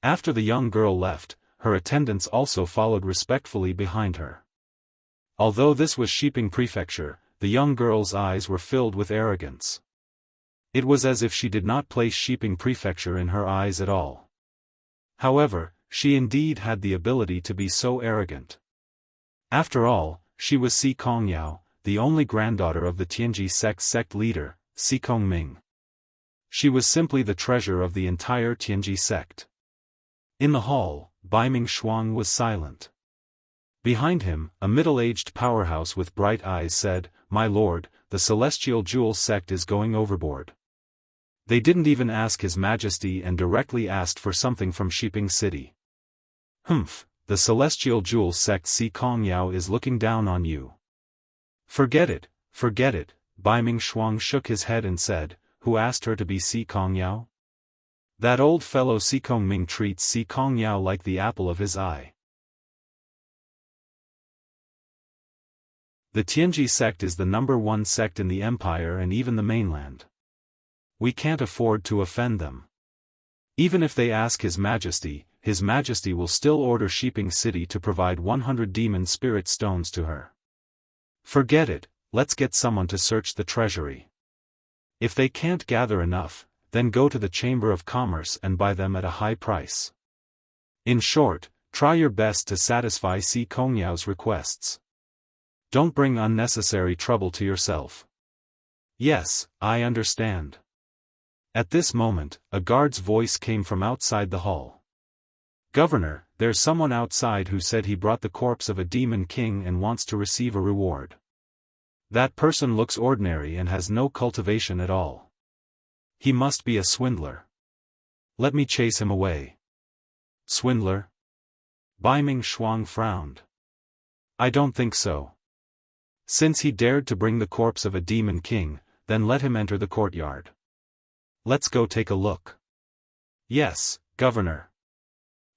[SPEAKER 1] After the young girl left, her attendants also followed respectfully behind her. Although this was Shiping Prefecture, the young girl's eyes were filled with arrogance. It was as if she did not place Shiping Prefecture in her eyes at all. However, she indeed had the ability to be so arrogant. After all, she was Si Kongyao, the only granddaughter of the Tianji sect leader, Si Kongming. She was simply the treasure of the entire Tianji sect. In the hall, Bai Ming Shuang was silent. Behind him, a middle-aged powerhouse with bright eyes said, "My lord, the Celestial Jewel sect is going overboard. They didn't even ask His Majesty and directly asked for something from Shiping City. Humph, the Celestial Jewel sect Si Kongyao is looking down on you." Forget it, Bai Ming Shuang shook his head and said, "Who asked her to be Si Kongyao? That old fellow Si Kongming treats Si Kongyao like the apple of his eye." The Tianji sect is the #1 sect in the empire and even the mainland. We can't afford to offend them. Even if they ask His Majesty will still order Shiping City to provide 100 demon spirit stones to her. Forget it, let's get someone to search the treasury. If they can't gather enough, then go to the Chamber of Commerce and buy them at a high price. In short, try your best to satisfy Si Kongyao's requests. Don't bring unnecessary trouble to yourself. Yes, I understand. At this moment, a guard's voice came from outside the hall. "Governor, there's someone outside who said he brought the corpse of a demon king and wants to receive a reward. That person looks ordinary and has no cultivation at all. He must be a swindler. Let me chase him away." "Swindler?" Bai Ming Shuang frowned. "I don't think so. Since he dared to bring the corpse of a demon king, then let him enter the courtyard. Let's go take a look." "Yes, Governor."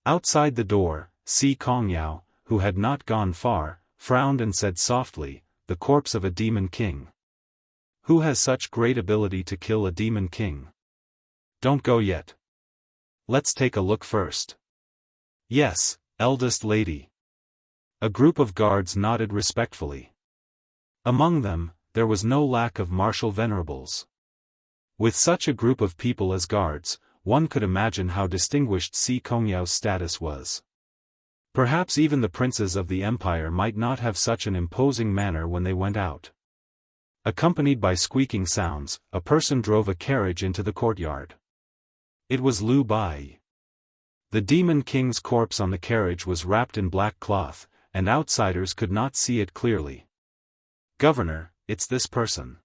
[SPEAKER 1] Outside the door, Si Kongyao, who had not gone far, frowned and said softly, "The corpse of a demon king. Who has such great ability to kill a demon king? Don't go yet. Let's take a look first." "Yes, eldest lady." A group of guards nodded respectfully. Among them, there was no lack of martial venerables. With such a group of people as guards, one could imagine how distinguished Si Kongyao's status was. Perhaps even the princes of the empire might not have such an imposing manner when they went out. Accompanied by squeaking sounds, a person drove a carriage into the courtyard. It was Lu Bai. The demon king's corpse on the carriage was wrapped in black cloth, and outsiders could not see it clearly. "Governor, it's this person."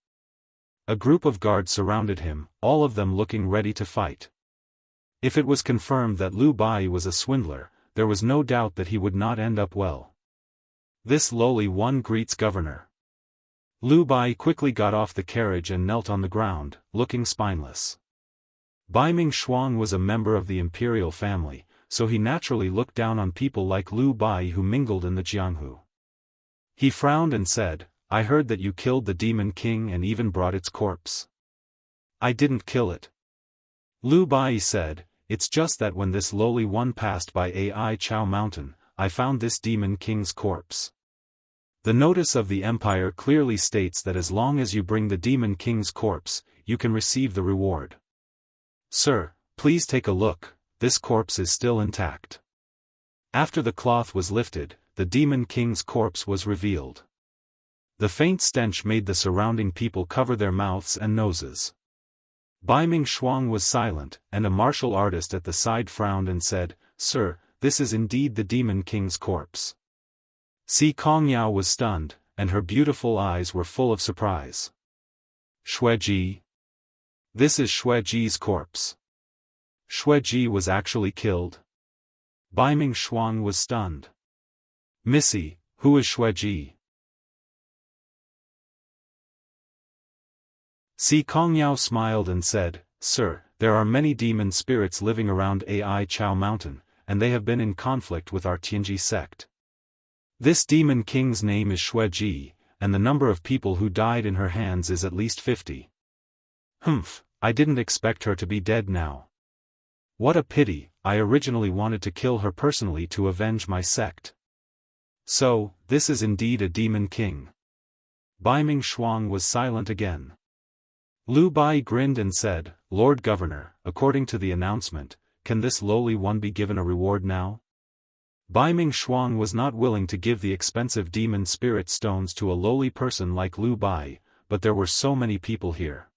[SPEAKER 1] A group of guards surrounded him, all of them looking ready to fight. If it was confirmed that Lu Bai was a swindler, there was no doubt that he would not end up well. "This lowly one greets Governor." Lu Bai quickly got off the carriage and knelt on the ground, looking spineless. Bai Ming Shuang was a member of the imperial family, so he naturally looked down on people like Lu Bai who mingled in the Jianghu. He frowned and said, "I heard that you killed the demon king and even brought its corpse." "I didn't kill it." Lu Bai said, it's just that when this lowly one passed by Ai Chao Mountain, I found this demon king's corpse. The notice of the Empire clearly states that as long as you bring the demon king's corpse, you can receive the reward. Sir, please take a look, this corpse is still intact. After the cloth was lifted, the demon king's corpse was revealed. The faint stench made the surrounding people cover their mouths and noses. Bai Ming Shuang was silent, and a martial artist at the side frowned and said, "Sir, this is indeed the demon king's corpse." Si Kongyao was stunned, and her beautiful eyes were full of surprise. Xueji? This is Xueji's corpse. Xueji was actually killed? Bai Ming Shuang was stunned. Missy, who is Xueji? Si Kongyao smiled and said, "Sir, there are many demon spirits living around Ai Chao Mountain, and they have been in conflict with our Tianji sect. This demon king's name is Xueji, and the number of people who died in her hands is at least 50. Humph, I didn't expect her to be dead now. What a pity, I originally wanted to kill her personally to avenge my sect. So, this is indeed a demon king." Bai Ming Shuang was silent again. Lu Bai grinned and said, "Lord Governor, according to the announcement, can this lowly one be given a reward now?" Bai Ming Shuang was not willing to give the expensive demon spirit stones to a lowly person like Lu Bai, but there were so many people here.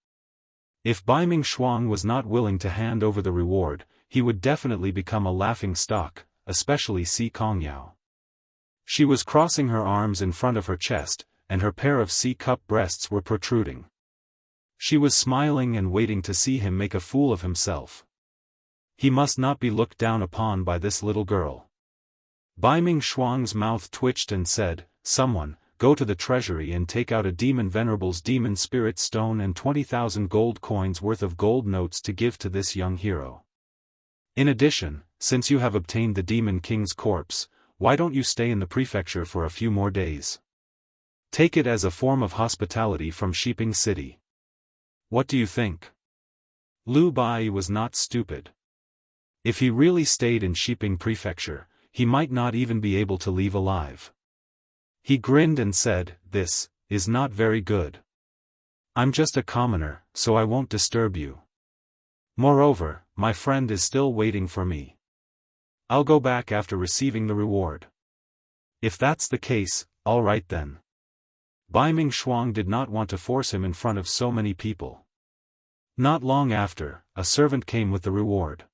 [SPEAKER 1] If Bai Ming Shuang was not willing to hand over the reward, he would definitely become a laughing stock, especially Si Kongyao. She was crossing her arms in front of her chest, and her pair of C-cup breasts were protruding. She was smiling and waiting to see him make a fool of himself. He must not be looked down upon by this little girl. Bai Ming Shuang's mouth twitched and said, "Someone, go to the treasury and take out a demon venerable's demon spirit stone and 20,000 gold coins worth of gold notes to give to this young hero. In addition, since you have obtained the demon king's corpse, why don't you stay in the prefecture for a few more days? Take it as a form of hospitality from Shiping City. What do you think?" Lu Bai was not stupid. If he really stayed in Shiping Prefecture, he might not even be able to leave alive. He grinned and said, "This is not very good. I'm just a commoner, so I won't disturb you. Moreover, my friend is still waiting for me. I'll go back after receiving the reward." "If that's the case, all right then." Bai Ming Shuang did not want to force him in front of so many people. Not long after, a servant came with the reward.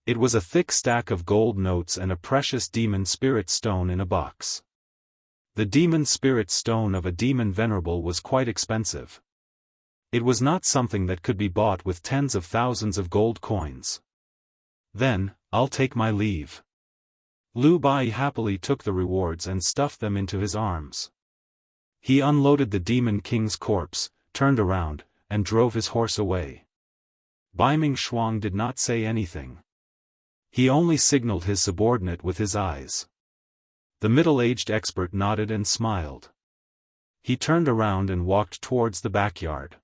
[SPEAKER 1] It was a thick stack of gold notes and a precious demon spirit stone in a box. The demon spirit stone of a demon venerable was quite expensive. It was not something that could be bought with tens of thousands of gold coins. "Then, I'll take my leave." Lu Bai happily took the rewards and stuffed them into his arms. He unloaded the demon king's corpse, turned around, and drove his horse away. Bai Ming Shuang did not say anything. He only signaled his subordinate with his eyes. The middle-aged expert nodded and smiled. He turned around and walked towards the backyard.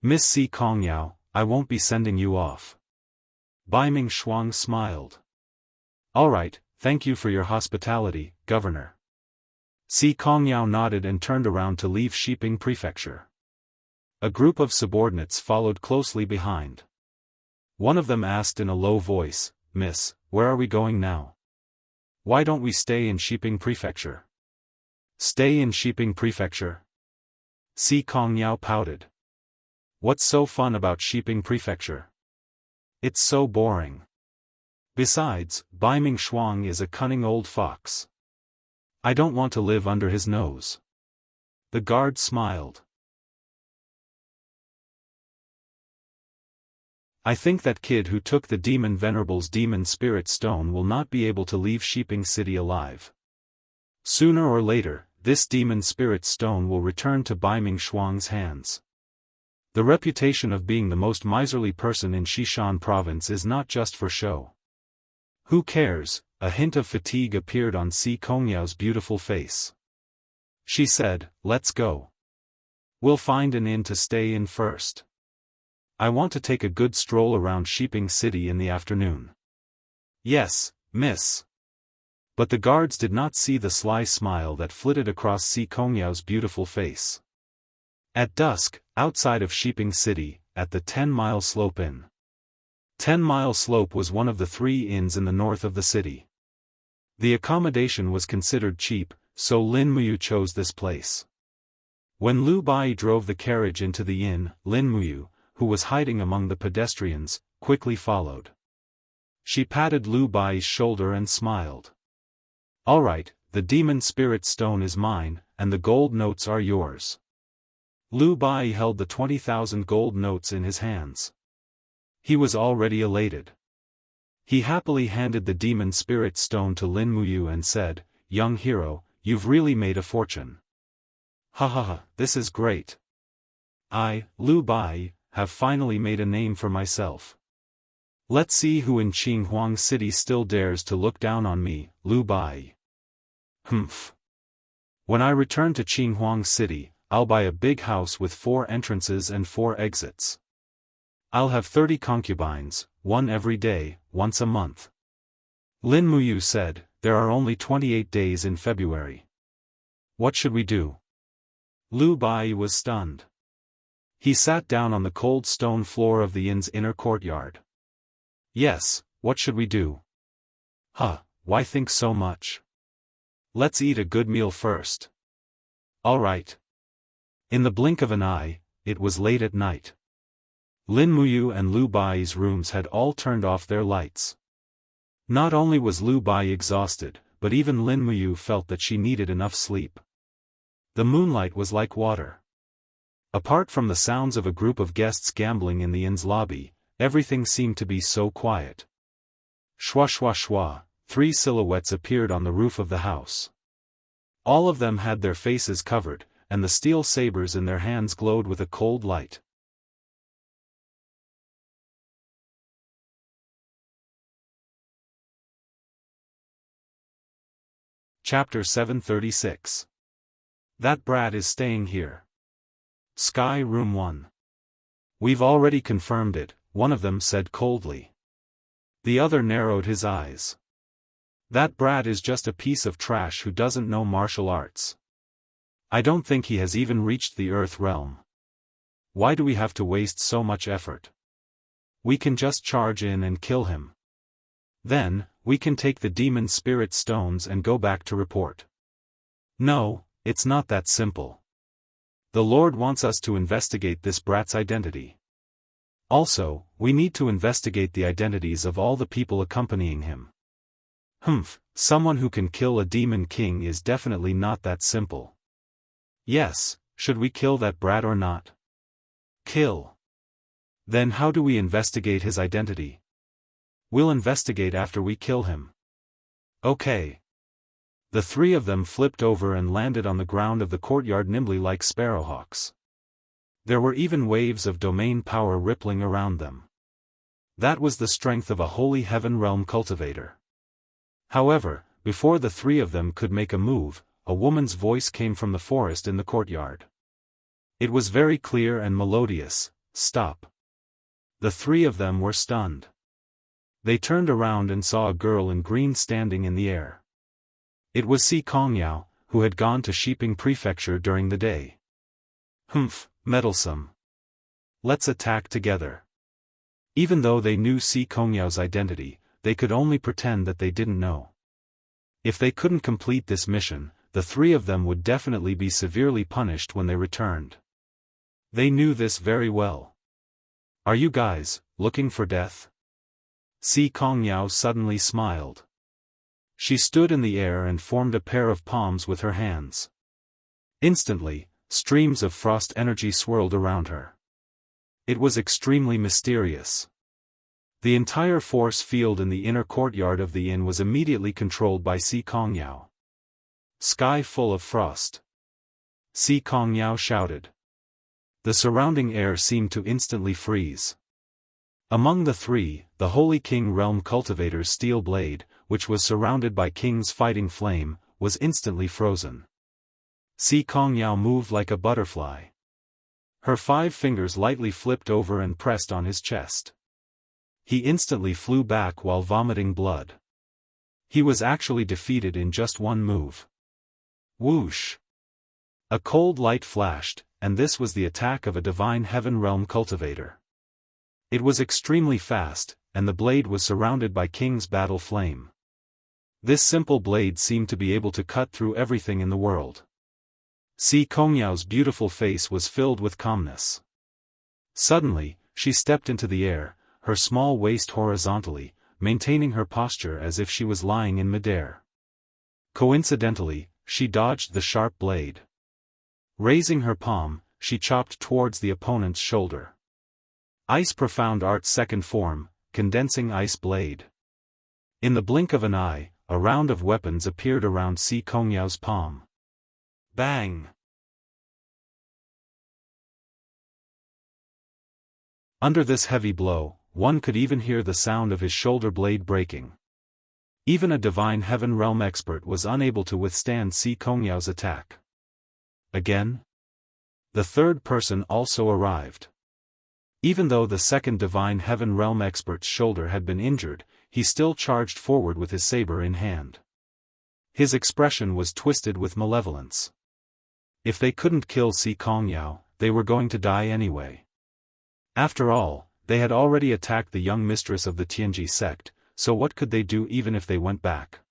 [SPEAKER 1] "Miss Si Kongyao, I won't be sending you off." Bai Ming Shuang smiled. "All right, thank you for your hospitality, Governor." Si Kongyao nodded and turned around to leave Shiping Prefecture. A group of subordinates followed closely behind. One of them asked in a low voice, "Miss, where are we going now? Why don't we stay in Shiping Prefecture?" "Stay in Shiping Prefecture?" Si Kongyao pouted. "What's so fun about Shiping Prefecture? It's so boring. Besides, Bai Ming Shuang is a cunning old fox. I don't want to live under his nose." The guard smiled. "I think that kid who took the demon venerable's demon spirit stone will not be able to leave Shiping City alive. Sooner or later, this demon spirit stone will return to Bai Ming Shuang's hands. The reputation of being the most miserly person in Xishan province is not just for show." "Who cares?" A hint of fatigue appeared on Si Kongyao's beautiful face. She said, "Let's go. We'll find an inn to stay in first." I want to take a good stroll around Shiping City in the afternoon. Yes, miss. But the guards did not see the sly smile that flitted across Si Kongyao's beautiful face. At dusk, outside of Shiping City, at the 10-Mile Slope Inn. 10-Mile Slope was one of the 3 inns in the north of the city. The accommodation was considered cheap, so Lin Muyu chose this place. When Lu Bai drove the carriage into the inn, Lin Muyu, who was hiding among the pedestrians, quickly followed. She patted Lu Bai's shoulder and smiled. "All right, the demon spirit stone is mine, and the gold notes are yours." Lu Bai held the 20,000 gold notes in his hands. He was already elated. He happily handed the demon spirit stone to Lin Muyu and said, "Young hero, you've really made a fortune. Ha ha ha, this is great. I, Lu Bai, have finally made a name for myself. Let's see who in Qinhuang City still dares to look down on me, Lu Bai. Humph. When I return to Qinhuang City, I'll buy a big house with 4 entrances and 4 exits. I'll have 30 concubines, 1 every day, once a month." Lin Muyu said, "There are only 28 days in February. What should we do?" Lu Bai was stunned. He sat down on the cold stone floor of the inn's inner courtyard. "Yes, what should we do?" "Huh, why think so much? Let's eat a good meal first." "All right." In the blink of an eye, it was late at night. Lin Muyu and Lu Bai's rooms had all turned off their lights. Not only was Lu Bai exhausted, but even Lin Muyu felt that she needed enough sleep. The moonlight was like water. Apart from the sounds of a group of guests gambling in the inn's lobby, everything seemed to be so quiet. Shwa shwa shwa, 3 silhouettes appeared on the roof of the house. All of them had their faces covered, and the steel sabers in their hands glowed with a cold light. Chapter 736. That brat is staying here. Sky Room 1. "We've already confirmed it," one of them said coldly. The other narrowed his eyes. "That brat is just a piece of trash who doesn't know martial arts. I don't think he has even reached the Earth realm. Why do we have to waste so much effort? We can just charge in and kill him. Then, we can take the demon spirit stones and go back to report." "No, it's not that simple. The Lord wants us to investigate this brat's identity. Also, we need to investigate the identities of all the people accompanying him." "Humph, someone who can kill a demon king is definitely not that simple. Yes, should we kill that brat or not?" "Kill. Then how do we investigate his identity?" "We'll investigate after we kill him." "Okay." The 3 of them flipped over and landed on the ground of the courtyard nimbly like sparrowhawks. There were even waves of domain power rippling around them. That was the strength of a holy heaven realm cultivator. However, before the 3 of them could make a move, a woman's voice came from the forest in the courtyard. It was very clear and melodious. "Stop." The 3 of them were stunned. They turned around and saw a girl in green standing in the air. It was Si Kongyao, who had gone to Shiping Prefecture during the day. "Humph, meddlesome. Let's attack together." Even though they knew Si Kongyao's identity, they could only pretend that they didn't know. If they couldn't complete this mission, the 3 of them would definitely be severely punished when they returned. They knew this very well. "Are you guys looking for death?" Si Kongyao suddenly smiled. She stood in the air and formed a pair of palms with her hands. Instantly, streams of frost energy swirled around her. It was extremely mysterious. The entire force field in the inner courtyard of the inn was immediately controlled by Si Kongyao. "Sky full of frost." Si Kongyao shouted. The surrounding air seemed to instantly freeze. Among the 3, the Holy King Realm Cultivator's steel blade, which was surrounded by King's fighting flame, was instantly frozen. Si Kongyao moved like a butterfly. Her 5 fingers lightly flipped over and pressed on his chest. He instantly flew back while vomiting blood. He was actually defeated in just one move. Whoosh! A cold light flashed, and this was the attack of a divine heaven realm cultivator. It was extremely fast, and the blade was surrounded by King's battle flame. This simple blade seemed to be able to cut through everything in the world. Si Kongyao's beautiful face was filled with calmness. Suddenly, she stepped into the air, her small waist horizontally, maintaining her posture as if she was lying in midair. Coincidentally, she dodged the sharp blade. Raising her palm, she chopped towards the opponent's shoulder. Ice Profound Art's second form, Condensing Ice Blade. In the blink of an eye, a round of weapons appeared around Si Kongyao's palm. Bang! Under this heavy blow, one could even hear the sound of his shoulder blade breaking. Even a divine heaven realm expert was unable to withstand Si Kongyao's attack. Again? The third person also arrived. Even though the second divine heaven realm expert's shoulder had been injured, he still charged forward with his saber in hand. His expression was twisted with malevolence. If they couldn't kill Si Kongyao, they were going to die anyway. After all, they had already attacked the young mistress of the Tianji sect, so what could they do even if they went back?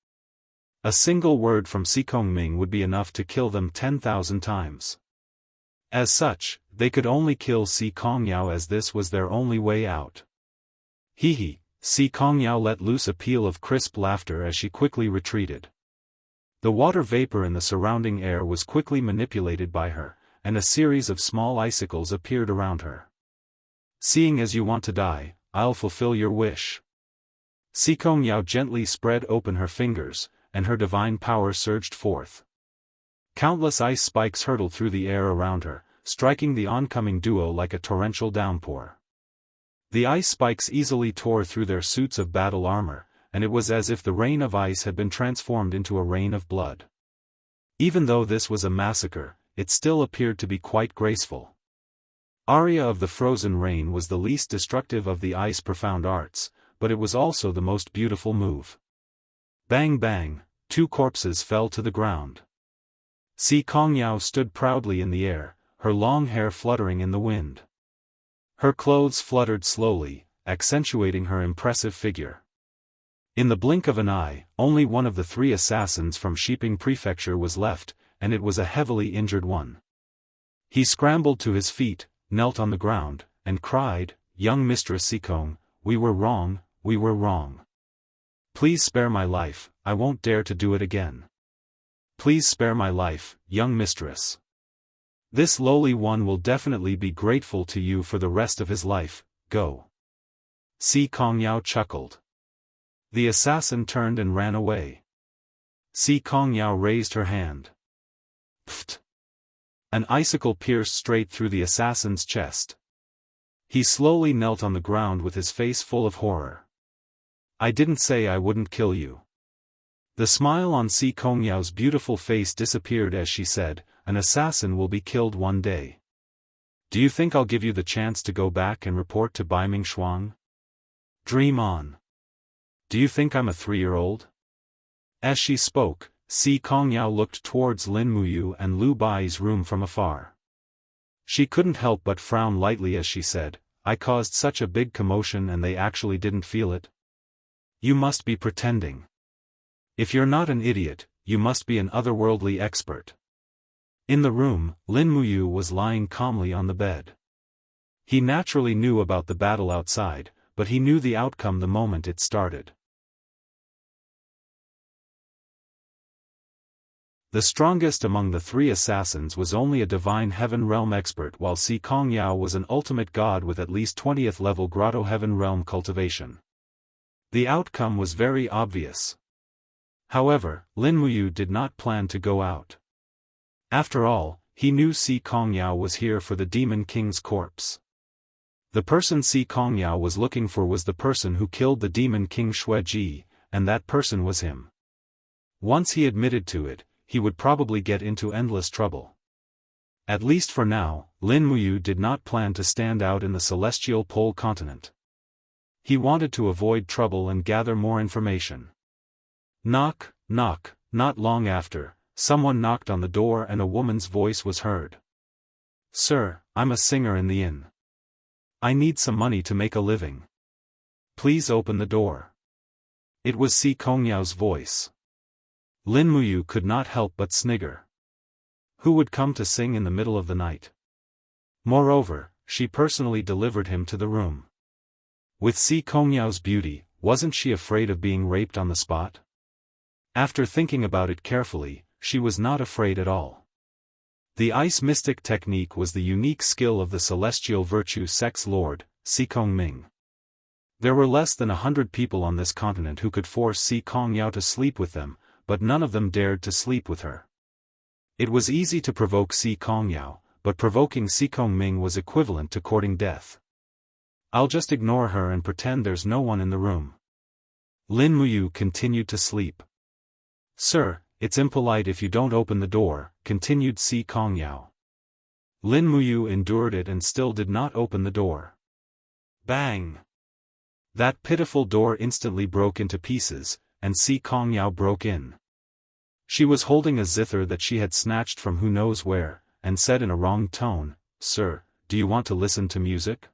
[SPEAKER 1] A single word from Si Kongming would be enough to kill them 10,000 times. As such, they could only kill Si Kongyao as this was their only way out. Hee. Si Kongyao let loose a peal of crisp laughter as she quickly retreated. The water vapor in the surrounding air was quickly manipulated by her, and a series of small icicles appeared around her. Seeing as you want to die, I'll fulfill your wish. Si Kongyao gently spread open her fingers, and her divine power surged forth. Countless ice spikes hurtled through the air around her, striking the oncoming duo like a torrential downpour. The ice spikes easily tore through their suits of battle armor, and it was as if the rain of ice had been transformed into a rain of blood. Even though this was a massacre, it still appeared to be quite graceful. Aria of the Frozen Rain was the least destructive of the Ice Profound Arts, but it was also the most beautiful move. Bang bang, 2 corpses fell to the ground. Si Kongyao stood proudly in the air, her long hair fluttering in the wind. Her clothes fluttered slowly, accentuating her impressive figure. In the blink of an eye, only one of the 3 assassins from Shiping Prefecture was left, and it was a heavily injured one. He scrambled to his feet, knelt on the ground, and cried, "Young Mistress Sikong, we were wrong, we were wrong. Please spare my life, I won't dare to do it again. Please spare my life, young mistress. This lowly one will definitely be grateful to you for the rest of his life, go." Si Kongyao chuckled. The assassin turned and ran away. Si Kongyao raised her hand. Pfft! An icicle pierced straight through the assassin's chest. He slowly knelt on the ground with his face full of horror. "I didn't say I wouldn't kill you." The smile on Si Kongyao's beautiful face disappeared as she said, "An assassin will be killed one day. Do you think I'll give you the chance to go back and report to Bai Ming Shuang? Dream on. Do you think I'm a 3-year-old? As she spoke, Si Kongyao looked towards Lin Muyu and Lu Bai's room from afar. She couldn't help but frown lightly as she said, "I caused such a big commotion and they actually didn't feel it? You must be pretending. If you're not an idiot, you must be an otherworldly expert." In the room, Lin Muyu was lying calmly on the bed. He naturally knew about the battle outside, but he knew the outcome the moment it started. The strongest among the 3 assassins was only a divine heaven realm expert, while Si Kongyao was an ultimate god with at least 20th level grotto heaven realm cultivation. The outcome was very obvious. However, Lin Muyu did not plan to go out. After all, he knew Si Kongyao was here for the Demon King's corpse. The person Si Kongyao was looking for was the person who killed the Demon King Xueji, and that person was him. Once he admitted to it, he would probably get into endless trouble. At least for now, Lin Muyu did not plan to stand out in the celestial pole continent. He wanted to avoid trouble and gather more information. Knock, knock. Not long after, someone knocked on the door and a woman's voice was heard. "Sir, I'm a singer in the inn. I need some money to make a living. Please open the door." It was Si Kongyao's voice. Lin Muyu could not help but snigger. Who would come to sing in the middle of the night? Moreover, she personally delivered him to the room. With Si Kongyao's beauty, wasn't she afraid of being raped on the spot? After thinking about it carefully, she was not afraid at all. The ice mystic technique was the unique skill of the celestial virtue sects lord, Si Kongming. There were less than 100 people on this continent who could force Si Kongyao to sleep with them, but none of them dared to sleep with her. It was easy to provoke Si Kongyao, but provoking Si Kongming was equivalent to courting death. "I'll just ignore her and pretend there's no one in the room." Lin Muyu continued to sleep. "Sir, it's impolite if you don't open the door," continued Si Kongyao. Lin Muyu endured it and still did not open the door. Bang! That pitiful door instantly broke into pieces, and Si Kongyao broke in. She was holding a zither that she had snatched from who knows where, and said in a wrong tone, "Sir, do you want to listen to music?"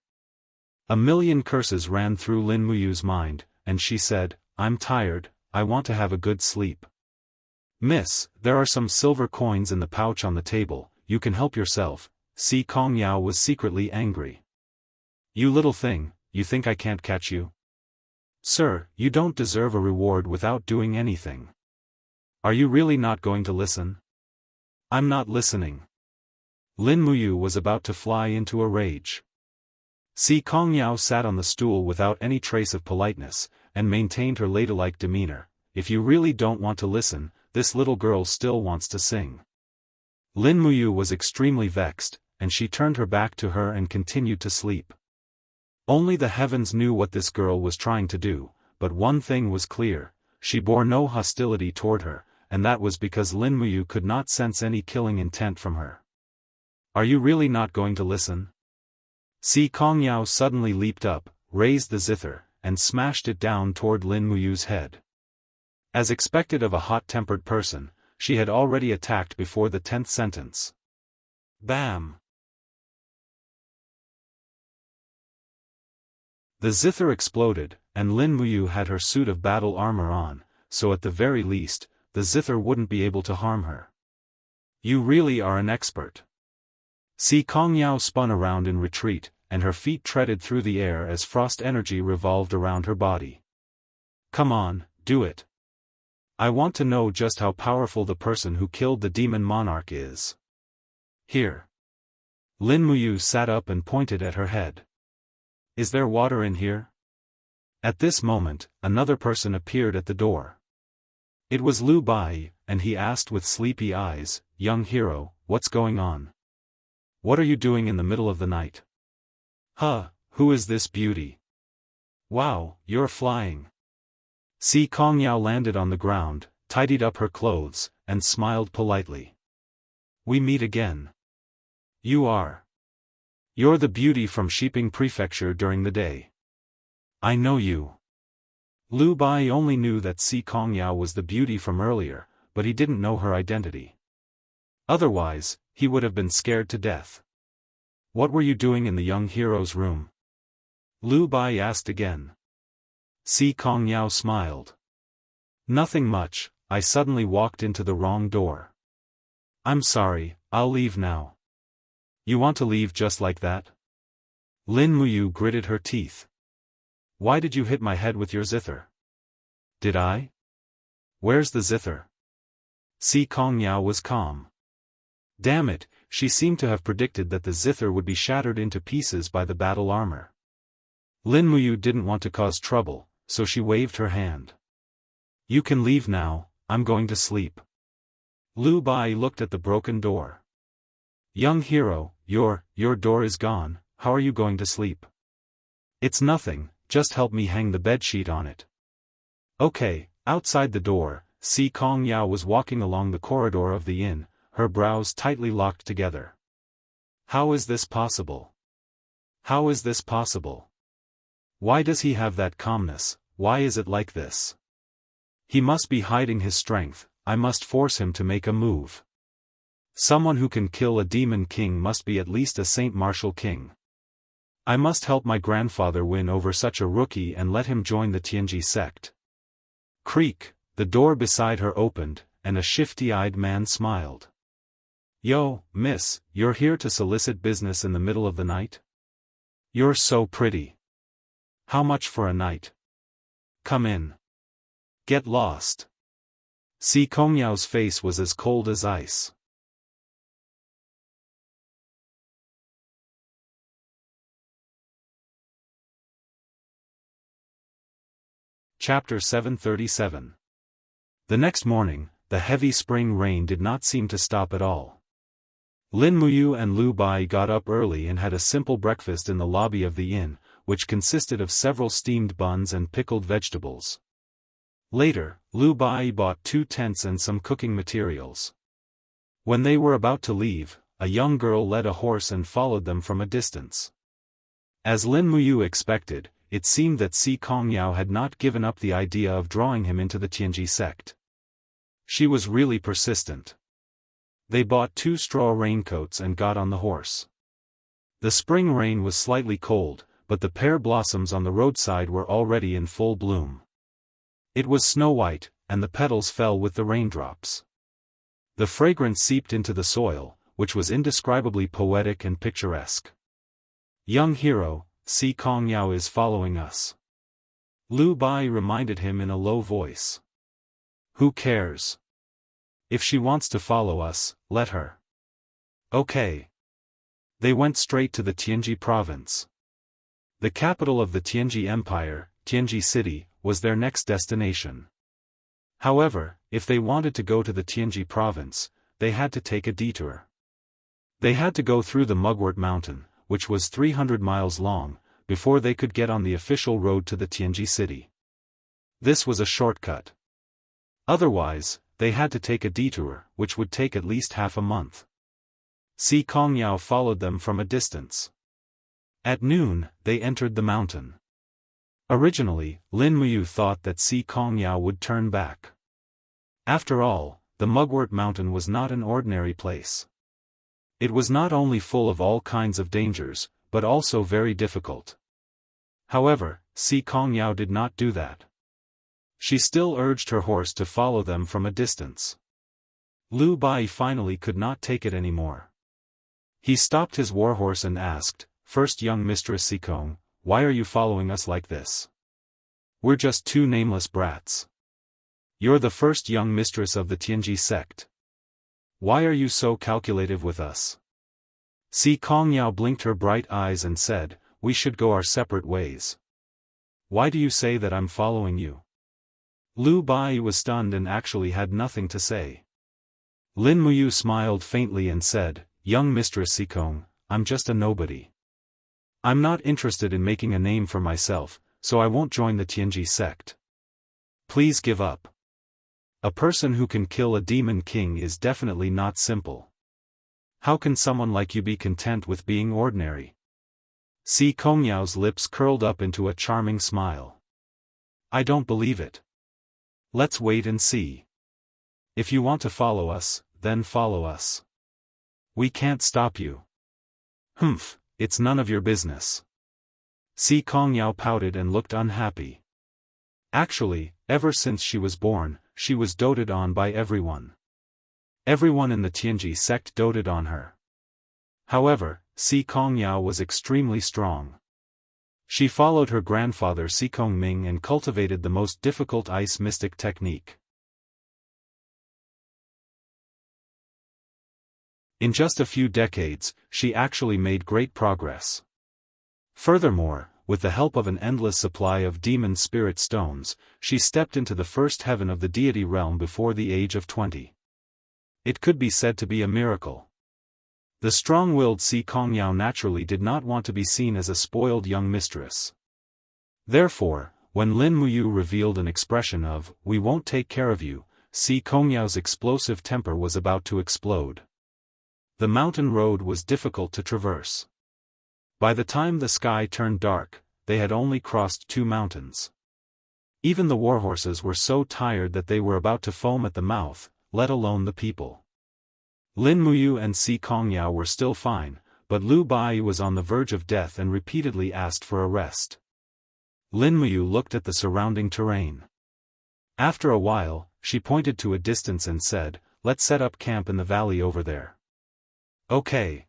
[SPEAKER 1] A million curses ran through Lin Muyu's mind, and she said, "I'm tired, I want to have a good sleep." "Miss, there are some silver coins in the pouch on the table, you can help yourself." Si Kongyao was secretly angry. "You little thing, you think I can't catch you?" "Sir, you don't deserve a reward without doing anything. Are you really not going to listen?" "I'm not listening." Lin Muyu was about to fly into a rage. Si Kongyao sat on the stool without any trace of politeness, and maintained her ladylike demeanor. "If you really don't want to listen, this little girl still wants to sing." Lin Muyu was extremely vexed, and she turned her back to her and continued to sleep. Only the heavens knew what this girl was trying to do, but one thing was clear, she bore no hostility toward her, and that was because Lin Muyu could not sense any killing intent from her. "Are you really not going to listen?" Si Kongyao suddenly leaped up, raised the zither, and smashed it down toward Lin Muyu's head. As expected of a hot-tempered person, she had already attacked before the 10th sentence. Bam! The zither exploded, and Lin Muyu had her suit of battle armor on, so at the very least, the zither wouldn't be able to harm her. "You really are an expert." Si Kongyao spun around in retreat, and her feet treaded through the air as frost energy revolved around her body. "Come on, do it. I want to know just how powerful the person who killed the demon monarch is." "Here." Lin Muyu sat up and pointed at her head. "Is there water in here?" At this moment, another person appeared at the door. It was Liu Bai, and he asked with sleepy eyes, "Young hero, what's going on? What are you doing in the middle of the night?" "Huh, who is this beauty?" "Wow, you're flying." Si Kongyao landed on the ground, tidied up her clothes, and smiled politely. "We meet again. You're the beauty from Shiping Prefecture during the day." "I know you." Liu Bai only knew that Si Kongyao was the beauty from earlier, but he didn't know her identity. Otherwise, he would have been scared to death. "What were you doing in the young hero's room?" Liu Bai asked again. Si Kongyao smiled. "Nothing much, I suddenly walked into the wrong door." "I'm sorry, I'll leave now." "You want to leave just like that?" Lin Muyu gritted her teeth. "Why did you hit my head with your zither?" "Did I? Where's the zither?" Si Kongyao was calm. Damn it, she seemed to have predicted that the zither would be shattered into pieces by the battle armor. Lin Muyu didn't want to cause trouble, so she waved her hand. "You can leave now, I'm going to sleep." Liu Bai looked at the broken door. "Young hero, your door is gone, how are you going to sleep?" "It's nothing, just help me hang the bedsheet on it." "Okay." Outside the door, Si Kongyao was walking along the corridor of the inn, her brows tightly locked together. How is this possible? How is this possible? Why does he have that calmness? Why is it like this? He must be hiding his strength. I must force him to make a move. Someone who can kill a demon king must be at least a Saint Martial king. I must help my grandfather win over such a rookie and let him join the Tianji sect. Creak, the door beside her opened, and a shifty-eyed man smiled. Yo, miss, you're here to solicit business in the middle of the night? You're so pretty. How much for a night? Come in. Get lost. Si Kongyao's face was as cold as ice. Chapter 737. The next morning, the heavy spring rain did not seem to stop at all. Lin Muyu and Lu Bai got up early and had a simple breakfast in the lobby of the inn, which consisted of several steamed buns and pickled vegetables. Later, Lu Bai bought 2 tents and some cooking materials. When they were about to leave, a young girl led a horse and followed them from a distance. As Lin Muyu expected, it seemed that Si Kongyao had not given up the idea of drawing him into the Tianji sect. She was really persistent. They bought 2 straw raincoats and got on the horse. The spring rain was slightly cold, but the pear blossoms on the roadside were already in full bloom. It was snow-white, and the petals fell with the raindrops. The fragrance seeped into the soil, which was indescribably poetic and picturesque. Young hero, Si Kongyao is following us. Lu Bai reminded him in a low voice. Who cares? If she wants to follow us, let her. Okay. They went straight to the Tianji province. The capital of the Tianji Empire, Tianji City, was their next destination. However, if they wanted to go to the Tianji province, they had to take a detour. They had to go through the Mugwort Mountain, which was 300 miles long, before they could get on the official road to the Tianji city. This was a shortcut. Otherwise, they had to take a detour, which would take at least half a month. Si Kongyao followed them from a distance. At noon, they entered the mountain. Originally, Lin Muyu thought that Si Kongyao would turn back. After all, the Mugwort Mountain was not an ordinary place. It was not only full of all kinds of dangers, but also very difficult. However, Si Kongyao did not do that. She still urged her horse to follow them from a distance. Lu Bai finally could not take it anymore. He stopped his warhorse and asked, "First young Mistress Si Kong, why are you following us like this? We're just 2 nameless brats. You're the first young mistress of the Tianji sect. Why are you so calculative with us?" Si Kongyao blinked her bright eyes and said, "We should go our separate ways." "Why do you say that I'm following you?" Lu Bai was stunned and actually had nothing to say. Lin Muyu smiled faintly and said, "Young Mistress Si Kong, I'm just a nobody. I'm not interested in making a name for myself, so I won't join the Tianji sect. Please give up. A person who can kill a demon king is definitely not simple. How can someone like you be content with being ordinary?" Si Kongyao's lips curled up into a charming smile. "I don't believe it. Let's wait and see. If you want to follow us, then follow us. We can't stop you." "Humph, it's none of your business." Si Kongyao pouted and looked unhappy. Actually, ever since she was born, she was doted on by everyone. Everyone in the Tianji sect doted on her. However, Si Kongyao was extremely strong. She followed her grandfather Si Kongming and cultivated the most difficult ice mystic technique. In just a few decades, she actually made great progress. Furthermore, with the help of an endless supply of demon spirit stones, she stepped into the first heaven of the deity realm before the age of 20. It could be said to be a miracle. The strong-willed Si Kongyao naturally did not want to be seen as a spoiled young mistress. Therefore, when Lin Muyu revealed an expression of, "We won't take care of you," Si Kongyao's explosive temper was about to explode. The mountain road was difficult to traverse. By the time the sky turned dark, they had only crossed 2 mountains. Even the warhorses were so tired that they were about to foam at the mouth, let alone the people. Lin Muyu and Si Kongyao were still fine, but Lu Bai was on the verge of death and repeatedly asked for a rest. Lin Muyu looked at the surrounding terrain. After a while, she pointed to a distance and said, "Let's set up camp in the valley over there." "Okay."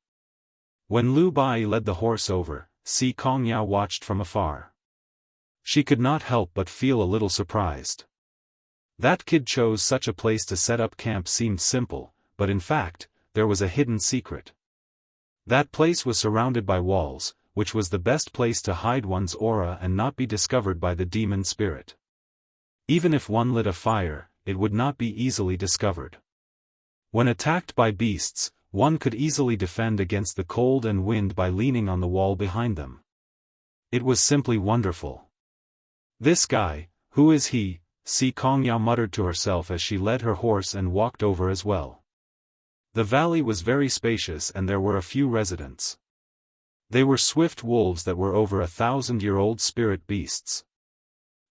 [SPEAKER 1] When Lu Bai led the horse over, Si Kongyao watched from afar. She could not help but feel a little surprised. That kid chose such a place to set up camp seemed simple, but in fact, there was a hidden secret. That place was surrounded by walls, which was the best place to hide one's aura and not be discovered by the demon spirit. Even if one lit a fire, it would not be easily discovered. When attacked by beasts, one could easily defend against the cold and wind by leaning on the wall behind them. It was simply wonderful. "This guy, who is he?" Si Kongyao muttered to herself as she led her horse and walked over as well. The valley was very spacious and there were a few residents. They were swift wolves that were over 1,000-year-old spirit beasts.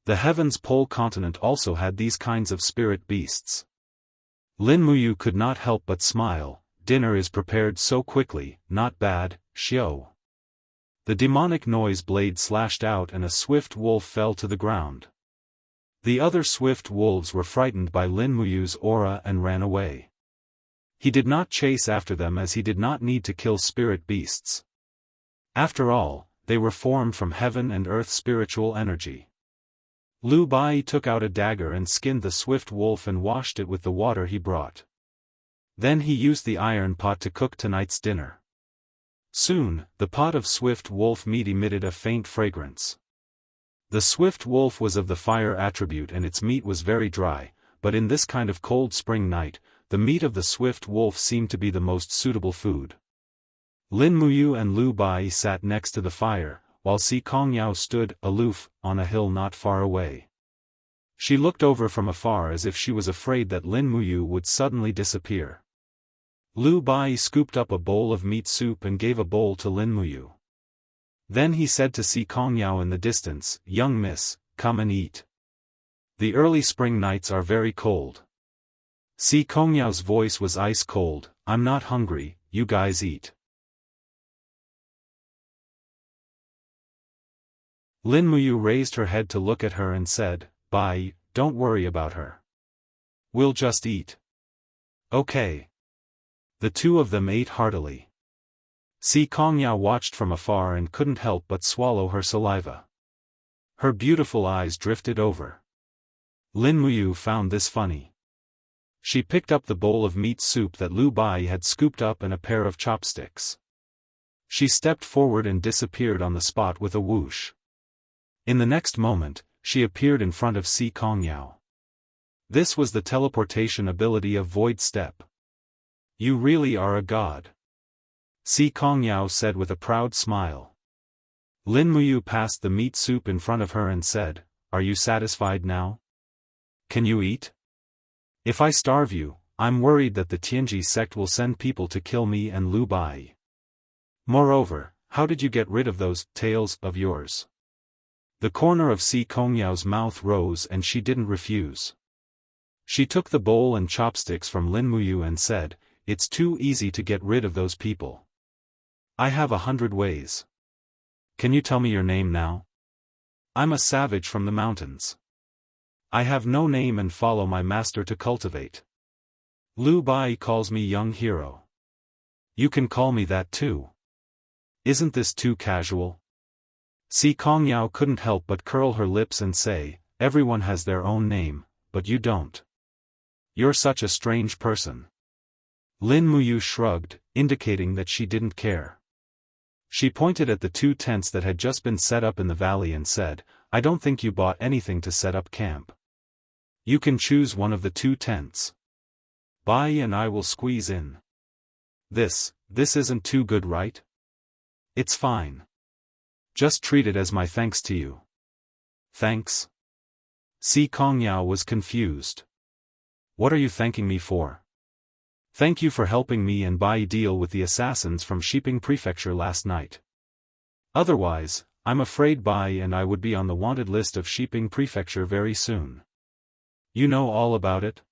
[SPEAKER 1] The Heaven's Pole continent also had these kinds of spirit beasts. Lin Muyu could not help but smile. "Dinner is prepared so quickly, not bad, Xiao." The demonic noise blade slashed out and a swift wolf fell to the ground. The other swift wolves were frightened by Lin Muyu's aura and ran away. He did not chase after them as he did not need to kill spirit beasts. After all, they were formed from heaven and earth spiritual energy. Lu Bai took out a dagger and skinned the swift wolf and washed it with the water he brought. Then he used the iron pot to cook tonight's dinner. Soon, the pot of swift wolf meat emitted a faint fragrance. The swift wolf was of the fire attribute and its meat was very dry, but in this kind of cold spring night, the meat of the swift wolf seemed to be the most suitable food. Lin Muyu and Lu Bai sat next to the fire, while Si Kongyao stood, aloof, on a hill not far away. She looked over from afar as if she was afraid that Lin Muyu would suddenly disappear. Lu Bai scooped up a bowl of meat soup and gave a bowl to Lin Muyu. Then he said to Si Kongyao in the distance, "Young miss, come and eat. The early spring nights are very cold." Si Kongyao's voice was ice cold. "I'm not hungry, you guys eat." Lin Muyu raised her head to look at her and said, "Bai, don't worry about her. We'll just eat." "Okay." The two of them ate heartily. Si Kongyao watched from afar and couldn't help but swallow her saliva. Her beautiful eyes drifted over. Lin Muyu found this funny. She picked up the bowl of meat soup that Lu Bai had scooped up and a pair of chopsticks. She stepped forward and disappeared on the spot with a whoosh. In the next moment, she appeared in front of Si Kongyao. This was the teleportation ability of Void Step. "You really are a god," Si Kongyao said with a proud smile. Lin Muyu passed the meat soup in front of her and said, "Are you satisfied now? Can you eat? If I starve you, I'm worried that the Tianji sect will send people to kill me and Lu Bai. Moreover, how did you get rid of those tails of yours?" The corner of Si Kongyao's mouth rose and she didn't refuse. She took the bowl and chopsticks from Lin Muyu and said, "It's too easy to get rid of those people. I have 100 ways. Can you tell me your name now? I'm a savage from the mountains. I have no name and follow my master to cultivate. Lu Bai calls me young hero. You can call me that too. Isn't this too casual?" Si Kongyao couldn't help but curl her lips and say, "Everyone has their own name, but you don't. You're such a strange person." Lin Muyu shrugged, indicating that she didn't care. She pointed at the 2 tents that had just been set up in the valley and said, "I don't think you bought anything to set up camp. You can choose one of the 2 tents. Bai and I will squeeze in. This isn't too good, right? It's fine. Just treat it as my thanks to you." "Thanks?" Si Kongyao was confused. "What are you thanking me for?" Thank you for helping me and Bai deal with the assassins from Shiping Prefecture last night. Otherwise, I'm afraid Bai and I would be on the wanted list of Shiping Prefecture very soon. You know all about it?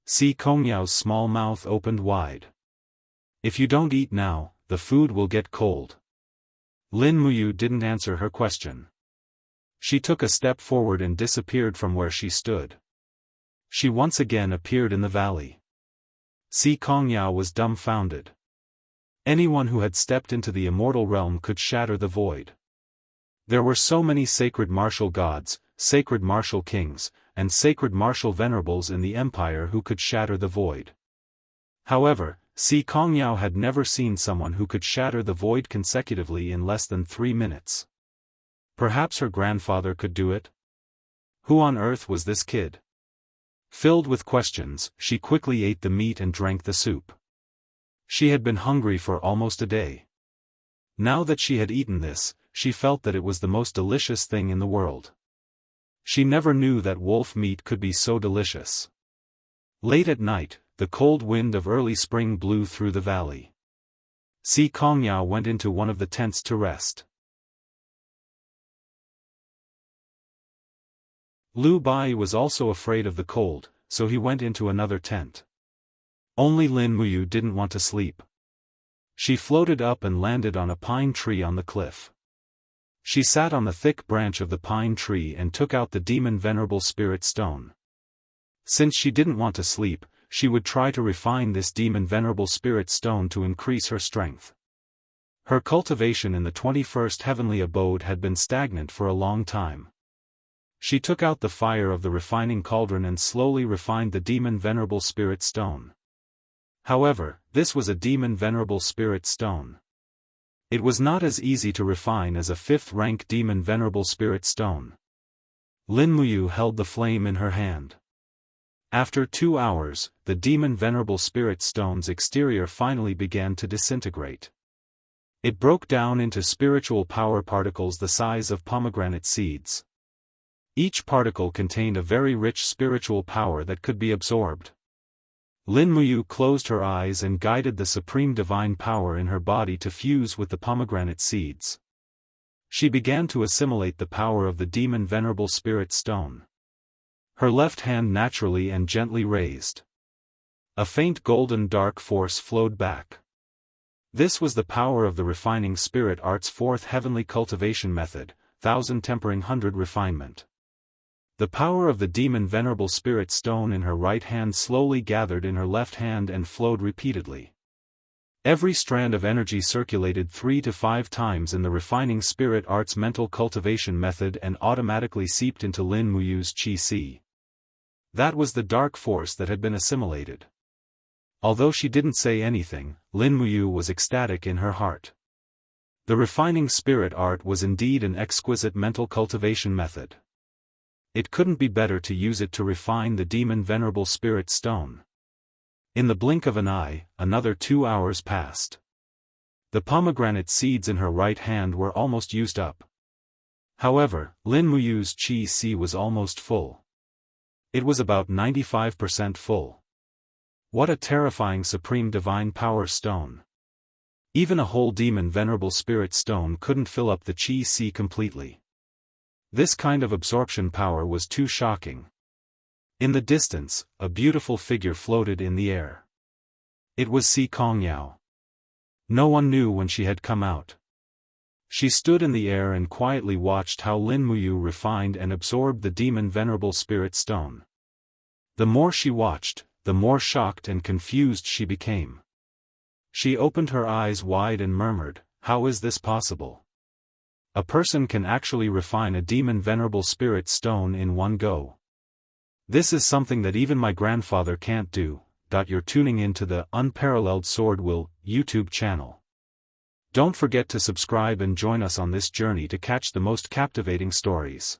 [SPEAKER 1] Si Kongyao's small mouth opened wide. If you don't eat now, the food will get cold. Lin Muyu didn't answer her question. She took a step forward and disappeared from where she stood. She once again appeared in the valley. Si Kongyao was dumbfounded. Anyone who had stepped into the immortal realm could shatter the void. There were so many sacred martial gods, sacred martial kings, and sacred martial venerables in the empire who could shatter the void. However, Si Kongyao had never seen someone who could shatter the void consecutively in less than 3 minutes. Perhaps her grandfather could do it? Who on earth was this kid? Filled with questions, she quickly ate the meat and drank the soup. She had been hungry for almost a day. Now that she had eaten this, she felt that it was the most delicious thing in the world. She never knew that wolf meat could be so delicious. Late at night, the cold wind of early spring blew through the valley. Si Kongyao went into one of the tents to rest. Lu Bai was also afraid of the cold, so he went into another tent. Only Lin Muyu didn't want to sleep. She floated up and landed on a pine tree on the cliff. She sat on the thick branch of the pine tree and took out the demon venerable spirit stone. Since she didn't want to sleep, she would try to refine this demon venerable spirit stone to increase her strength. Her cultivation in the 21st heavenly abode had been stagnant for a long time. She took out the fire of the refining cauldron and slowly refined the demon venerable spirit stone. However, this was a demon venerable spirit stone. It was not as easy to refine as a 5th-rank demon venerable spirit stone. Lin Muyu held the flame in her hand. After 2 hours, the demon venerable spirit stone's exterior finally began to disintegrate. It broke down into spiritual power particles the size of pomegranate seeds. Each particle contained a very rich spiritual power that could be absorbed. Lin Muyu closed her eyes and guided the supreme divine power in her body to fuse with the pomegranate seeds. She began to assimilate the power of the demon venerable spirit stone. Her left hand naturally and gently raised. A faint golden dark force flowed back. This was the power of the refining spirit art's 4th heavenly cultivation method, 1000 tempering 100 refinement. The power of the demon venerable spirit stone in her right hand slowly gathered in her left hand and flowed repeatedly. Every strand of energy circulated 3 to 5 times in the refining spirit art's mental cultivation method and automatically seeped into Lin Muyu's qi. That was the dark force that had been assimilated. Although she didn't say anything, Lin Muyu was ecstatic in her heart. The refining spirit art was indeed an exquisite mental cultivation method. It couldn't be better to use it to refine the demon venerable spirit stone. In the blink of an eye, another 2 hours passed. The pomegranate seeds in her right hand were almost used up. However, Lin Muyu's qi was almost full. It was about 95% full. What a terrifying supreme divine power stone. Even a whole demon venerable spirit stone couldn't fill up the qi completely. This kind of absorption power was too shocking. In the distance, a beautiful figure floated in the air. It was Si Kongyao. No one knew when she had come out. She stood in the air and quietly watched how Lin Muyu refined and absorbed the demon venerable spirit stone. The more she watched, the more shocked and confused she became. She opened her eyes wide and murmured, "How is this possible? A person can actually refine a demon venerable spirit stone in one go. This is something that even my grandfather can't do." You're tuning into the Unparalleled SwordWill YouTube channel. Don't forget to subscribe and join us on this journey to catch the most captivating stories.